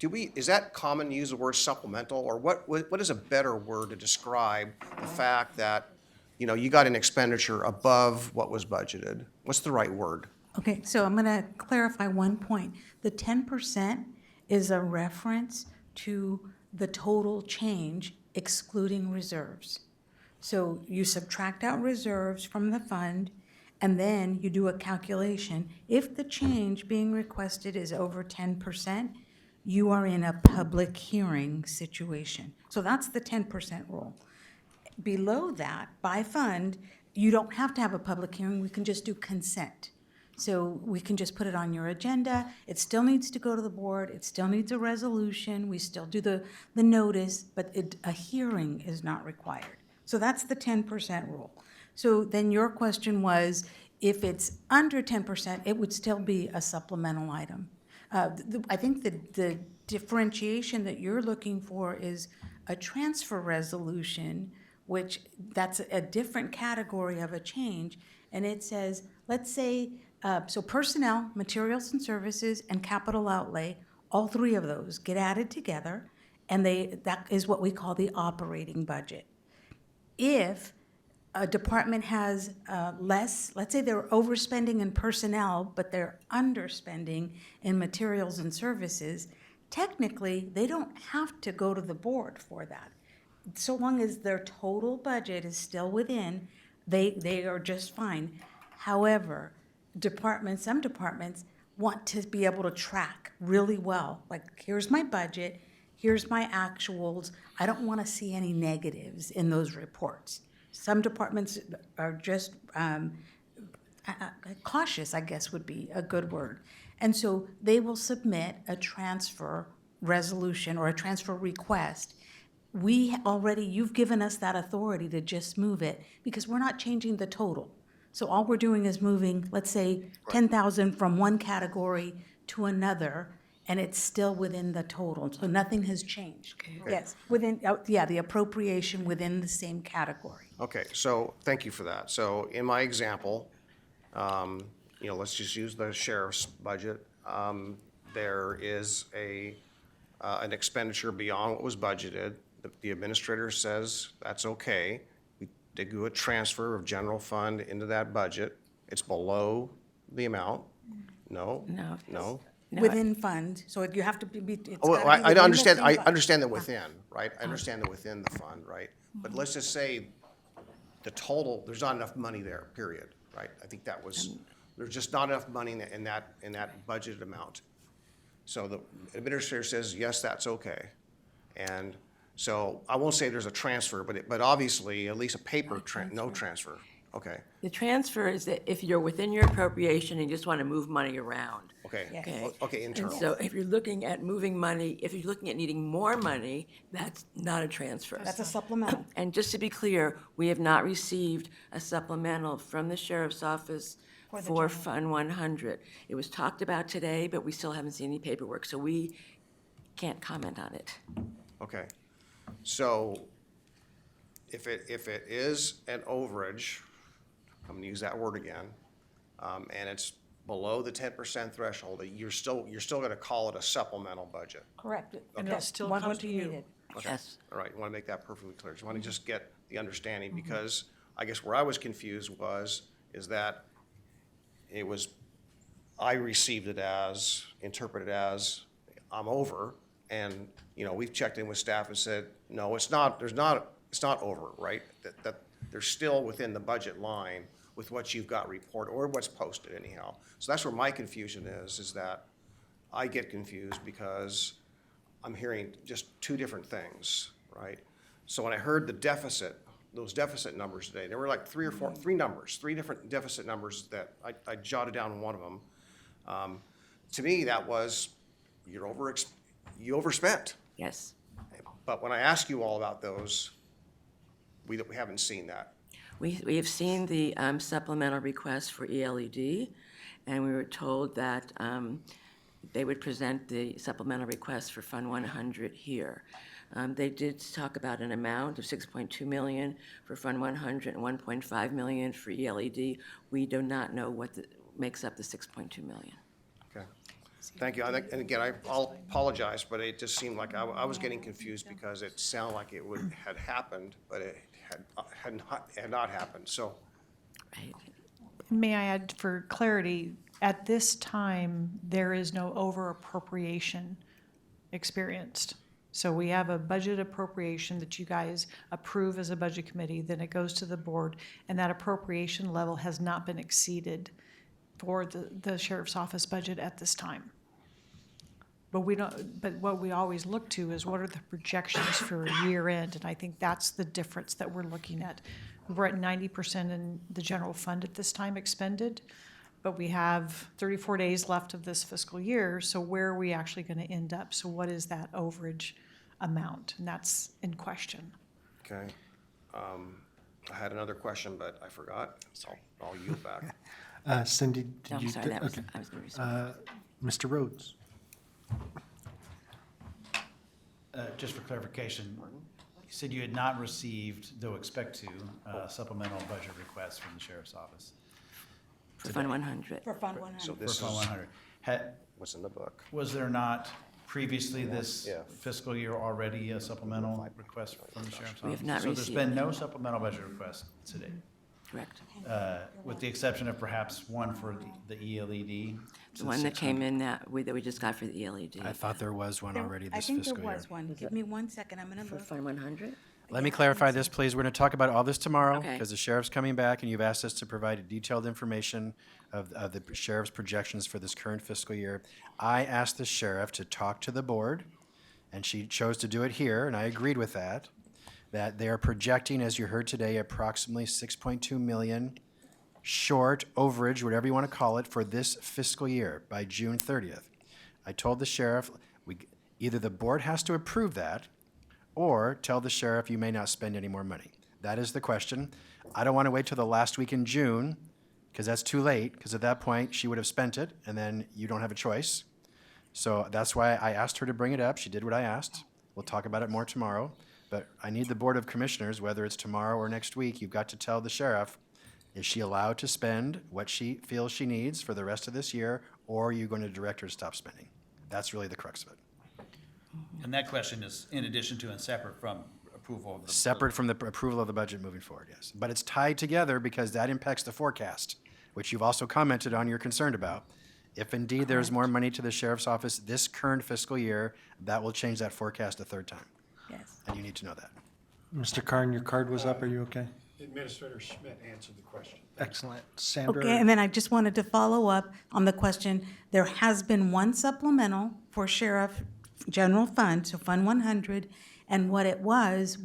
Is that common to use the word supplemental, or what is a better word to describe the fact that, you got an expenditure above what was budgeted? What's the right word? Okay, so I'm going to clarify one point. The 10% is a reference to the total change excluding reserves. So you subtract out reserves from the fund, and then you do a calculation. If the change being requested is over 10%, you are in a public hearing situation. So that's the 10% rule. Below that, by fund, you don't have to have a public hearing. We can just do consent. So we can just put it on your agenda. It still needs to go to the board. It still needs a resolution. We still do the notice, but a hearing is not required. So that's the 10% rule. So then your question was, if it's under 10%, it would still be a supplemental item. I think the differentiation that you're looking for is a transfer resolution, which that's a different category of a change. And it says, let's say, so personnel, materials and services, and capital outlay, all three of those get added together, and that is what we call the operating budget. If a department has less, let's say they're overspending in personnel, but they're underspending in materials and services, technically, they don't have to go to the board for that. So long as their total budget is still within, they are just fine. However, some departments want to be able to track really well, like, here's my budget, here's my actuals. I don't want to see any negatives in those reports. Some departments are just cautious, I guess would be a good word. And so they will submit a transfer resolution or a transfer request. You've given us that authority to just move it because we're not changing the total. So all we're doing is moving, let's say, 10,000 from one category to another, and it's still within the total. So nothing has changed. Yes, the appropriation within the same category. Okay, so thank you for that. So in my example, let's just use the sheriff's budget. There is an expenditure beyond what was budgeted. The administrator says that's okay. We do a transfer of general fund into that budget. It's below the amount. No? No? Within fund, so you have to be, it's Oh, gotta be I within the understand, same I fund. understand the within, right? I understand the within the fund, right? But let's just say the total, there's not enough money there, period, right? I think there's just not enough money in that budgeted amount. So the administrator says, yes, that's okay. And so I won't say there's a transfer, but obviously, at least a paper, no transfer. Okay, The transfer is that if you're within your appropriation and you just want to move money around. okay, okay, internal. And so if you're looking at moving money, if you're looking at needing more money, that's not a transfer. That's a supplemental. And just to be clear, we have not received a supplemental from the sheriff's office for Fund 100. It was talked about today, but we still haven't seen any paperwork, so we can't comment on it. Okay, so if it is an overage, I'm gonna use that word again, and it's below the 10% threshold, you're still gonna call it a supplemental budget. Correct. And Yes, it still one comes what to you you. needed. Okay. Yes. All right, want to make that perfectly clear. Just want to just get the understanding, because I guess where I was confused is that I received it as, interpreted as, I'm over, and, we've checked in with staff and said, no, it's not over, right? That they're still within the budget line with what you've got reported, or what's posted anyhow. So that's where my confusion is that I get confused because I'm hearing just two different things, right? So when I heard those deficit numbers today, there were like three different deficit numbers that I jotted down one of them. To me, that was, you overspent. Yes. But when I ask you all about those, we haven't seen that. We have seen the supplemental request for ELED, and we were told that they would present the supplemental request for Fund 100 here. They did talk about an amount of $6.2 million for Fund 100 and $1.5 million for ELED. We do not know what makes up the $6.2 million. Okay. Thank you. And again, I'll apologize, but it just seemed like I was getting confused because it sounded like it had happened, but it had not happened, so. May I add for clarity, at this time, there is no over appropriation experienced. So we have a budget appropriation that you guys approve as a budget committee, then it goes to the board, and that appropriation level has not been exceeded for the sheriff's office budget at this time. But what we always look to is what are the projections for year end, and I think that's the difference that we're looking at. We're at 90% in the general fund at this time expended, but we have 34 days left of this fiscal year, so where are we actually gonna end up? So what is that overage amount? And that's in question. Okay. I had another question, but I forgot, so I'll yield back. Cindy, did I'm you? sorry, that was, okay. I was gonna respond. Mr. Rhodes? Just for clarification, you said you had not received, though expect to, supplemental budget requests from the sheriff's office. For Fund 100. For Fund 100. So For this Fund is 100. what's in the book. Was there not previously this Yeah. fiscal year already a supplemental request from the sheriff's office? We have not So there's received been it. no supplemental budget request today, Correct. with the exception of perhaps one for the ELED? The one that came in that we just got for the ELED. I thought there was one already I this think there fiscal year. was one. Give me 1 second, I'm gonna For look. Fund 100? Let me clarify this, please. We're going to talk about all this tomorrow Okay. because the sheriff's coming back and you've asked us to provide detailed information of the sheriff's projections for this current fiscal year. I asked the sheriff to talk to the board and she chose to do it here, and I agreed with that they are projecting, as you heard today, approximately $6.2 million short, overage, whatever you want to call it, for this fiscal year by June 30th. I told the sheriff, either the board has to approve that or tell the sheriff you may not spend any more money. That is the question. I don't want to wait till the last week in June because that's too late, because at that point she would have spent it and then you don't have a choice. So that's why I asked her to bring it up. She did what I asked. We'll talk about it more tomorrow. But I need the Board of Commissioners, whether it's tomorrow or next week, you've got to tell the sheriff, is she allowed to spend what she feels she needs for the rest of this year, or are you going to direct her to stop spending? That's really the crux of it. And that question is in addition to and separate from approval of the. Separate from the approval of the budget moving forward, yes. But it's tied together because that impacts the forecast, which you've also commented on, you're concerned about. If indeed there's more money to the sheriff's office this current fiscal year, that will change that forecast a third time. Yes. And you need to know that. Mr. Karn, your card was up. Are you okay? Administrator Schmidt answered the question. Excellent. Sandra? Okay, and then I just wanted to follow up on the question. There has been one supplemental for Sheriff General Fund, so Fund 100, and what it was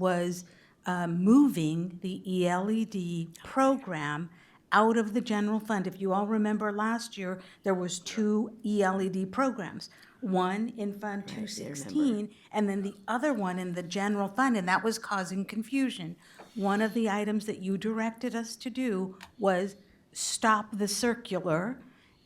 moving the ELED program out of the general fund. If you all remember last year, there was 2 ELED programs, one in Fund 216, and then the other one in the general fund, and that was causing confusion. One of the items that you directed us to do was stop the circular,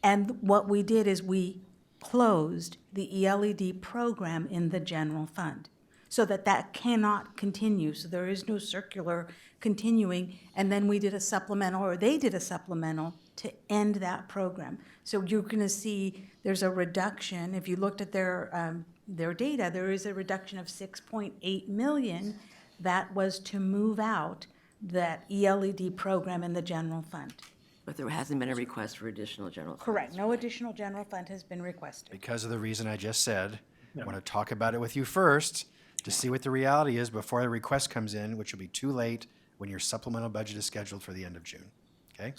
and what we did is we closed the ELED program in the general fund so that cannot continue. So there is no circular continuing, and then we did a supplemental, or they did a supplemental to end that program. So you're going to see there's a reduction. If you looked at their data, there is a reduction of 6.8 million that was to move out that ELED program in the general fund. But there hasn't been a request for additional general funds. Correct. No additional general fund has been requested. Because of the reason I just said, I want to talk about it with you first to see what the reality is before the request comes in, which will be too late when your supplemental budget is scheduled for the end of June. Okay?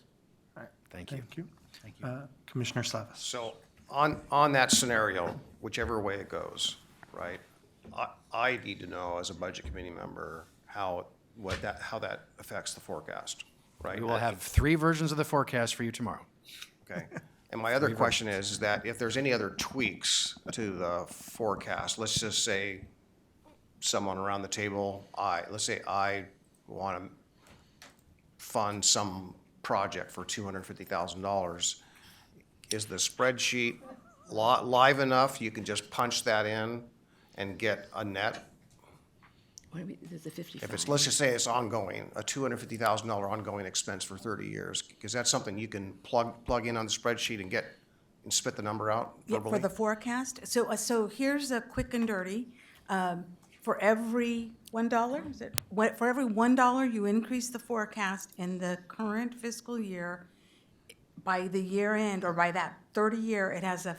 All right. Thank you. Thank you. Thank you. Commissioner Slavis? So on that scenario, whichever way it goes, right, I need to know as a budget committee member how that affects the forecast, right? We will have 3 versions of the forecast for you tomorrow. Okay. And my other question is that if there's any other tweaks to the forecast, let's just say someone around the table, let's say I want to fund some project for $250,000. Is the spreadsheet live enough? You can just punch that in and get a net? What do you mean, there's a 55? If it's, let's just say it's ongoing, a $250,000 ongoing expense for 30 years, is that something you can plug in on the spreadsheet and spit the number out Yeah, verbally? for the forecast. So here's a quick and dirty. For every $1, for every $1 you increase the forecast in the current fiscal year, by the year end or by that 30 year, it has a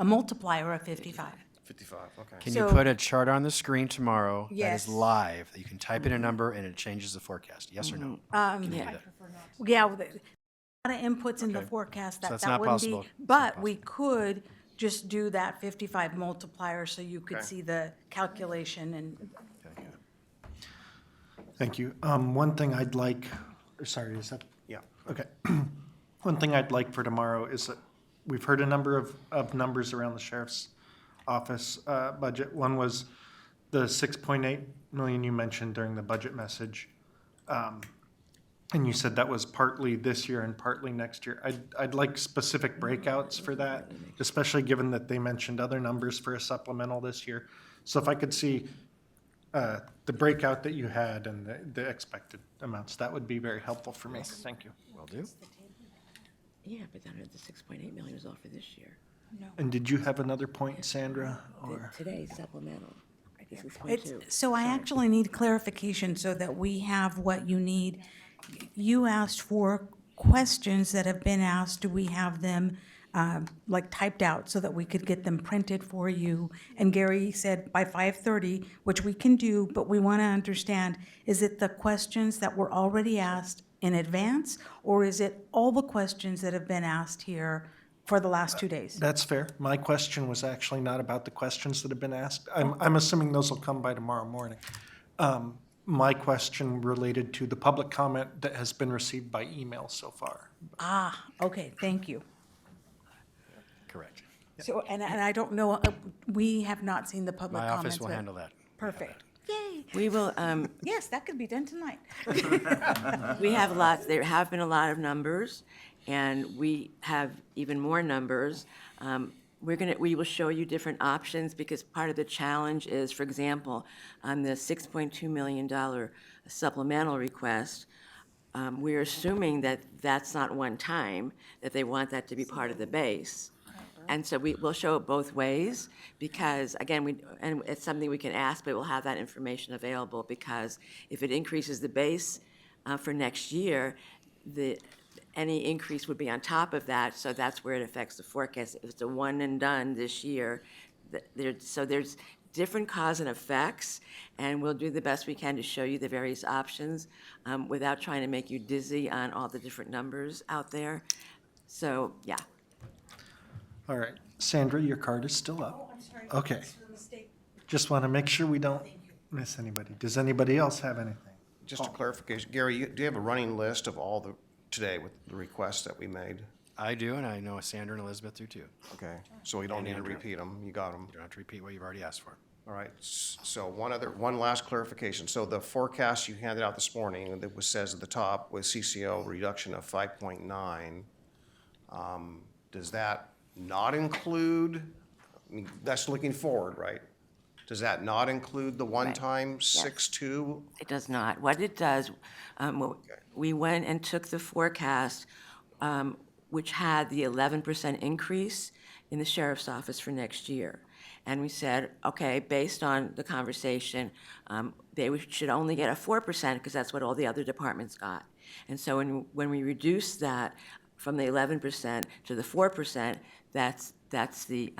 multiplier of 55. 55, okay. Can you put a chart on the screen tomorrow that Yes. is live, that you can type in a number and it changes the forecast? Yes or no? Yeah, Can you do that? yeah, a lot of inputs in the forecast, So it's that not wouldn't be. possible. It's not But we could just do that 55 multiplier so you could Okay. see the calculation and. Thank you. One thing I'd like, sorry, is that? Yeah. Okay. One thing I'd like for tomorrow is that we've heard a number of numbers around the sheriff's office budget. One was the 6.8 million you mentioned during the budget message. And you said that was partly this year and partly next year. I'd like specific breakouts for that, especially given that they mentioned other numbers for a supplemental this year. So if I could see the breakout that you had and the expected amounts, that would be very helpful for me. Thank you. Will do. Yeah, but then the 6.8 million was all for this year. And did you have another point, Sandra? Or Today's supplemental, the 6.2. So I actually need clarification so that we have what you need. You asked for questions that have been asked. Do we have them like typed out so that we could get them printed for you? And Gary said by 5:30, which we can do, but we want to understand, is it the questions that were already asked in advance, or is it all the questions that have been asked here for the last 2 days? That's fair. My question was actually not about the questions that have been asked. I'm assuming those will come by tomorrow morning. my question related to the public comment that has been received by email so far. Ah, okay, thank you. Correct. So, and I don't know, we have not seen the public My comments. office will but- handle that. Perfect. Yay. We will, Yes, that could be done tonight. we have lots, there have been a lot of numbers, and we have even more numbers. We will show you different options, because part of the challenge is, for example, on the $6.2 million supplemental request, we're assuming that that's not one time, that they want that to be part of the base. And so we'll show it both ways, because, again, and it's something we can ask, but we'll have that information available, because if it increases the base for next year, any increase would be on top of that, so that's where it affects the forecast. If it's a one and done this year, so there's different cause and effects, and we'll do the best we can to show you the various options without trying to make you dizzy on all the different numbers out there. So, yeah. All right, Sandra, your card is still up. Oh, I'm sorry. Okay. This was a mistake. Just want to make sure we don't miss anybody. Does anybody else have anything? Just a clarification, Gary, do you have a running list of all today with the requests that we made? I do, and I know Sandra and Elizabeth do too. Okay, so we don't need to Andrew. repeat them, you got them. You don't have to repeat what you've already asked for. All right, so one last clarification. So the forecast you handed out this morning that says at the top with CCO reduction of 5.9, does that not include, I mean, that's looking forward, right? Does that not include the one-time 6.2? It does not. What it does, we went and took the forecast, which had the 11% increase in the sheriff's office for next year. And we said, okay, based on the conversation, they should only get a 4%, because that's what all the other departments got. And so when we reduced that from the 11% to the 4%, that's the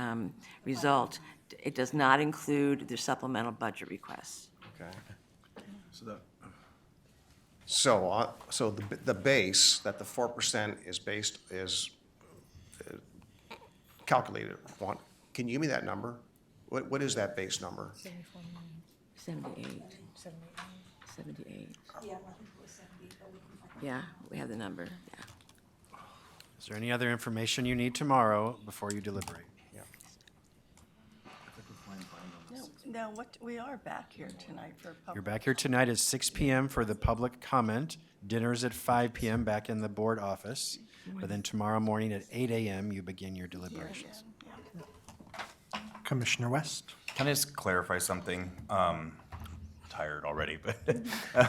result. It does not include the supplemental budget requests. Okay. So the base that the 4% is calculated on, can you give me that number? What is that base number? 78. 78. Yeah, we have the number, yeah. Is there any other information you need tomorrow before you deliberate? No, we are back here tonight for public. You're back here tonight at 6 p.m. for the public comment. Dinner's at 5 p.m. back in the board office. But then tomorrow morning at 8 a.m., you begin your deliberations. Commissioner West? Can I just clarify something? Tired already, but,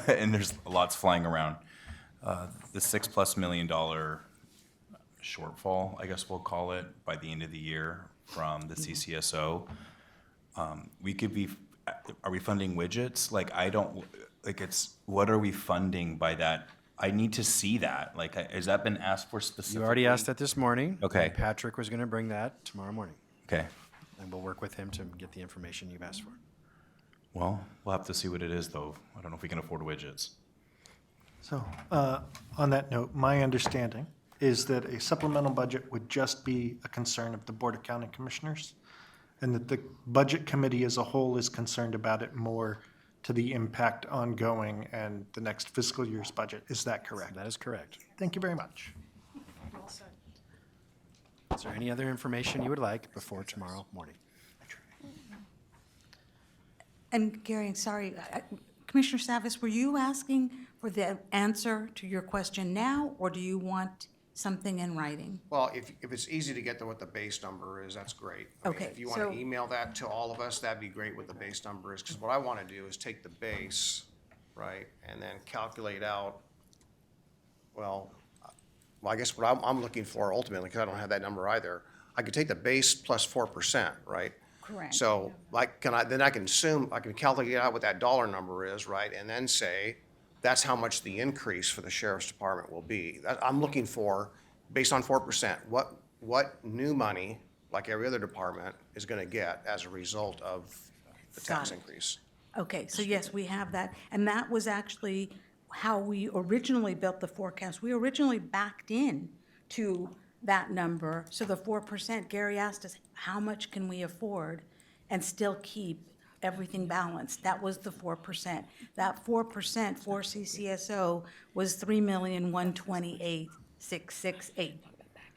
and there's lots flying around. The $6+ million shortfall, I guess we'll call it, by the end of the year from the CCSO. We could be, are we funding widgets? Like, what are we funding by that? I need to see that. Like, has that been asked for specifically? You already asked that this morning. Okay. And Patrick was going to bring that tomorrow morning. Okay. And we'll work with him to get the information you've asked for. Well, we'll have to see what it is, though. I don't know if we can afford widgets. So, on that note, my understanding is that a supplemental budget would just be a concern of the Board of County Commissioners, and that the Budget Committee as a whole is concerned about it more to the impact ongoing and the next fiscal year's budget. Is that correct? That is correct. Thank you very much. Is there any other information you would like before tomorrow morning? And Gary, sorry, Commissioner Savas, were you asking for the answer to your question now, or do you want something in writing? Well, if it's easy to get to what the base number is, that's great. I mean, Okay, if you want so- to email that to all of us, that'd be great what the base number is, because what I want to do is take the base, right, and then calculate out, well, I guess what I'm looking for ultimately, because I don't have that number either, I could take the base plus 4%, right? Correct. So, like, then I can calculate out what that dollar number is, right, and then say, that's how much the increase for the sheriff's department will be. I'm looking for, based on 4%, what new money, like every other department, is gonna get as a result of the tax Got it. increase. Okay, so yes, we have that, and that was actually how we originally built the forecast. We originally backed in to that number, so the 4%, Gary asked us, how much can we afford and still keep everything balanced. That was the 4%. That 4% for CCSO was 3,128,668.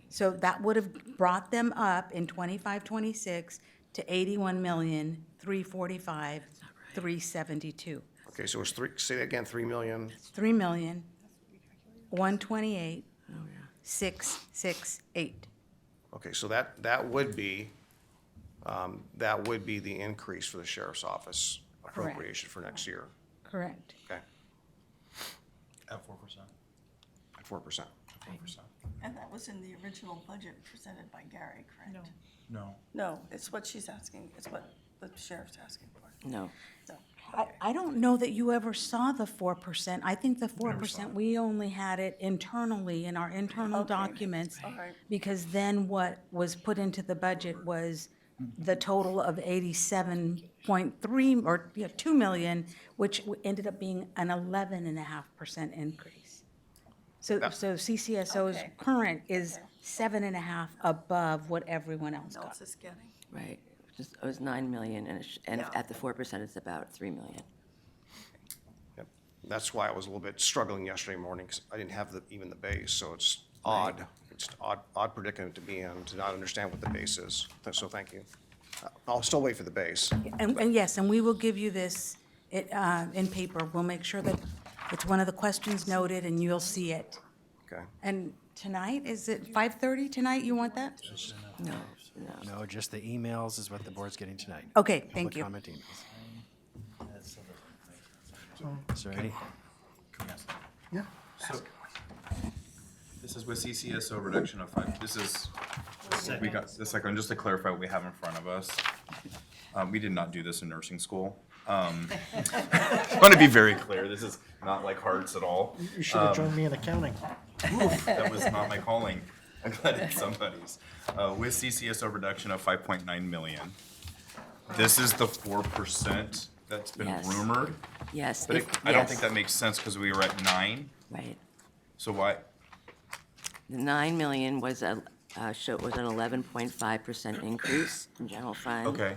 So that would have brought them up in 25-26 to 81,345,372. Okay, so it's say that again, 3 million? 3,128,668. Okay, so that would be the increase for the sheriff's office appropriation for next year. Correct. Okay, At 4%. at 4%. And that was in the original budget presented by Gary, correct? No. No, it's what she's asking, it's what the sheriff's asking for. No. So, I don't know that you ever saw the 4%. I think the 4%, we only had it internally in our internal documents. all right. Because then what was put into the budget was the total of 87.3, or 2 million, which ended up being an 11.5% increase. So CCSO's Okay. current is 7.5 above what everyone else got. else is getting. Right. It was 9 million, and Yeah. at the 4%, it's about 3 million. Yep. That's why I was a little bit struggling yesterday morning, because I didn't have even the base, so it's odd. It's odd predicament to be in, to not understand what the base is. So thank you. I'll still wait for the base. And yes, and we will give you this in paper. We'll make sure that it's one of the questions noted and you'll see it. Okay. And tonight, is it 5:30 tonight? You want that? No. No, just the emails is what the board's getting tonight. Okay, thank Public you. comment emails. Is there any? Yeah. This is with CCSO reduction of 5, this is, we got the second, just to clarify what we have in front of us. We did not do this in nursing school. I want to be very clear, this is not like hearts at all. You should have joined me in accounting. That was not my calling. I'm glad it's somebody's. With CCSO reduction of 5.9 million, this is the 4% that's been Yes. rumored. Yes. But if- I don't yes. think that makes sense because we were at 9. Right. So why? The 9 million was an 11.5% increase in general fund. Okay.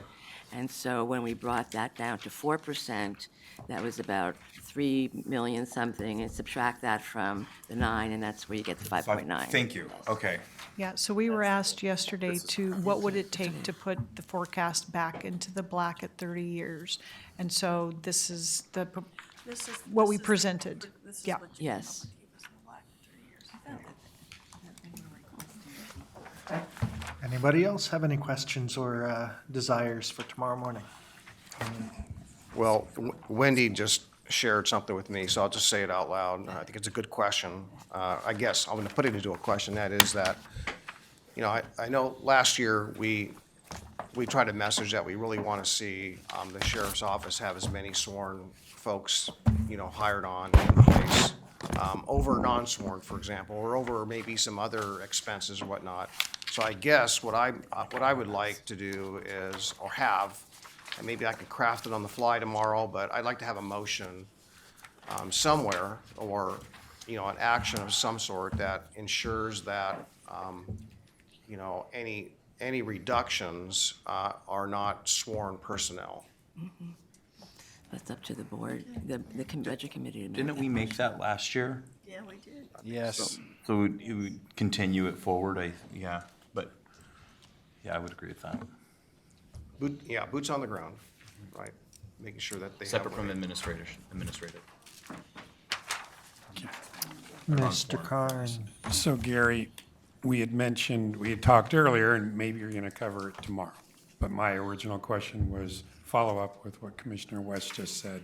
And so when we brought that down to 4%, that was about 3 million something, and subtract that from the 9, and that's where you get the 5.9. Thank you. Okay. Yeah, so we were asked yesterday what would it take to put the forecast back into the black at 30 years? And so this is what we presented. Yeah. Yes. Anybody else have any questions or desires for tomorrow morning? Well, Wendy just shared something with me, so I'll just say it out loud. I think it's a good question. I guess I'm going to put it into a question. That is that, I know last year we tried to message that we really want to see the sheriff's office have as many sworn folks, hired on in place over non-sworn, for example, or over maybe some other expenses or whatnot. So I guess what I would like to do is, or have, and maybe I could craft it on the fly tomorrow, but I'd like to have a motion somewhere, or, an action of some sort that ensures that, any reductions are not sworn personnel. That's up to the board, the budget committee to make Didn't that we make motion. that last year? Yeah, we did. Yes. So it would continue it forward, but I would agree with that. Boots on the ground, right? Making sure that they have. Separate what from they- administrative. Mr. Carn. So Gary, we had talked earlier, and maybe you're going to cover it tomorrow. But my original question was follow up with what Commissioner West just said.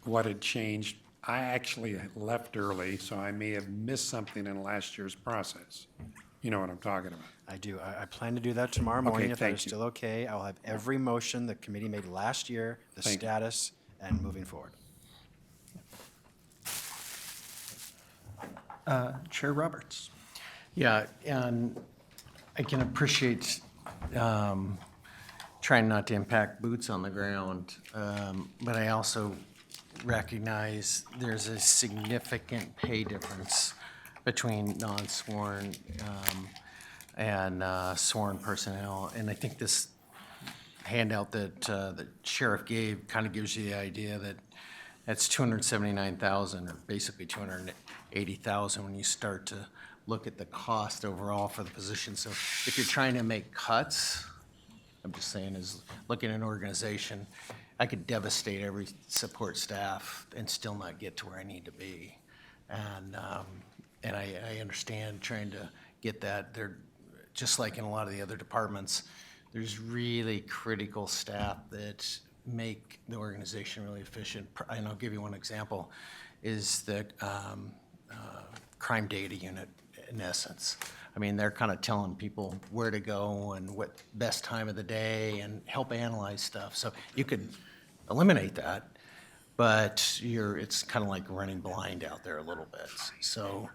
What had changed? I actually left early, so I may have missed something in last year's process. You know what I'm talking about? I do. I plan to do that tomorrow Okay, morning, if that thank is you. still okay. I'll have every motion the committee made last year, the Thank you. status, and moving forward. Chair Roberts. Yeah, and I can appreciate trying not to impact boots on the ground, but I also recognize there's a significant pay difference between non-sworn and sworn personnel, and I think this handout that the sheriff gave kind of gives you the idea that that's 279,000, or basically 280,000 when you start to look at the cost overall for the position. So if you're trying to make cuts, I'm just saying, is looking at an organization, I could devastate every support staff and still not get to where I need to be. And I understand trying to get that. They're just like in a lot of the other departments, there's really critical staff that make the organization really efficient. And I'll give you one example, is the crime data unit, in essence. I mean, they're kind of telling people where to go and what best time of the day and help analyze stuff. So you could eliminate that, but it's kind of like running blind out there a little bit. So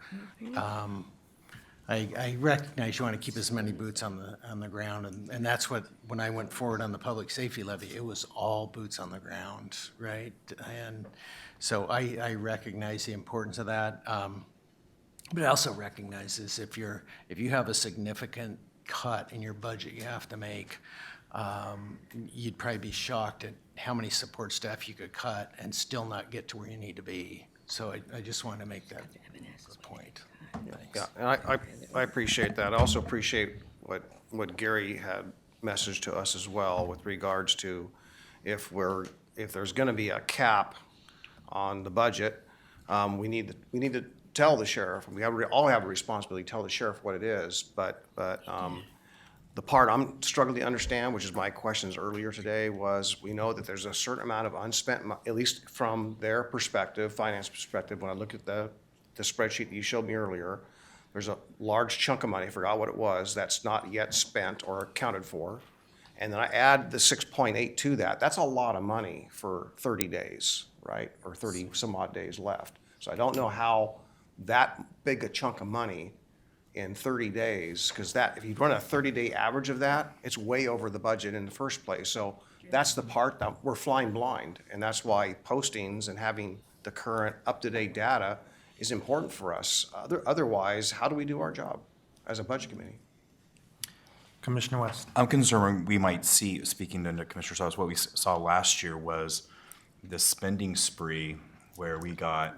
I recognize you want to keep as many boots on the ground, and that's what, when I went forward on the public safety levy, it was all boots on the ground, right? And so I recognize the importance of that. But I also recognize is if you have a significant cut in your budget you have to make, you'd probably be shocked at how many support staff you could cut and still not get to where you need to be. So I just wanted to make that point. Yeah, and I appreciate that. I also appreciate what Gary had messaged to us as well with regards to if there's going to be a cap on the budget, we need to tell the sheriff. We all have a responsibility to tell the sheriff what it is. But the part I'm struggling to understand, which is my questions earlier today, was we know that there's a certain amount of unspent, at least from their perspective, finance perspective. When I look at the spreadsheet that you showed me earlier, there's a large chunk of money, I forgot what it was, that's not yet spent or accounted for. And then I add the 6.8 to that. That's a lot of money for 30 days, right? Or 30 some odd days left. So I don't know how that big a chunk of money in 30 days, because if you run a 30-day average of that, it's way over the budget in the first place. So that's the part that we're flying blind. And that's why postings and having the current up-to-date data is important for us. Otherwise, how do we do our job as a budget committee? Commissioner West. I'm concerned we might see, speaking to Commissioner Sauce, what we saw last year was the spending spree where we got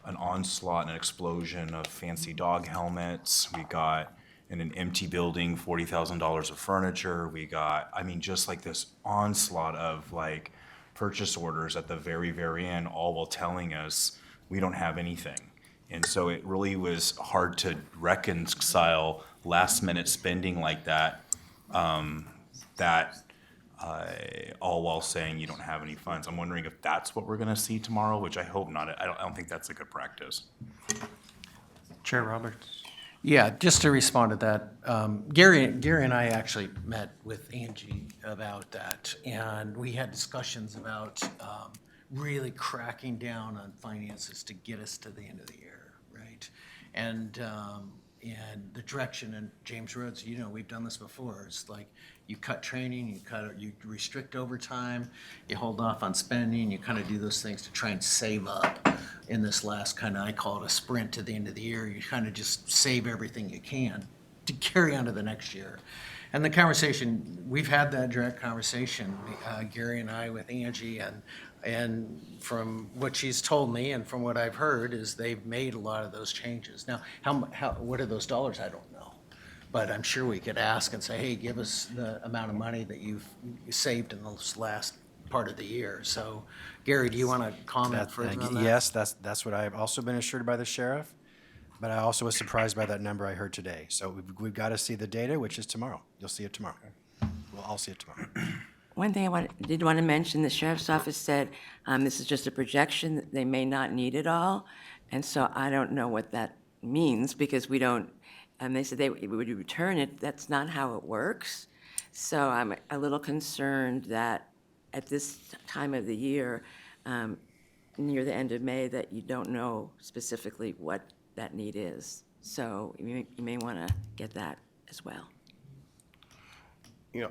an onslaught and an explosion of fancy dog helmets. We got, in an empty building, $40,000 of furniture. We got, I mean, just like this onslaught of like purchase orders at the very, very end, all while telling us we don't have anything. And so it really was hard to reconcile last minute spending like that, all while saying you don't have any funds. I'm wondering if that's what we're gonna see tomorrow, which I hope not. I don't think that's a good practice. Chair Roberts. Yeah, just to respond to that, Gary and I actually met with Angie about that, and we had discussions about really cracking down on finances to get us to the end of the year, right? And the direction, and James Rhodes, you know, we've done this before. It's like you cut training, you restrict overtime, you hold off on spending, you kind of do those things to try and save up in this last kind of, I call it a sprint to the end of the year. You kind of just save everything you can to carry on to the next year. And the conversation, we've had that direct conversation, Gary and I with Angie, and from what she's told me and from what I've heard is they've made a lot of those changes. Now, what are those dollars? I don't know. But I'm sure we could ask and say, hey, give us the amount of money that you've saved in this last part of the year. So, Gary, do you want to comment further on that? Yes, that's what I've also been assured by the sheriff, but I also was surprised by that number I heard today. So we've got to see the data, which is tomorrow. You'll see it tomorrow. We'll all see it tomorrow. One thing I did want to mention, the sheriff's office said this is just a projection, that they may not need it all. And so I don't know what that means because we don't, they said they would return it. That's not how it works. So I'm a little concerned that at this time of the year, near the end of May, that you don't know specifically what that need is. So you may want to get that as well. You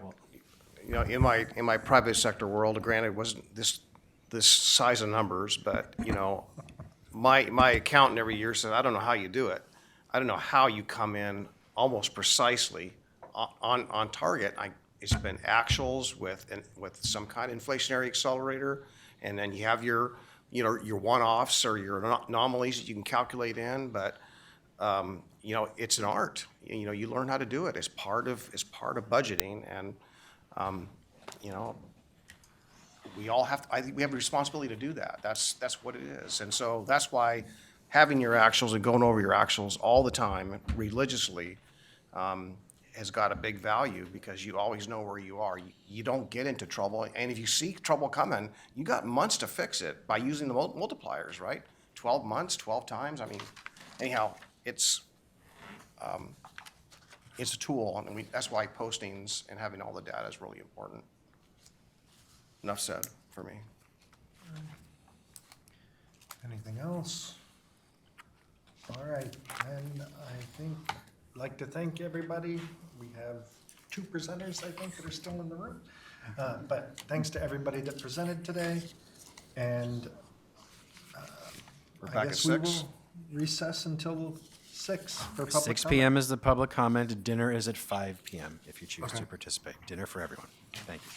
know, in my private sector world, granted, it wasn't this size of numbers, but you know, my accountant every year said, I don't know how you do it. I don't know how you come in almost precisely on target. it's been actuals with some kind of inflationary accelerator, and then you have your, you know, your one-offs or your anomalies that you can calculate in, but, you know, it's an art. You know, you learn how to do it as part of budgeting, and, you know, we all have, I think we have a responsibility to do that. That's what it is. And so that's why having your actuals and going over your actuals all the time religiously has got a big value, because you always know where you are. You don't get into trouble, and if you see trouble coming, you got months to fix it by using the multipliers, right? 12 months, 12 times. I mean, anyhow, it's a tool, and that's why postings and having all the data is really important. Enough said for me. Anything else? All right, and I think, I'd like to thank everybody. We have 2 presenters, I think, that are still in the room. But thanks to everybody that presented today, and We're I back at guess we 6. will recess until 6 for public 6 comment. PM is the public comment. Dinner is at 5 PM if you choose to participate. Dinner for everyone. Thank you.